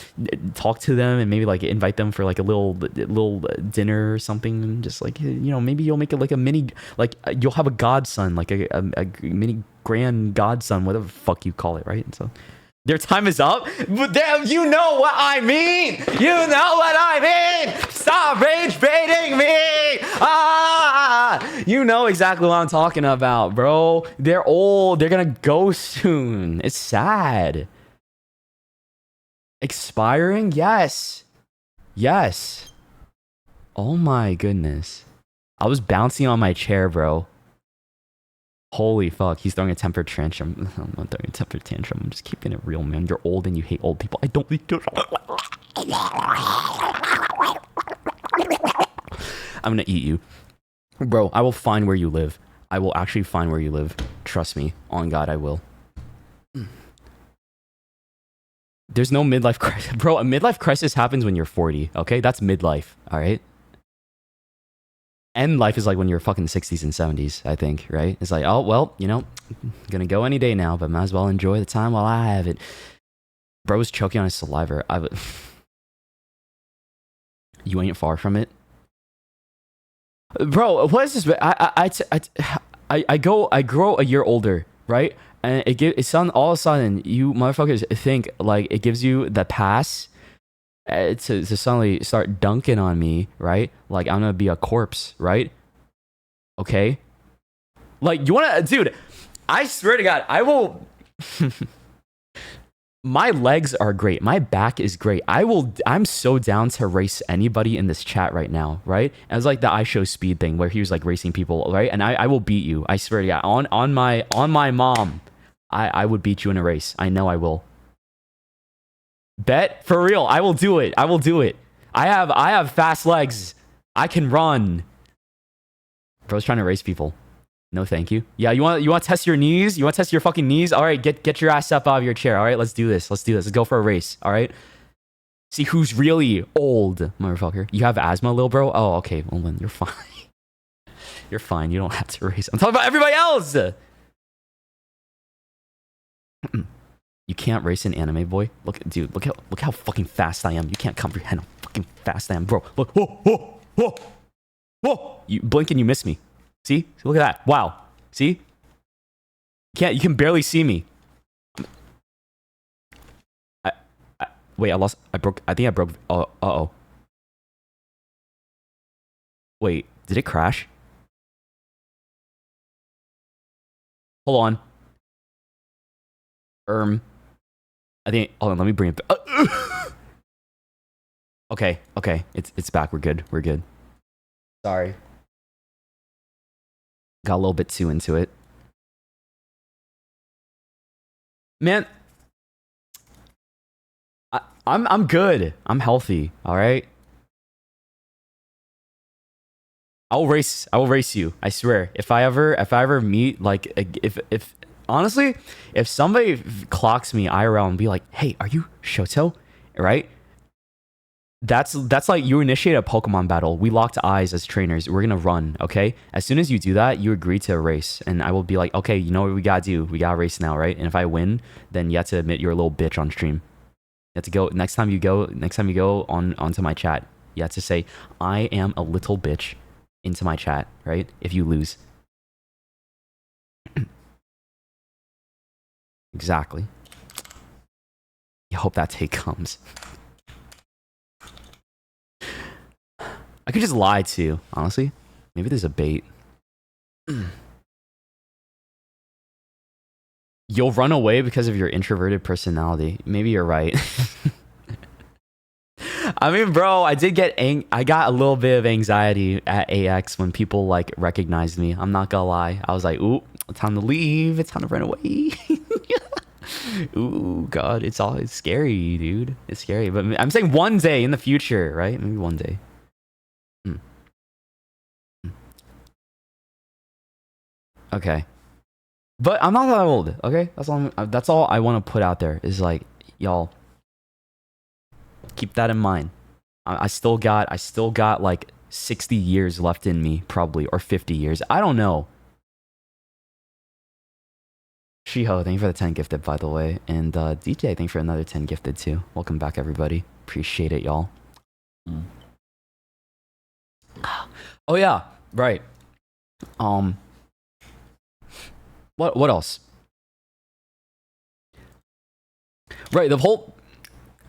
talk to them and maybe like invite them for like a little dinner or something, and just like, you know, maybe you'll make it like a mini, like you'll have a godson, like a mini grand godson, whatever the fuck you call it, right? And so their time is up. But damn, you know what I mean. You know what I mean. Stop rage baiting me. You know exactly what I'm talking about, bro. They're old. They're gonna go soon. It's sad. Expiring? Yes. Yes. Oh my goodness. I was bouncing on my chair, bro. Holy fuck, he's throwing a temper tantrum. I'm not throwing a temper tantrum. I'm just keeping it real, man. You're old and you hate old people. I don't. I'm gonna eat you. Bro, I will find where you live. I will actually find where you live. Trust me. On God, I will. There's no midlife crisis. Bro, a midlife crisis happens when you're 40, okay? That's midlife, all right? End life is like when you're fucking 60s and 70s, I think, right? It's like, oh, well, you know, gonna go any day now, but might as well enjoy the time while I have it. Bro's choking on his saliva. You ain't far from it. Bro, what is this? I grow a year older, right? And it's all of a sudden, you motherfuckers think like it gives you the pass to suddenly start dunking on me, right? Like I'm gonna be a corpse, right? Okay. Like you wanna, dude, I swear to God, I will. My legs are great. My back is great. I'm so down to race anybody in this chat right now, right? And it's like the I Show Speed thing where he was like racing people, right? And I will beat you. I swear to God. On my mom, I would beat you in a race. I know I will. Bet? For real. I will do it. I will do it. I have fast legs. I can run. Bro's trying to race people. No, thank you. Yeah, you want to test your knees? You want to test your fucking knees? All right, get your ass up out of your chair. All right, let's do this. Let's go for a race. All right. See who's really old, motherfucker. You have asthma, little bro? Oh, okay. Well, then you're fine. You're fine. You don't have to race. I'm talking about everybody else. You can't race an anime boy. Look, dude. Look how fucking fast I am. You can't comprehend how fucking fast I am, bro. Look. Whoa. You blink and you miss me. See? Look at that. Wow. See? You can barely see me. Wait, I think I broke. Uh-oh. Wait, did it crash? Hold on. I think, hold on, let me bring it back. Okay. It's back. We're good. Sorry. Got a little bit too into it. Man, I'm good. I'm healthy, all right? I will race you. I swear. If I ever meet, like, if honestly, if somebody clocks me IRL and be like, "Hey, are you Shoto?" Right? That's like you initiate a Pokemon battle. We locked eyes as trainers. We're gonna run, okay? As soon as you do that, you agree to a race, and I will be like, okay, you know what we gotta do? We gotta race now, right? And if I win, then you have to admit you're a little bitch on stream. You have to go next time you go onto my chat. You have to say, I am a little bitch into my chat, right? If you lose. Exactly. You hope that take comes. I could just lie too, honestly. Maybe there's a bait. You'll run away because of your introverted personality. Maybe you're right. I mean, bro, I got a little bit of anxiety at AX when people like recognized me. I'm not gonna lie. I was like, ooh, it's time to leave. It's time to run away. Ooh, God, it's scary, dude. It's scary. But I'm saying one day in the future, right? Maybe one day. Hmm. Okay. But I'm not that old, okay? That's all I want to put out there is like, y'all, keep that in mind. I still got like 60 years left in me, probably, or 50 years. I don't know. Shiho, thank you for the 10 gifted, by the way. And DJ, thank you for another 10 gifted too. Welcome back, everybody. Appreciate it, y'all. Oh yeah, right. What else? Right, the whole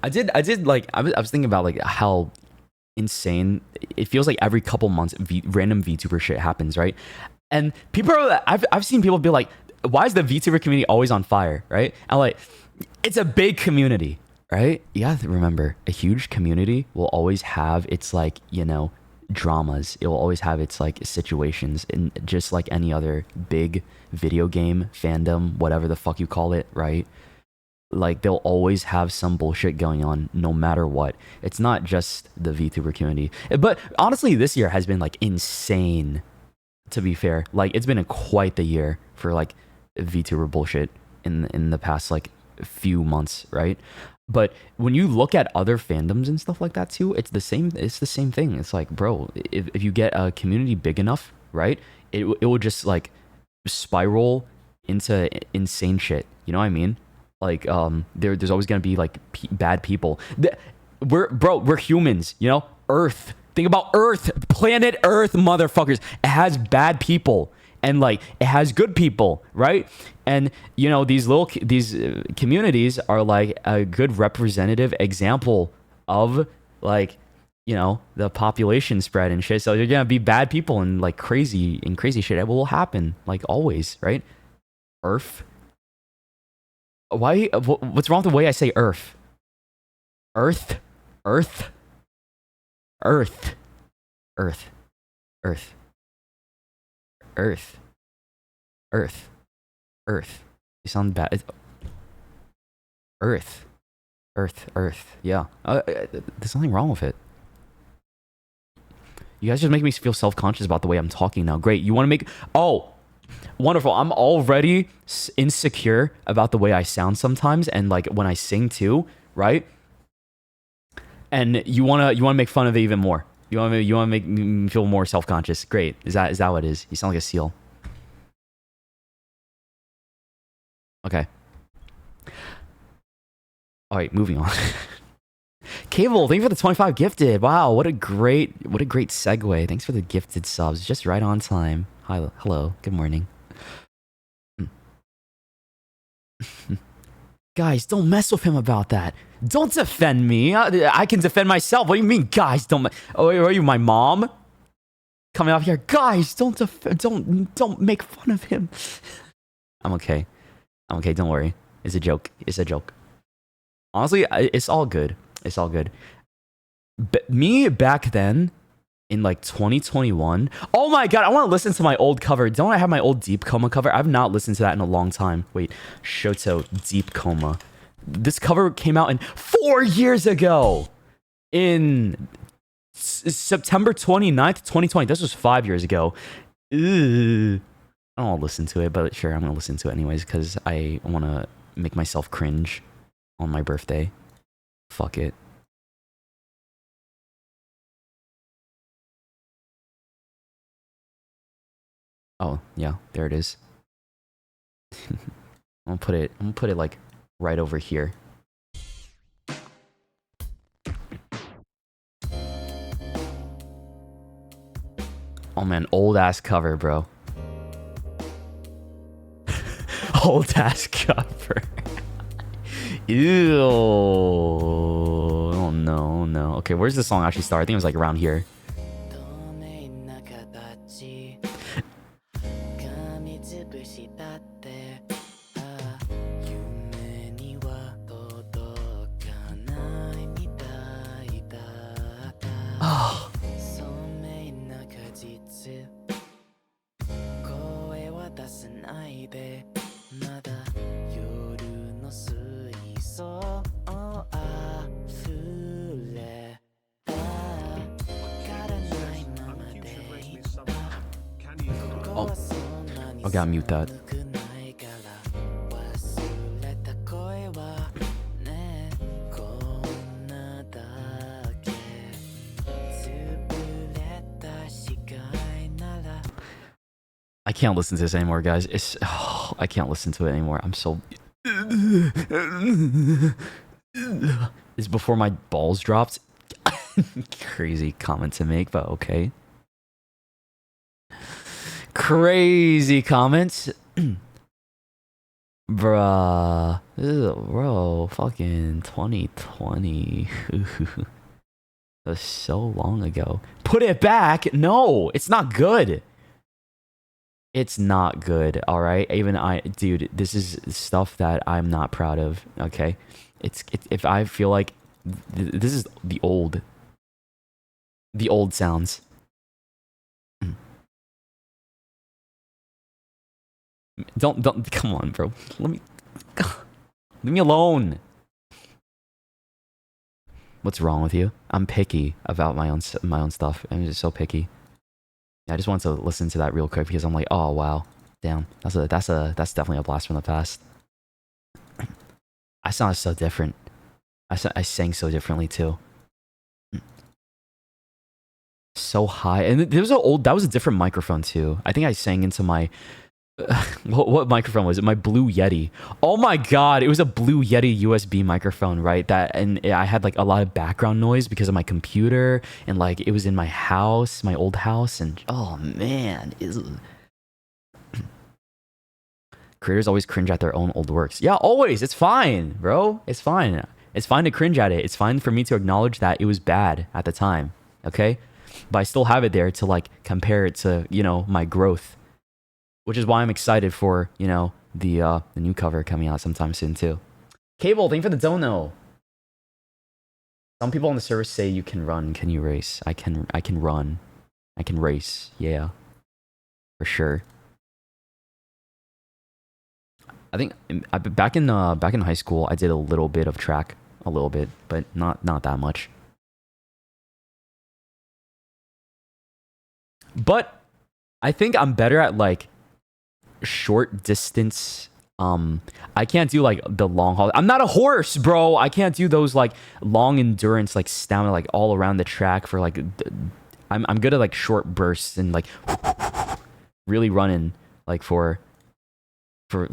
I did like I was thinking about like how insane it feels like every couple months random VTuber shit happens, right? And people are I've seen people be like, why is the VTuber community always on fire, right? And like, it's a big community, right? You have to remember, a huge community will always have its like, you know, dramas. It will always have its like situations, and just like any other big video game fandom, whatever the fuck you call it, right? Like they'll always have some bullshit going on no matter what. It's not just the VTuber community. But honestly, this year has been like insane, to be fair. Like it's been quite the year for like VTuber bullshit in the past like few months, right? But when you look at other fandoms and stuff like that too, it's the same thing. It's like, bro, if you get a community big enough, right? It will just like spiral into insane shit. You know what I mean? Like there's always gonna be like bad people. We're humans, you know. Earth. Think about Earth, planet Earth, motherfuckers. It has bad people and like it has good people, right? And you know these communities are like a good representative example of like, you know, the population spread and shit. So you're gonna be bad people and like crazy shit. It will happen like always, right? Earth. Why? What's wrong with the way I say Earth? Earth, Earth, Earth, Earth, Earth, Earth, Earth, Earth. You sound bad. Earth, Earth, Earth. Yeah. There's nothing wrong with it. You guys just make me feel self-conscious about the way I'm talking now. Great. You want to make... Oh, wonderful. I'm already insecure about the way I sound sometimes, and like when I sing too, right? And you wanna make fun of it even more. You wanna make me feel more self-conscious. Great. Is that what it is? You sound like a seal. Okay. All right, moving on. Cable, thank you for the 25 gifted. Wow, what a great segue. Thanks for the gifted subs. Just right on time. Hi, hello. Good morning. Guys, don't mess with him about that. Don't defend me. I can defend myself. What do you mean, guys? Don't. Oh, are you my mom? Coming up here, guys. Don't make fun of him. I'm okay. Don't worry. It's a joke. Honestly, it's all good. Me back then, in like 2021. Oh my god, I want to listen to my old cover. Don't I have my old Deep Coma cover? I've not listened to that in a long time. Wait, Shoto Deep Coma. This cover came out 4 years ago. In September 29th, 2020. This was 5 years ago. Ugh. I don't want to listen to it, but sure, I'm going to listen to it anyways because I want to make myself cringe on my birthday. Fuck it. Oh, yeah, there it is. I'm gonna put it like right over here. Oh man, old ass cover, bro. Old ass cover. Ew. Oh no. Okay, where's the song actually start? I think it was like around here. Oh. Uncle should raise me somehow. Can you? Oh, I gotta mute that. I can't listen to this anymore, guys. I can't listen to it anymore. I'm so. It's before my balls dropped. Crazy comment to make, but okay. Crazy comments. Bruh. Bro, fucking 2020. That was so long ago. Put it back. No, it's not good. It's not good, all right? Even dude, this is stuff that I'm not proud of, okay? If I feel like this is the old sounds. Don't come on, bro. Leave me alone. What's wrong with you? I'm picky about my own stuff. I'm just so picky. I just wanted to listen to that real quick because I'm like, oh wow, damn, that's definitely a blast from the past. I sound so different. I sang so differently too. So high, and there was that was a different microphone too. I think I sang into my what microphone was it? My Blue Yeti. Oh my god, it was a Blue Yeti USB microphone, right? And I had like a lot of background noise because of my computer, and like it was in my house, my old house, and oh man, creators always cringe at their own old works. Yeah, always. It's fine, bro. It's fine. It's fine to cringe at it. It's fine for me to acknowledge that it was bad at the time. Okay, but I still have it there to like compare it to, you know, my growth. Which is why I'm excited for, you know, the new cover coming out sometime soon too. Cable, thank you for the dono. Some people on the server say you can run, can you race? I can run. I can race. Yeah. For sure. I think back in high school I did a little bit of track, a little bit, but not that much. But I think I'm better at like short distance. I can't do like the long haul. I'm not a horse, bro. I can't do those like long endurance, like stamina, like all around the track for like. I'm good at like short bursts and like really running like for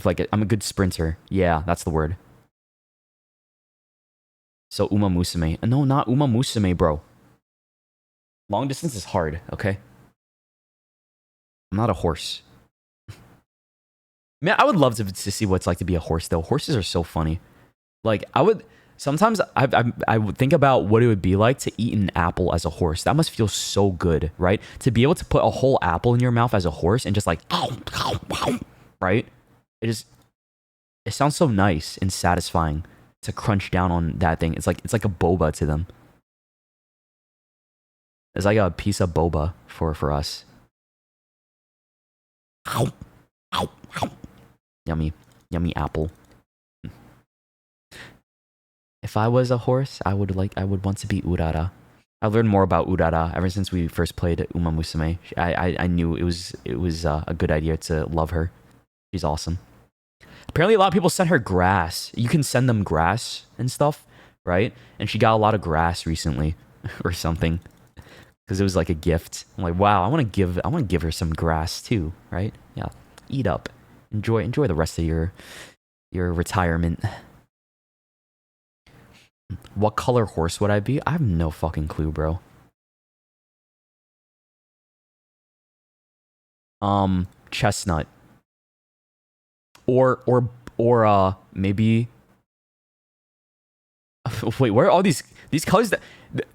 like I'm a good sprinter. Yeah, that's the word. So Uma Musume. No, not Uma Musume, bro. Long distance is hard. Okay. I'm not a horse. Man, I would love to see what it's like to be a horse, though. Horses are so funny. Like, sometimes I would think about what it would be like to eat an apple as a horse. That must feel so good, right? To be able to put a whole apple in your mouth as a horse and just like, right? It sounds so nice and satisfying to crunch down on that thing. It's like a boba to them. It's like a piece of boba for us. Yummy apple. If I was a horse, I would want to be Urara. I learned more about Urara ever since we first played Uma Musume. I knew it was a good idea to love her. She's awesome. Apparently, a lot of people sent her grass. You can send them grass and stuff, right? And she got a lot of grass recently, or something, because it was like a gift. I'm like, wow, I want to give her some grass too, right? Yeah, eat up. Enjoy the rest of your retirement. What color horse would I be? I have no fucking clue, bro. Chestnut. Or maybe. Wait, where are all these colors?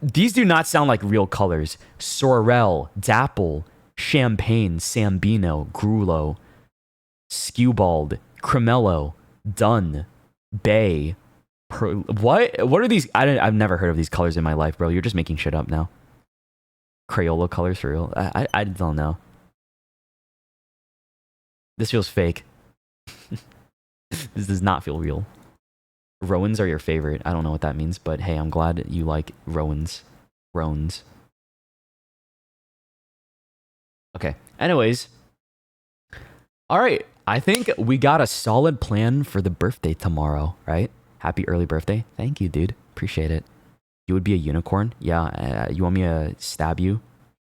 These do not sound like real colors. Sorrel, Dapple, Champagne, Sambino, Grulo, Skewbald, Cremello, Dun, Bay. What are these? I've never heard of these colors in my life, bro. You're just making shit up now. Crayola colors for real? I don't know. This feels fake. This does not feel real. Rowan's are your favorite. I don't know what that means, but hey, I'm glad you like Rowan's. Rowan's. Okay. Anyways. All right. I think we got a solid plan for the birthday tomorrow, right? Happy early birthday. Thank you, dude. Appreciate it. You would be a unicorn? Yeah. You want me to stab you?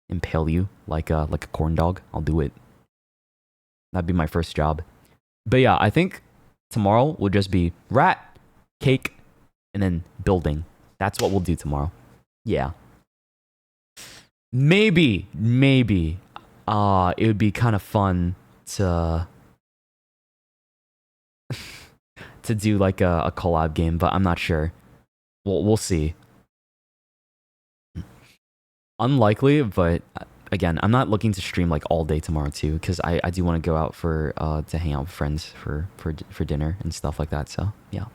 Impale you like a corn dog? I'll do it. That'd be my first job. But yeah, I think tomorrow will just be rat, cake, and then building. That's what we'll do tomorrow. Yeah. Maybe it would be kind of fun to do like a collab game, but I'm not sure. We'll see. Unlikely, but again, I'm not looking to stream like all day tomorrow too, because I do want to go out for to hang out with friends for dinner and stuff like that. So yeah.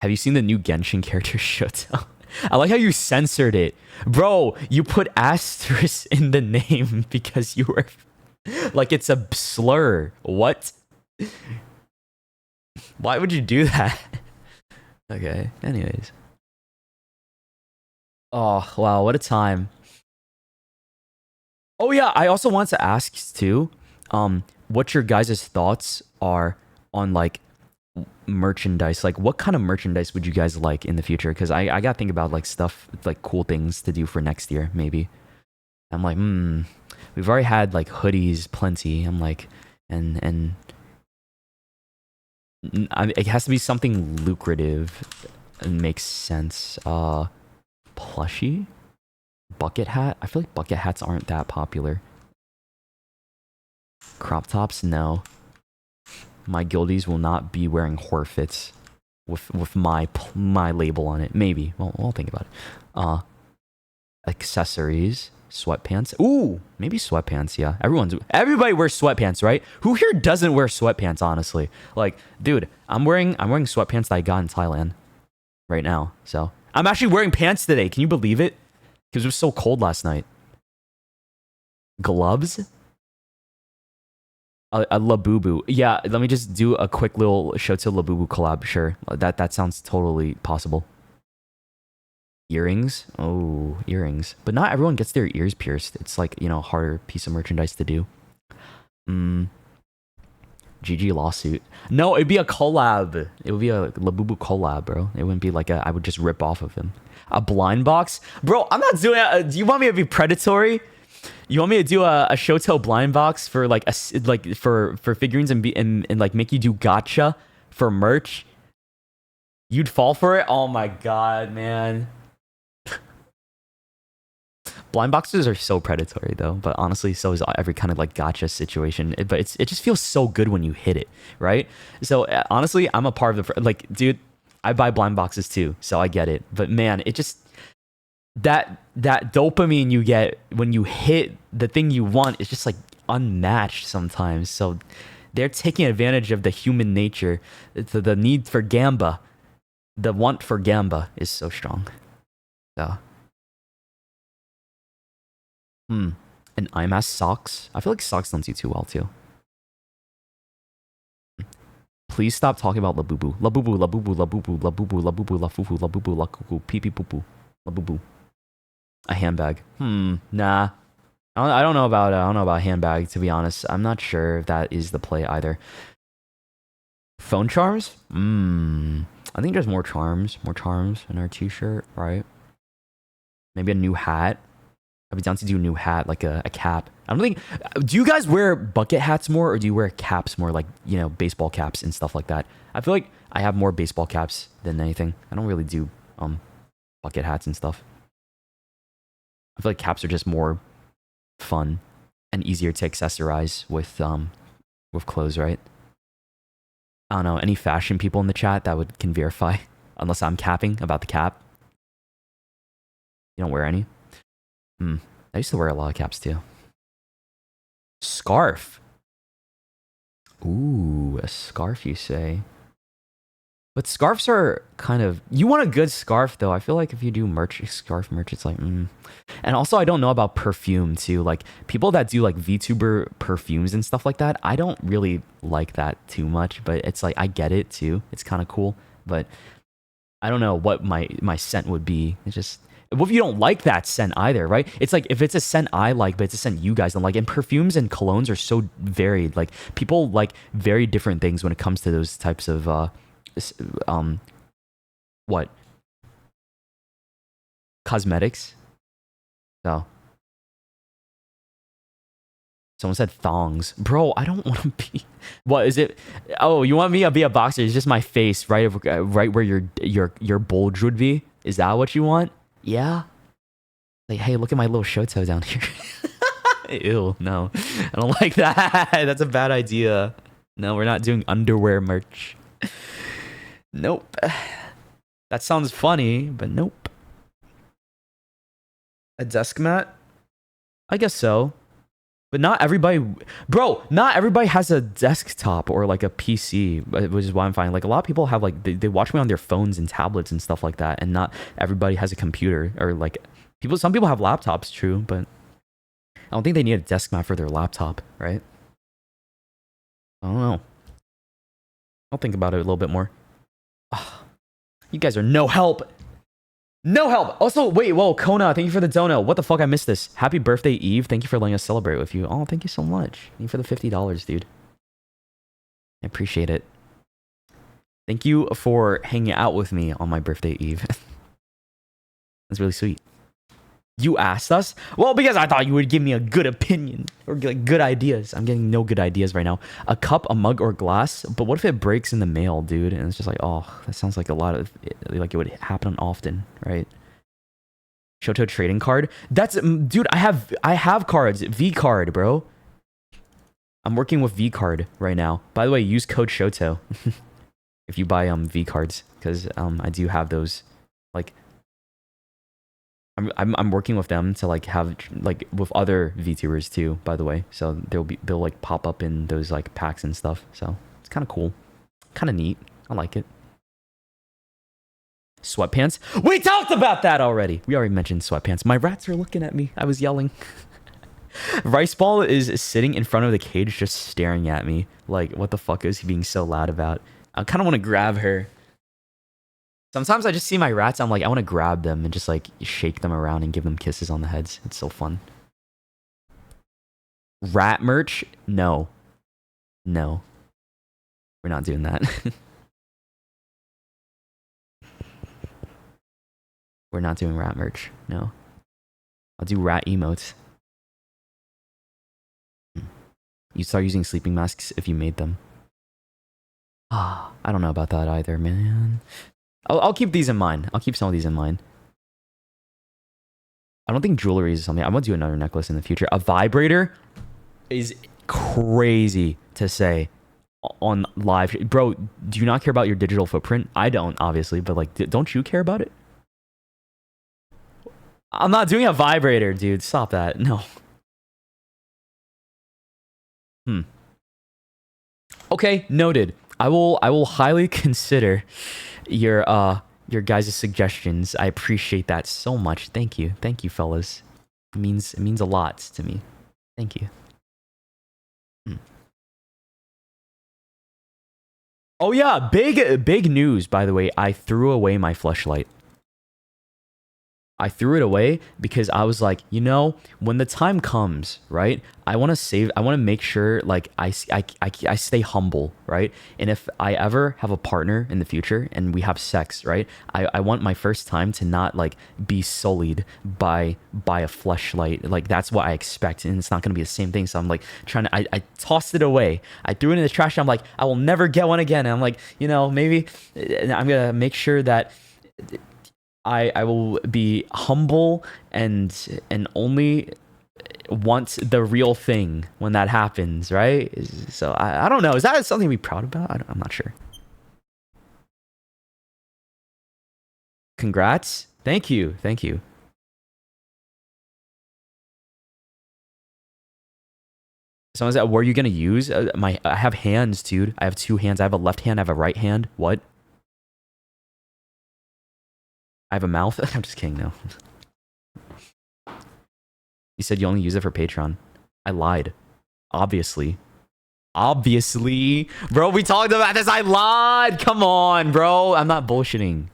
Have you seen the new Genshin character Shoto? I like how you censored it. Bro, you put asterisk in the name because you were like it's a slur. What? Why would you do that? Okay, anyways. Oh, wow, what a time. Oh yeah, I also wanted to ask too, what your guys' thoughts are on like merchandise. Like what kind of merchandise would you guys like in the future? Because I gotta think about like stuff, like cool things to do for next year, maybe. I'm like, we've already had like hoodies plenty. I'm like, and it has to be something lucrative and makes sense. Plushie? Bucket hat? I feel like bucket hats aren't that popular. Crop tops? No. My guildies will not be wearing Horfits with my label on it. Maybe. Well, I'll think about it. Accessories, sweatpants. Ooh, maybe sweatpants. Yeah, everybody wears sweatpants, right? Who here doesn't wear sweatpants? Honestly, like, dude, I'm wearing sweatpants that I got in Thailand right now. So I'm actually wearing pants today. Can you believe it? Because it was so cold last night. Gloves. A Labubu. Yeah, let me just do a quick little Shoto Labubu collab. Sure, that sounds totally possible. Earrings. Oh, earrings. But not everyone gets their ears pierced. It's like, you know, a harder piece of merchandise to do. GG lawsuit. No, it'd be a collab. It would be a Labubu collab, bro. It wouldn't be like I would just rip off of him. A blind box? Bro, I'm not doing it. Do you want me to be predatory? You want me to do a Shoto blind box for like for figurines and like make you do gacha for merch? You'd fall for it? Oh my god, man. Blind boxes are so predatory though, but honestly, so is every kind of like gacha situation. But it just feels so good when you hit it, right? So honestly, I'm a part of the like, dude. I buy blind boxes too, so I get it. But man, it just that dopamine you get when you hit the thing you want is just like unmatched sometimes. So they're taking advantage of the human nature. The need for gamba, the want for gamba is so strong. So. And IMAS socks. I feel like socks don't do too well too. Please stop talking about Labubu. Labubu, Labubu, Labubu, Labubu, Labubu, Lafufu, Labubu, Lakuku, Pee Pee Poo Poo, Labubu. A handbag. Nah. I don't know about handbag, to be honest. I'm not sure if that is the play either. Phone charms? I think there's more charms in our t-shirt, right? Maybe a new hat. I'd be down to do a new hat, like a cap. I don't think. Do you guys wear bucket hats more, or do you wear caps more, like, you know, baseball caps and stuff like that? I feel like I have more baseball caps than anything. I don't really do bucket hats and stuff. I feel like caps are just more fun and easier to accessorize with clothes, right? I don't know. Any fashion people in the chat that can verify, unless I'm capping about the cap. You don't wear any? I used to wear a lot of caps too. Scarf. Ooh, a scarf, you say? But scarves are kind of, you want a good scarf though. I feel like if you do scarf merch, it's like, And also I don't know about perfume too. Like people that do like VTuber perfumes and stuff like that, I don't really like that too much, but it's like, I get it too. It's kind of cool, but I don't know what my scent would be. It's just, what if you don't like that scent either, right? It's like, if it's a scent I like, but it's a scent you guys don't like, and perfumes and colognes are so varied. Like people like very different things when it comes to those types of, what? Cosmetics? So. Someone said thongs. Bro, I don't want to be. What is it? Oh, you want me to be a boxer? It's just my face right where your bulge would be. Is that what you want? Yeah. Like, hey, look at my little Shoto down here. Ew, no. I don't like that. That's a bad idea. No, we're not doing underwear merch. Nope. That sounds funny, but nope. A desk mat? I guess so. But not everybody, bro, not everybody has a desktop or like a PC, which is why I'm finding like a lot of people have like, they watch me on their phones and tablets and stuff like that. And not everybody has a computer or like some people have laptops, true, but I don't think they need a desk mat for their laptop, right? I don't know. I'll think about it a little bit more. Oh, you guys are no help. No help. Also, wait, whoa, Kona, thank you for the dono. What the fuck? I missed this. Happy birthday, Eve. Thank you for letting us celebrate with you. Oh, thank you so much. Thank you for the $50, dude. I appreciate it. Thank you for hanging out with me on my birthday, Eve. That's really sweet. You asked us? Well, because I thought you would give me a good opinion or like good ideas. I'm getting no good ideas right now. A cup, a mug, or glass. But what if it breaks in the mail, dude? And it's just like, oh, that sounds like a lot of, like it would happen often, right? Shoto trading card. That's, dude, I have cards. V card, bro. I'm working with V card right now. By the way, use code Shoto if you buy V cards, because I do have those. Like, I'm working with them to like have like with other VTubers too, by the way. So they'll like pop up in those like packs and stuff. So it's kind of cool, kind of neat. I like it. Sweatpants. We talked about that already. We already mentioned sweatpants. My rats are looking at me. I was yelling. Rice Ball is sitting in front of the cage just staring at me. Like, what the fuck is he being so loud about? I kind of want to grab her. Sometimes I just see my rats, I'm like, I want to grab them and just like shake them around and give them kisses on the heads. It's so fun. Rat merch? No. No. We're not doing that. We're not doing rat merch. No. I'll do rat emotes. You start using sleeping masks if you made them. Ah, I don't know about that either, man. I'll keep these in mind. I'll keep some of these in mind. I don't think jewelry is something. I'm going to do another necklace in the future. A vibrator is crazy to say on live. Bro, do you not care about your digital footprint? I don't, obviously, but like, don't you care about it? I'm not doing a vibrator, dude. Stop that. No. Okay, noted. I will highly consider your guys' suggestions. I appreciate that so much. Thank you, fellas. It means a lot to me. Thank you. Oh yeah, big news. By the way, I threw away my fleshlight. I threw it away because I was like, you know, when the time comes, right? I want to make sure like I stay humble, right? And if I ever have a partner in the future and we have sex, right? I want my first time to not like be sullied by a fleshlight. Like that's what I expect. And it's not going to be the same thing. So I'm like I tossed it away. I threw it in the trash. I'm like, I will never get one again. And I'm like, you know, maybe I'm going to make sure that I will be humble and only want the real thing when that happens, right? So I don't know. Is that something to be proud about? I'm not sure. Congrats. Thank you. Someone said, what are you going to use? I have hands, dude. I have two hands. I have a left hand. I have a right hand. What? I have a mouth. I'm just kidding. No. You said you only use it for Patreon. I lied. Obviously. Obviously. Bro, we talked about this. I lied. Come on, bro. I'm not bullshitting.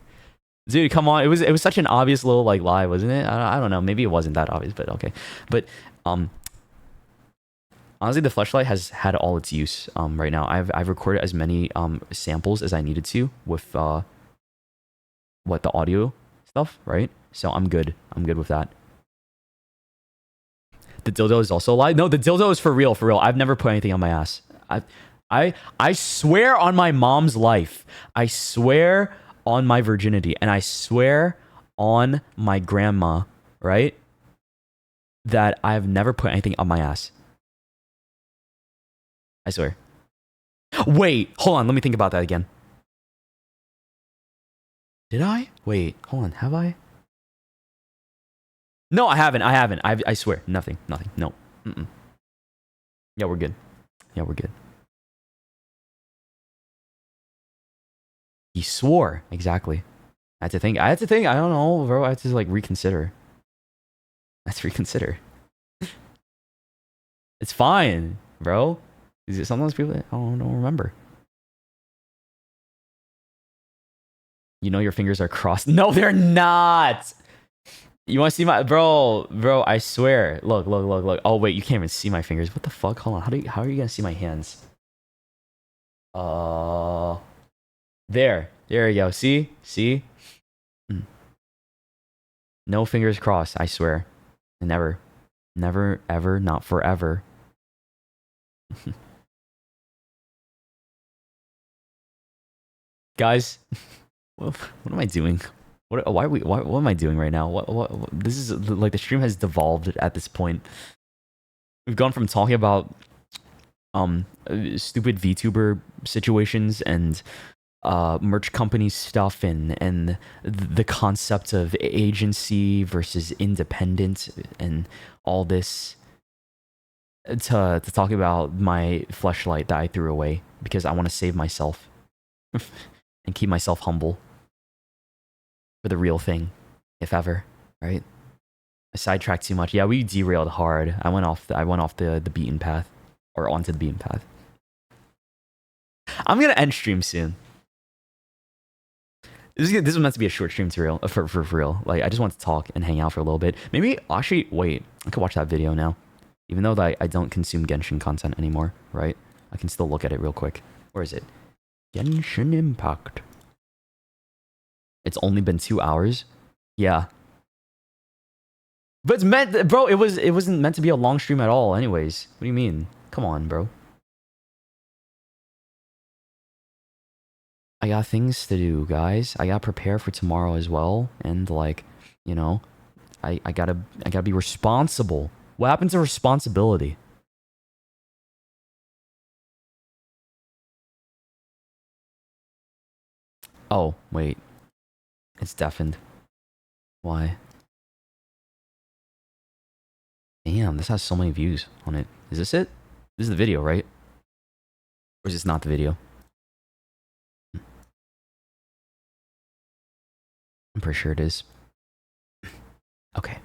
Dude, come on. It was such an obvious little like lie, wasn't it? I don't know. Maybe it wasn't that obvious, but okay. But honestly, the fleshlight has had all its use right now. I've recorded as many samples as I needed to with the audio stuff, right? So I'm good. I'm good with that. The dildo is also a lie. No, the dildo is for real, for real. I've never put anything on my ass. I swear on my mom's life. I swear on my virginity, and I swear on my grandma, right? That I've never put anything on my ass. I swear. Wait, hold on. Let me think about that again. Did I? Wait, hold on. Have I? No, I haven't. I swear. Nothing. No. Mm-mm. Yeah, we're good. We're good. He swore. Exactly. I had to think. I don't know, bro. I had to like reconsider. Let's reconsider. It's fine, bro. Sometimes people don't remember. You know your fingers are crossed. No, they're not. You want to see my bro? I swear. Look. Oh wait, you can't even see my fingers. What the fuck? Hold on. How are you gonna see my hands? There you go. See. No fingers crossed. I swear. Never, ever, not forever. Guys, what am I doing? What am I doing right now? What this is like the stream has devolved at this point. We've gone from talking about stupid VTuber situations and merch company stuff and the concept of agency versus independent and all this to talk about my fleshlight that I threw away because I want to save myself and keep myself humble for the real thing, if ever, right? I sidetracked too much. Yeah, we derailed hard. I went off the beaten path, or onto the beaten path. I'm gonna end stream soon. This was meant to be a short stream to real, for real. Like I just want to talk and hang out for a little bit. Maybe actually wait. I could watch that video now, even though I don't consume Genshin content anymore. Right? I can still look at it real quick. Where is it? Genshin Impact. It's only been 2 hours. Yeah. But it's meant, bro. It wasn't meant to be a long stream at all. Anyways, what do you mean? Come on, bro. I got things to do, guys. I gotta prepare for tomorrow as well, and like, you know, I gotta be responsible. What happened to responsibility? Oh wait, it's deafened. Why? Damn, this has so many views on it. Is this it? This is the video, right? Or is this not the video? I'm pretty sure it is. Okay.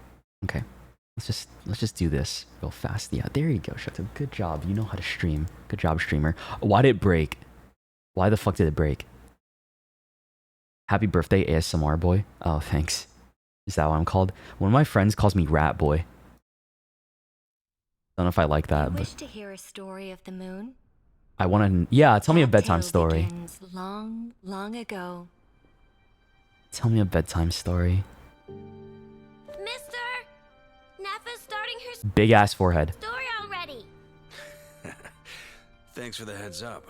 Let's just do this real fast. Yeah, there you go, Shoto. Good job. You know how to stream. Good job, streamer. Why did it break? Why the fuck did it break? Happy birthday, ASMR boy. Oh, thanks. Is that what I'm called? One of my friends calls me Rat Boy. Don't know if I like that. Wish to hear a story of the moon? I want to. Yeah, tell me a That bedtime tale story. begins long, long ago. Tell me a bedtime story. Mister, Nafa's starting her Big ass forehead. story already. Thanks for the heads up.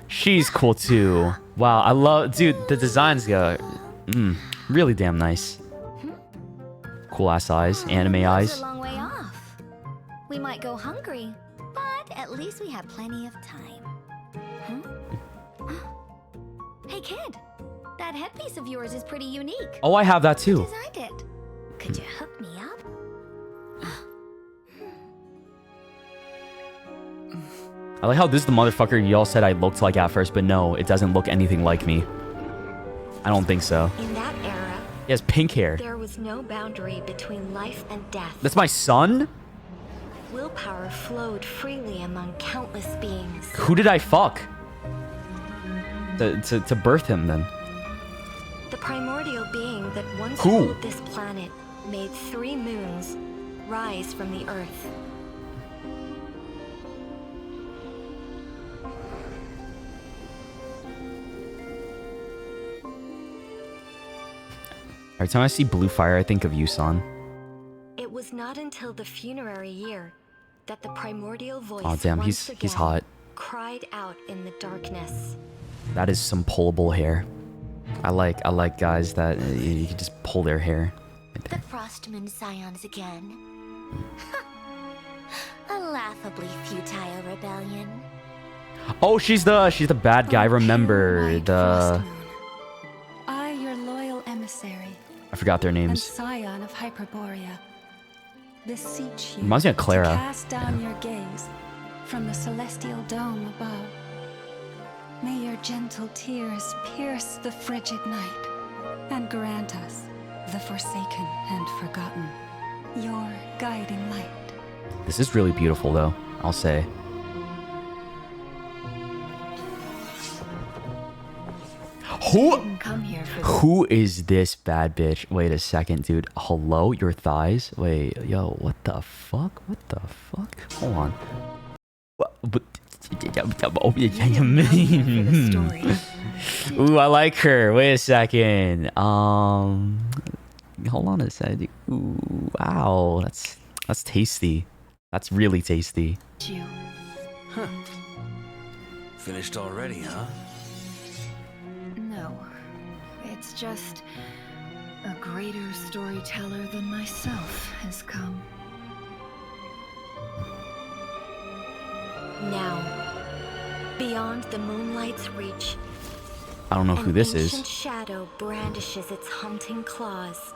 She's cool too. Wow, I love, dude. The designs go, really damn nice. Cool ass eyes, anime That's eyes. a long way off. We might go hungry, but at least we have plenty of time. Huh? Hey kid, that headpiece of yours is pretty unique. Oh, I have that Who too. designed it? Could you hook me up? I like how this is the motherfucker y'all said I looked like at first, but no, it doesn't look anything like me. I don't think so. In that era, He has pink hair. there was no boundary between life and death. That's my son? Willpower flowed freely among countless beings. Who did I fuck? To birth him then. The primordial being that once Who? ruled this planet made 3 moons rise from the earth. Every time I see blue fire, I think of you, son. It was not until the funerary year that the primordial voice Oh damn, once he's again hot. cried out in the darkness. That is some pullable hair. I like guys that you can just pull their hair. The Frostmoon Scions again. A laughably futile rebellion. Oh, she's the bad guy. I remember the I, your loyal emissary, I forgot their and names. scion of Hyperborea, beseech you Reminds me of Clara. to cast down your gaze from the celestial dome above. May your gentle tears pierce the frigid night and grant us, the forsaken and forgotten, your guiding light. This is really beautiful, though. I'll say. Come here for Who is this bad bitch? Wait a second, dude. Hello, your thighs? Wait, yo, what the fuck? What the fuck? Hold on. Ooh, I like her. Wait a second. Hold on a second. Ooh, wow, that's tasty. That's really tasty. You. Finished already, huh? No, it's just a greater storyteller than myself has come. Now, beyond the moonlight's reach, I don't know who this ancient is. shadow brandishes its hunting claws,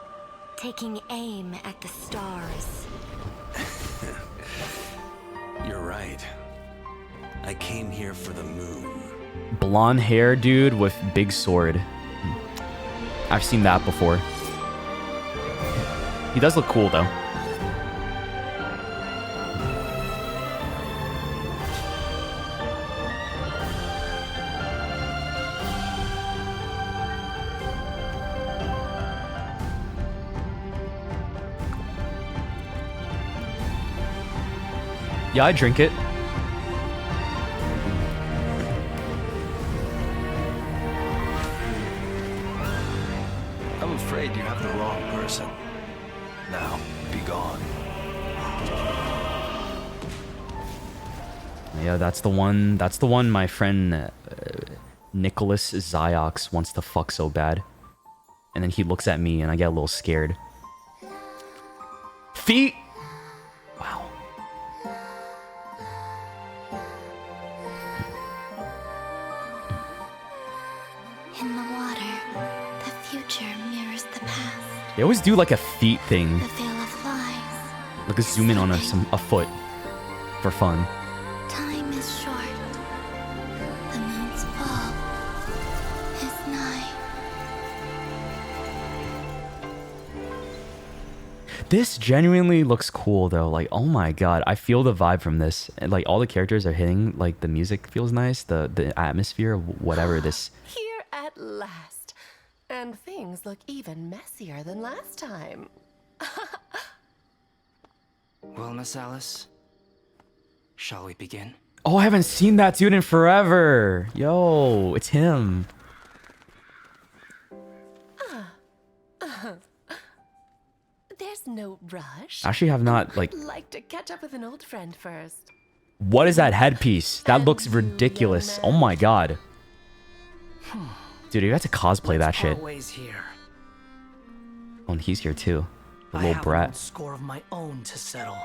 taking aim at the stars. You're right. I came here for the moon. Blonde hair dude with big sword. I've seen that before. He does look cool though. Yeah, I drink it. I'm afraid you have the wrong person. Now, be gone. Yeah, that's the one. That's the one my friend Nicholas Ziox wants to fuck so bad. And then he looks at me and I get a little scared. Feet. Wow. In the water, the future mirrors the past. They always do like a feet thing. The veil of lies. Like a zoom in on a foot for fun. Time is short. The moon's fall is nigh. This genuinely looks cool though. Like, oh my god, I feel the vibe from this. And like all the characters are hitting. Like the music feels nice. The atmosphere, whatever this. Here at last. And things look even messier than last time. Well, Miss Alice, shall we begin? Oh, I haven't seen that dude in forever. Yo, it's him. There's no rush. Actually, have not like. Like to catch up with an old friend first. What is that headpiece? That looks And you, ridiculous. young Oh man. my god. Dude, you have to cosplay that shit. Always here. Oh, and he's here too. The I little have an brat. old score of my own to settle.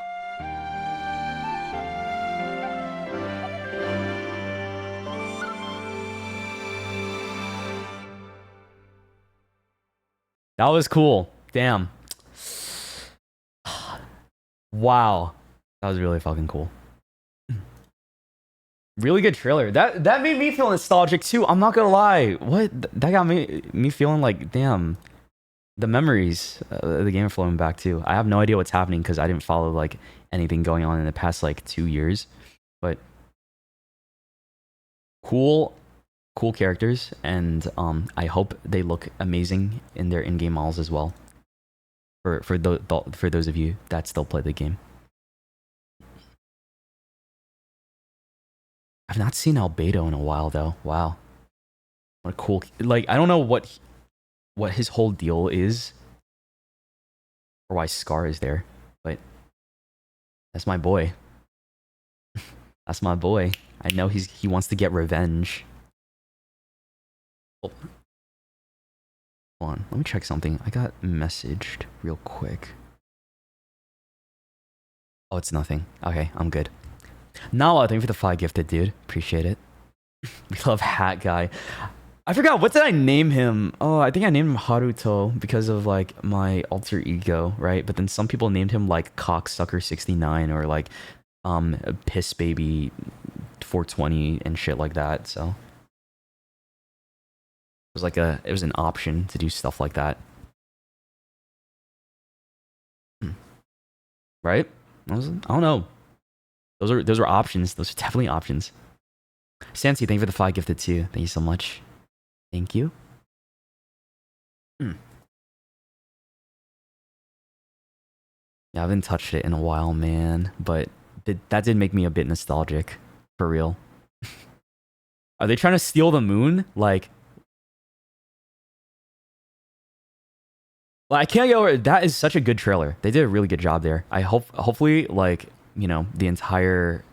That was cool. Damn. Wow. That was really fucking cool. Really good trailer. That made me feel nostalgic too. I'm not gonna lie. What that got me feeling like, damn, the memories of the game are flowing back too. I have no idea what's happening because I didn't follow like anything going on in the past like 2 years. But cool characters, and I hope they look amazing in their in-game models as well. For those of you that still play the game. I've not seen Albedo in a while though. Wow. What a cool, like, I don't know what his whole deal is or why Scar is there, but that's my boy. That's my boy. I know he wants to get revenge. Oh. Hold on, let me check something. I got messaged real quick. Oh, it's nothing. Okay, I'm good. Nala, thank you for the 5 gifted, dude. Appreciate it. We love Hat Guy. I forgot, what did I name him? Oh, I think I named him Haruto because of like my alter ego, right? But then some people named him like Cocksucker69 or like Piss Baby 420 and shit like that. So it was an option to do stuff like that. Right? I don't know. Those are options. Those are definitely options. Sansi, thank you for the 5 gifted too. Thank you so much. Thank you. Yeah, I haven't touched it in a while, man. But that did make me a bit nostalgic. For real. Are they trying to steal the moon? Like I can't get over. That is such a good trailer. They did a really good job there. I hopefully, like, you know, the entirety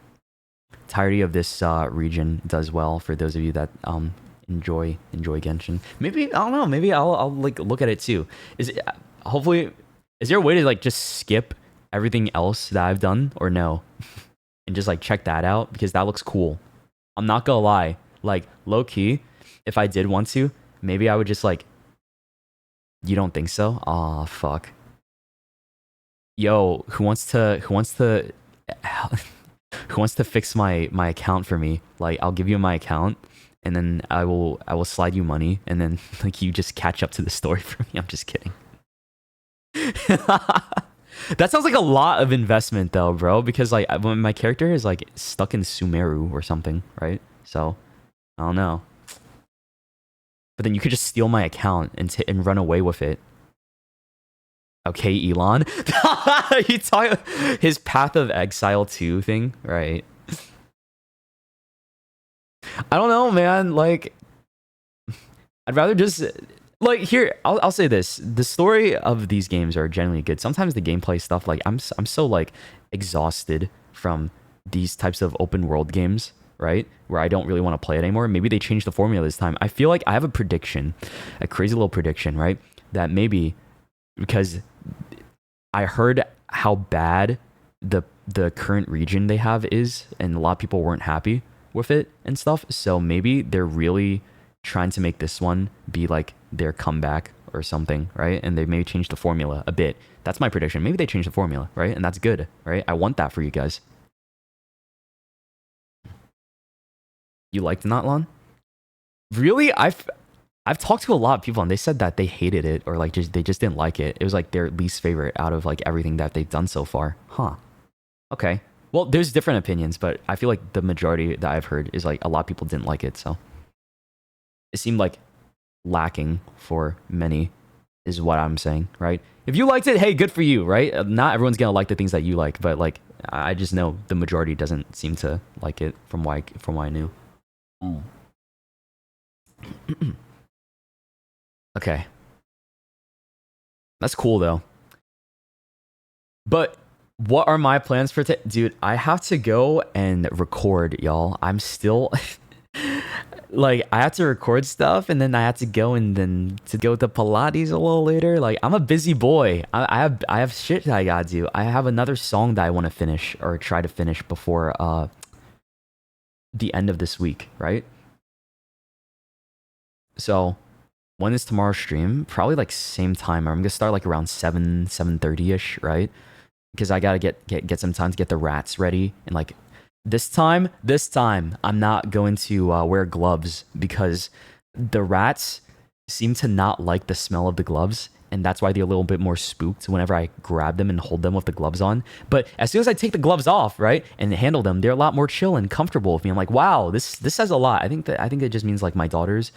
of this region does well for those of you that enjoy Genshin. Maybe, I don't know, maybe I'll like look at it too. Hopefully, is there a way to like just skip everything else that I've done or no? And just like check that out because that looks cool. I'm not gonna lie, like low key, if I did want to, maybe I would just like. You don't think so? Aw, fuck. Yo, who wants to fix my account for me? Like, I'll give you my account, and then I will slide you money, and then like you just catch up to the story for me. I'm just kidding. That sounds like a lot of investment though, bro. Because like when my character is like stuck in Sumeru or something, right? So I don't know. But then you could just steal my account and run away with it. Okay, Elon. You talk his Path of Exile 2 thing, right? I don't know, man. Like, I'd rather just like here. I'll say this: the story of these games are generally good. Sometimes the gameplay stuff, like I'm so like exhausted from these types of open world games, right? Where I don't really want to play it anymore. Maybe they changed the formula this time. I feel like I have a prediction, a crazy little prediction, right? That maybe because I heard how bad the current region they have is, and a lot of people weren't happy with it and stuff. So maybe they're really trying to make this one be like their comeback or something, right? And they maybe change the formula a bit. That's my prediction. Maybe they change the formula, right? And that's good, right? I want that for you guys. You liked Notlon? Really? I've talked to a lot of people and they said that they hated it or like they just didn't like it. It was like their least favorite out of like everything that they've done so far. Huh. Okay. Well, there's different opinions, but I feel like the majority that I've heard is like a lot of people didn't like it, so it seemed like lacking for many is what I'm saying, right? If you liked it, hey, good for you, right? Not everyone's gonna like the things that you like, but like I just know the majority doesn't seem to like it from what I knew. Okay. That's cool though. But what are my plans for dude, I have to go and record, y'all. I'm still like I have to record stuff and then I have to go and then to go to Pilates a little later. Like I'm a busy boy. I have shit that I gotta do. I have another song that I want to finish or try to finish before the end of this week, right? So when is tomorrow's stream? Probably like same time. I'm gonna start like around 7:30ish, right? Because I gotta get some time to get the rats ready and like This time, I'm not going to wear gloves because the rats seem to not like the smell of the gloves, and that's why they're a little bit more spooked whenever I grab them and hold them with the gloves on. But as soon as I take the gloves off, right, and handle them, they're a lot more chill and comfortable with me. I'm like, wow, this says a lot. I think it just means like my daughters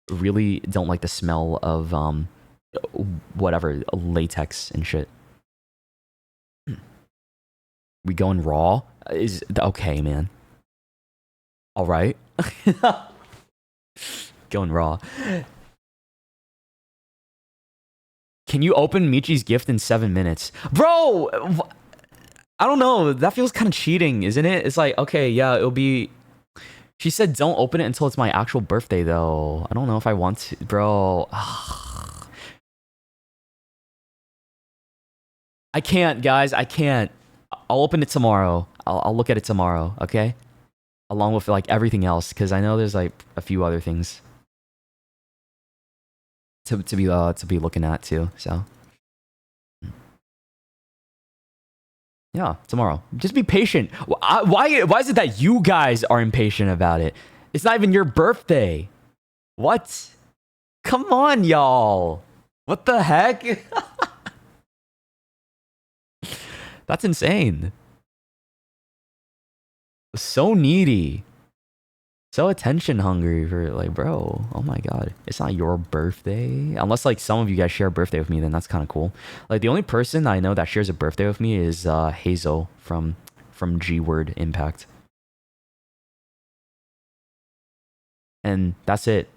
really don't like the smell of whatever latex and shit. We going raw? Is okay, man. All right. Going raw. Can you open Michi's gift in 7 minutes? Bro, I don't know. That feels kind of cheating, isn't it? It's like, okay, yeah, it'll be... She said don't open it until it's my actual birthday, though. I don't know if I want to. Bro. I can't, guys. I can't. I'll open it tomorrow. I'll look at it tomorrow, okay? Along with, like, everything else, because I know there's, like, a few other things to be looking at, too, so... Yeah, tomorrow. Just be patient. Why is it that you guys are impatient about it? It's not even your birthday. What? Come on, y'all. What the heck? That's insane. So needy. So attention hungry for like, bro, oh my god. It's not your birthday. Unless like some of you guys share a birthday with me, then that's kind of cool. Like the only person I know that shares a birthday with me is Hazel from G-Word Impact. And that's it.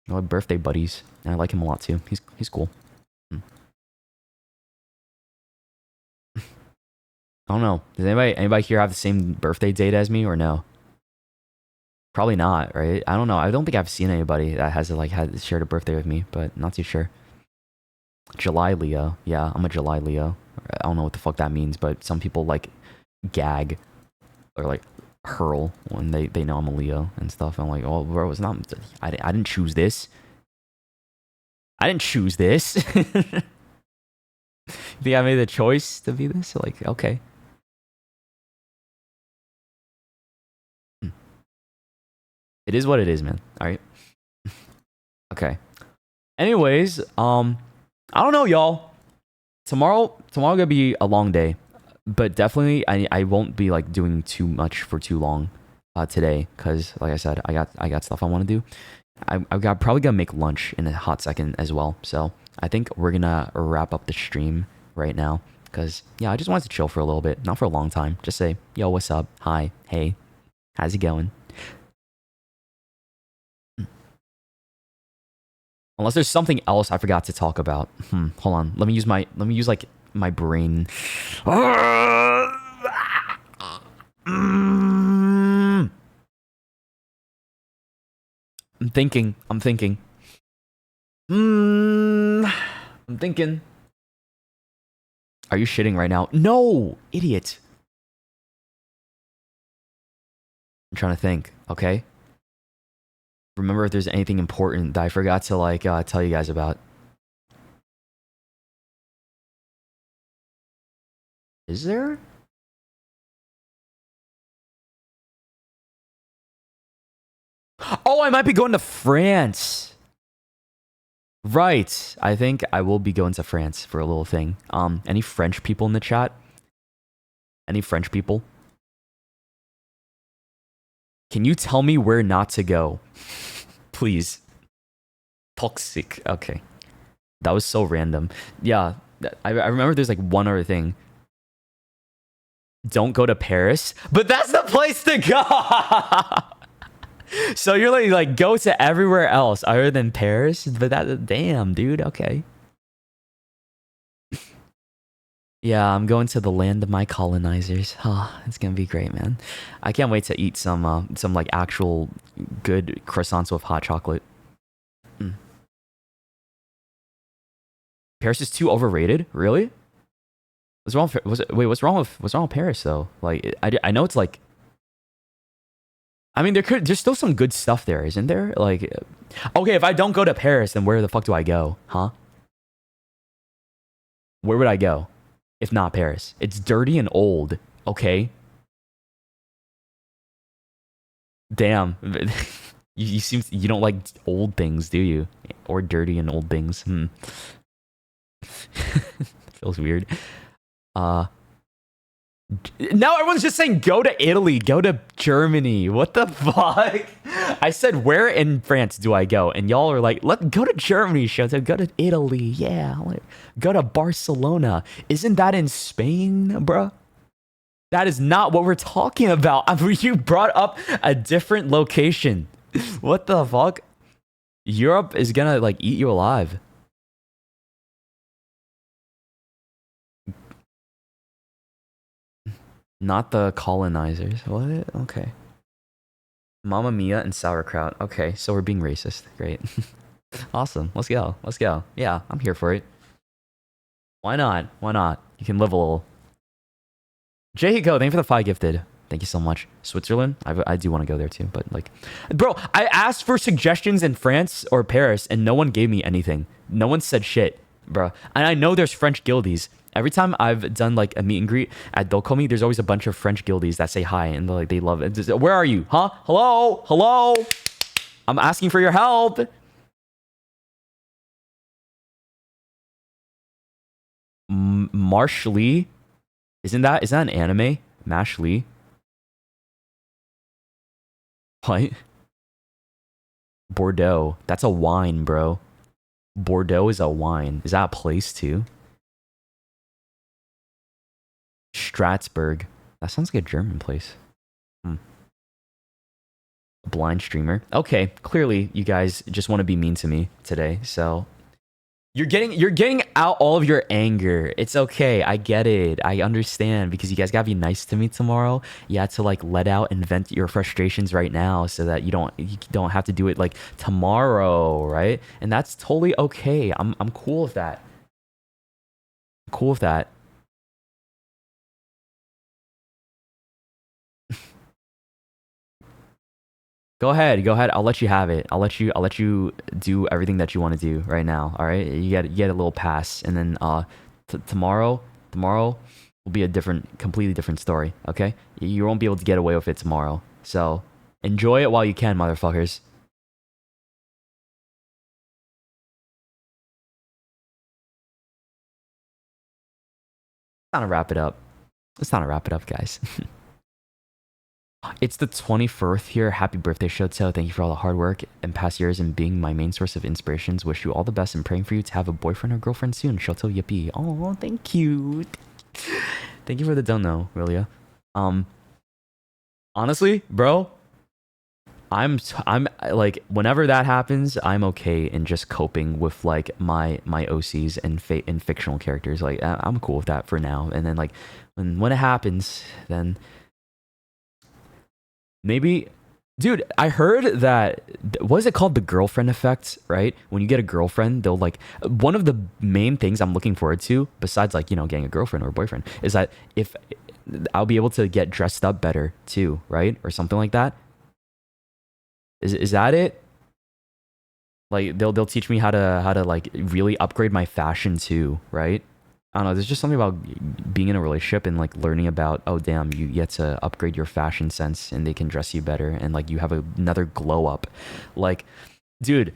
We're birthday buddies. And I like him a lot too. He's cool. I don't know. Does anybody here have the same birthday date as me or no? Probably not, right? I don't know. I don't think I've seen anybody that has like had shared a birthday with me, but not too sure. July Leo. Yeah, I'm a July Leo. I don't know what the fuck that means, but some people like gag or like hurl when they know I'm a Leo and stuff. I'm like, oh, bro, it's not. I didn't choose this. I didn't choose this. Think I made the choice to be this? Like, okay. It is what it is, man. All right. Okay. Anyways, I don't know, y'all. Tomorrow gonna be a long day, but definitely I won't be like doing too much for too long today, because like I said, I got stuff I want to do. I'm probably gonna make lunch in a hot second as well. So I think we're gonna wrap up the stream right now, because yeah, I just wanted to chill for a little bit, not for a long time. Just say, yo, what's up? Hi, hey, how's it going? Unless there's something else I forgot to talk about. Hold on. Let me use like my brain. I'm thinking. I'm thinking. Are you shitting right now? No, idiot. I'm trying to think, okay? Remember if there's anything important that I forgot to like tell you guys about. Is there? Oh, I might be going to France. Right. I think I will be going to France for a little thing. Any French people in the chat? Any French people? Can you tell me where not to go? Please. Toxic. Okay. That was so random. Yeah. I remember there's like one other thing. Don't go to Paris. But that's the place to go! So you're like go to everywhere else other than Paris? But that, damn, dude. Okay. Yeah, I'm going to the land of my colonizers. Oh, it's gonna be great, man. I can't wait to eat some like actual good croissants with hot chocolate. Paris is too overrated? Really? What's wrong? What's wrong with Paris though? Like, I know it's like. I mean, there's still some good stuff there, isn't there? Like, okay, if I don't go to Paris, then where the fuck do I go? Huh? Where would I go? If not Paris. It's dirty and old. Okay. Damn. You seem you don't like old things, do you? Or dirty and old things. Feels weird. Now everyone's just saying go to Italy, go to Germany. What the fuck? I said where in France do I go? And y'all are like, let go to Germany, Shoto. Go to Italy, yeah. Go to Barcelona. Isn't that in Spain, bruh? That is not what we're talking about. I mean, you brought up a different location. What the fuck? Europe is gonna like eat you alive. Not the colonizers. What? Okay. Mamma Mia and sauerkraut. Okay, so we're being racist. Great. Awesome. Let's go. Let's go. Yeah, I'm here for it. Why not? Why not? You can live a little. Jayhiko, thank you for the 5 gifted. Thank you so much. Switzerland? I do want to go there too, but like... Bro, I asked for suggestions in France or Paris and no one gave me anything. No one said shit, bro. And I know there's French guildies. Every time I've done like a meet and greet at Dokomi, there's always a bunch of French guildies that say hi and like they love it. Where are you? Huh? Hello? Hello? I'm asking for your help. Marsh Lee? Is that an anime? Mash Lee? What? Bordeaux. That's a wine, bro. Bordeaux is a wine. Is that a place too? Strasbourg. That sounds like a German place. Blind streamer. Okay, clearly you guys just want to be mean to me today. So you're getting out all of your anger. It's okay. I get it. I understand because you guys gotta be nice to me tomorrow. You have to like let out and vent your frustrations right now so that you don't have to do it like tomorrow, right? And that's totally okay. I'm cool with that. I'm cool with that. Go ahead. I'll let you have it. I'll let you do everything that you want to do right now. All right. You get a little pass, and then tomorrow will be a completely different story. Okay. You won't be able to get away with it tomorrow. So enjoy it while you can, motherfuckers. It's time to wrap it up, guys. It's the 21st here. Happy birthday, Shoto. Thank you for all the hard work and past years and being my main source of inspirations. Wish you all the best and praying for you to have a boyfriend or girlfriend soon. Shoto, yippee. Oh, thank you. Thank you for the don't know, Lilia. Honestly, bro, I'm like, whenever that happens, I'm okay in just coping with like my OCs and fictional characters. Like, I'm cool with that for now. And then like when it happens, then maybe, dude, I heard that, what is it called? The girlfriend effect, right? When you get a girlfriend, they'll like, one of the main things I'm looking forward to, besides like, you know, getting a girlfriend or a boyfriend, is that if I'll be able to get dressed up better too, right? Or something like that. Is that it? Like they'll teach me how to like really upgrade my fashion too, right? I don't know, there's just something about being in a relationship and like learning about, oh damn, you get to upgrade your fashion sense and they can dress you better and like you have another glow up. Like, dude,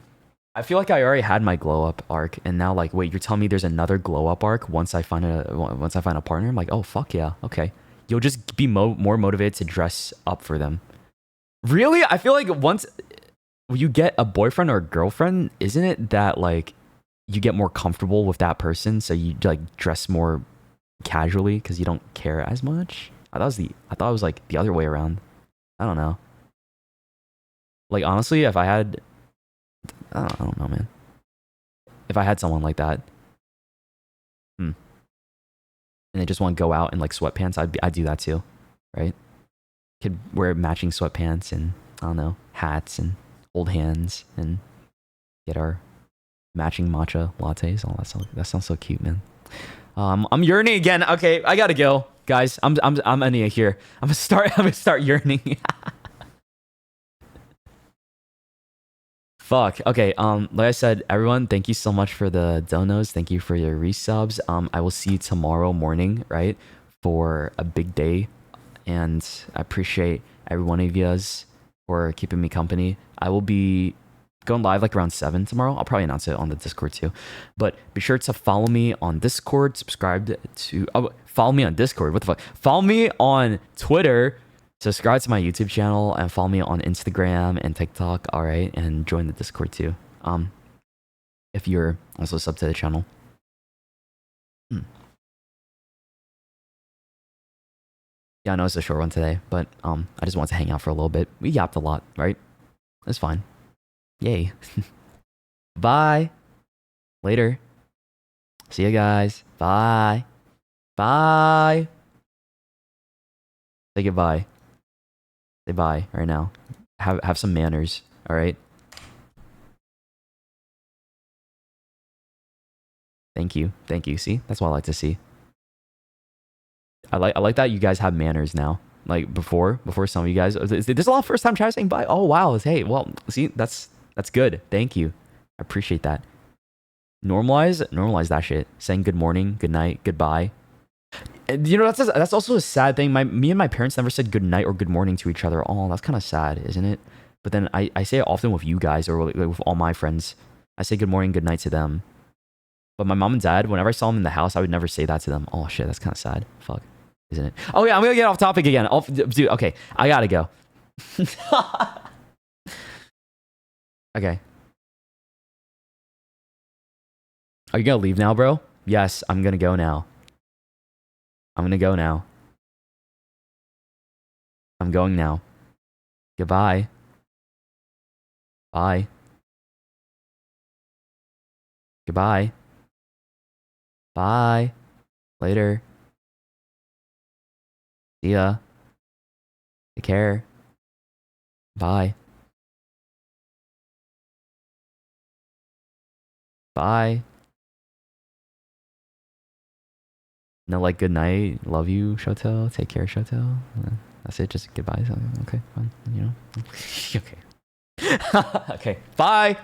I feel like I already had my glow up arc and now like, wait, you're telling me there's another glow up arc once I find a partner? I'm like, oh fuck yeah, okay. You'll just be more motivated to dress up for them. Really? I feel like once you get a boyfriend or a girlfriend, isn't it that like you get more comfortable with that person, so you like dress more casually because you don't care as much? I thought it was like the other way around. I don't know. Like honestly, if I had, I don't know, man. If I had someone like that, and they just want to go out in like sweatpants, I'd do that too, right? Could wear matching sweatpants and I don't know, hats and hold hands and get our matching matcha lattes. Oh, that sounds so cute, man. I'm yearning again. Okay, I gotta go, guys. I'm ending it here. I'm gonna start yearning. Fuck. Okay. Like I said, everyone, thank you so much for the donos. Thank you for your resubs. I will see you tomorrow morning, right, for a big day and I appreciate every one of yous for keeping me company. I will be going live like around 7 tomorrow. I'll probably announce it on the Discord too. But be sure to follow me on Discord, subscribe to follow me on Discord. What the fuck? Follow me on Twitter, subscribe to my YouTube channel, and follow me on Instagram and TikTok. All right, and join the Discord too. If you're also sub to the channel. Yeah, I know it's a short one today, but I just want to hang out for a little bit. We yapped a lot, right? It's fine. Yay. Bye. Later. See you guys. Bye. Bye. Say goodbye. Say bye right now. Have some manners, all right? Thank you. Thank you. See? That's what I like to see. I like that you guys have manners now. Like before some of you guys, there's a lot of first time trying saying bye. Oh wow. Hey, well, see, that's good. Thank you. I appreciate that. Normalize that shit. Saying good morning, good night, goodbye. And, you know, that's also a sad thing. Me and my parents never said good night or good morning to each other. Oh, that's kind of sad, isn't it? But then I say it often with you guys or like with all my friends. I say good morning, good night to them. But my mom and dad, whenever I saw them in the house, I would never say that to them. Oh shit, that's kind of sad. Fuck. Isn't it? Oh yeah, I'm gonna get off topic again. Dude, okay, I gotta go. Okay. Are you gonna leave now, bro? Yes, I'm gonna go now. I'm gonna go now. I'm going now. Goodbye. Bye. Goodbye. Bye. Later. See ya. Take care. Bye. Bye. No, like good night. Love you, Shoto. Take care, Shoto. That's it. Just goodbye. Okay, fine. You know. Okay. Okay. Bye.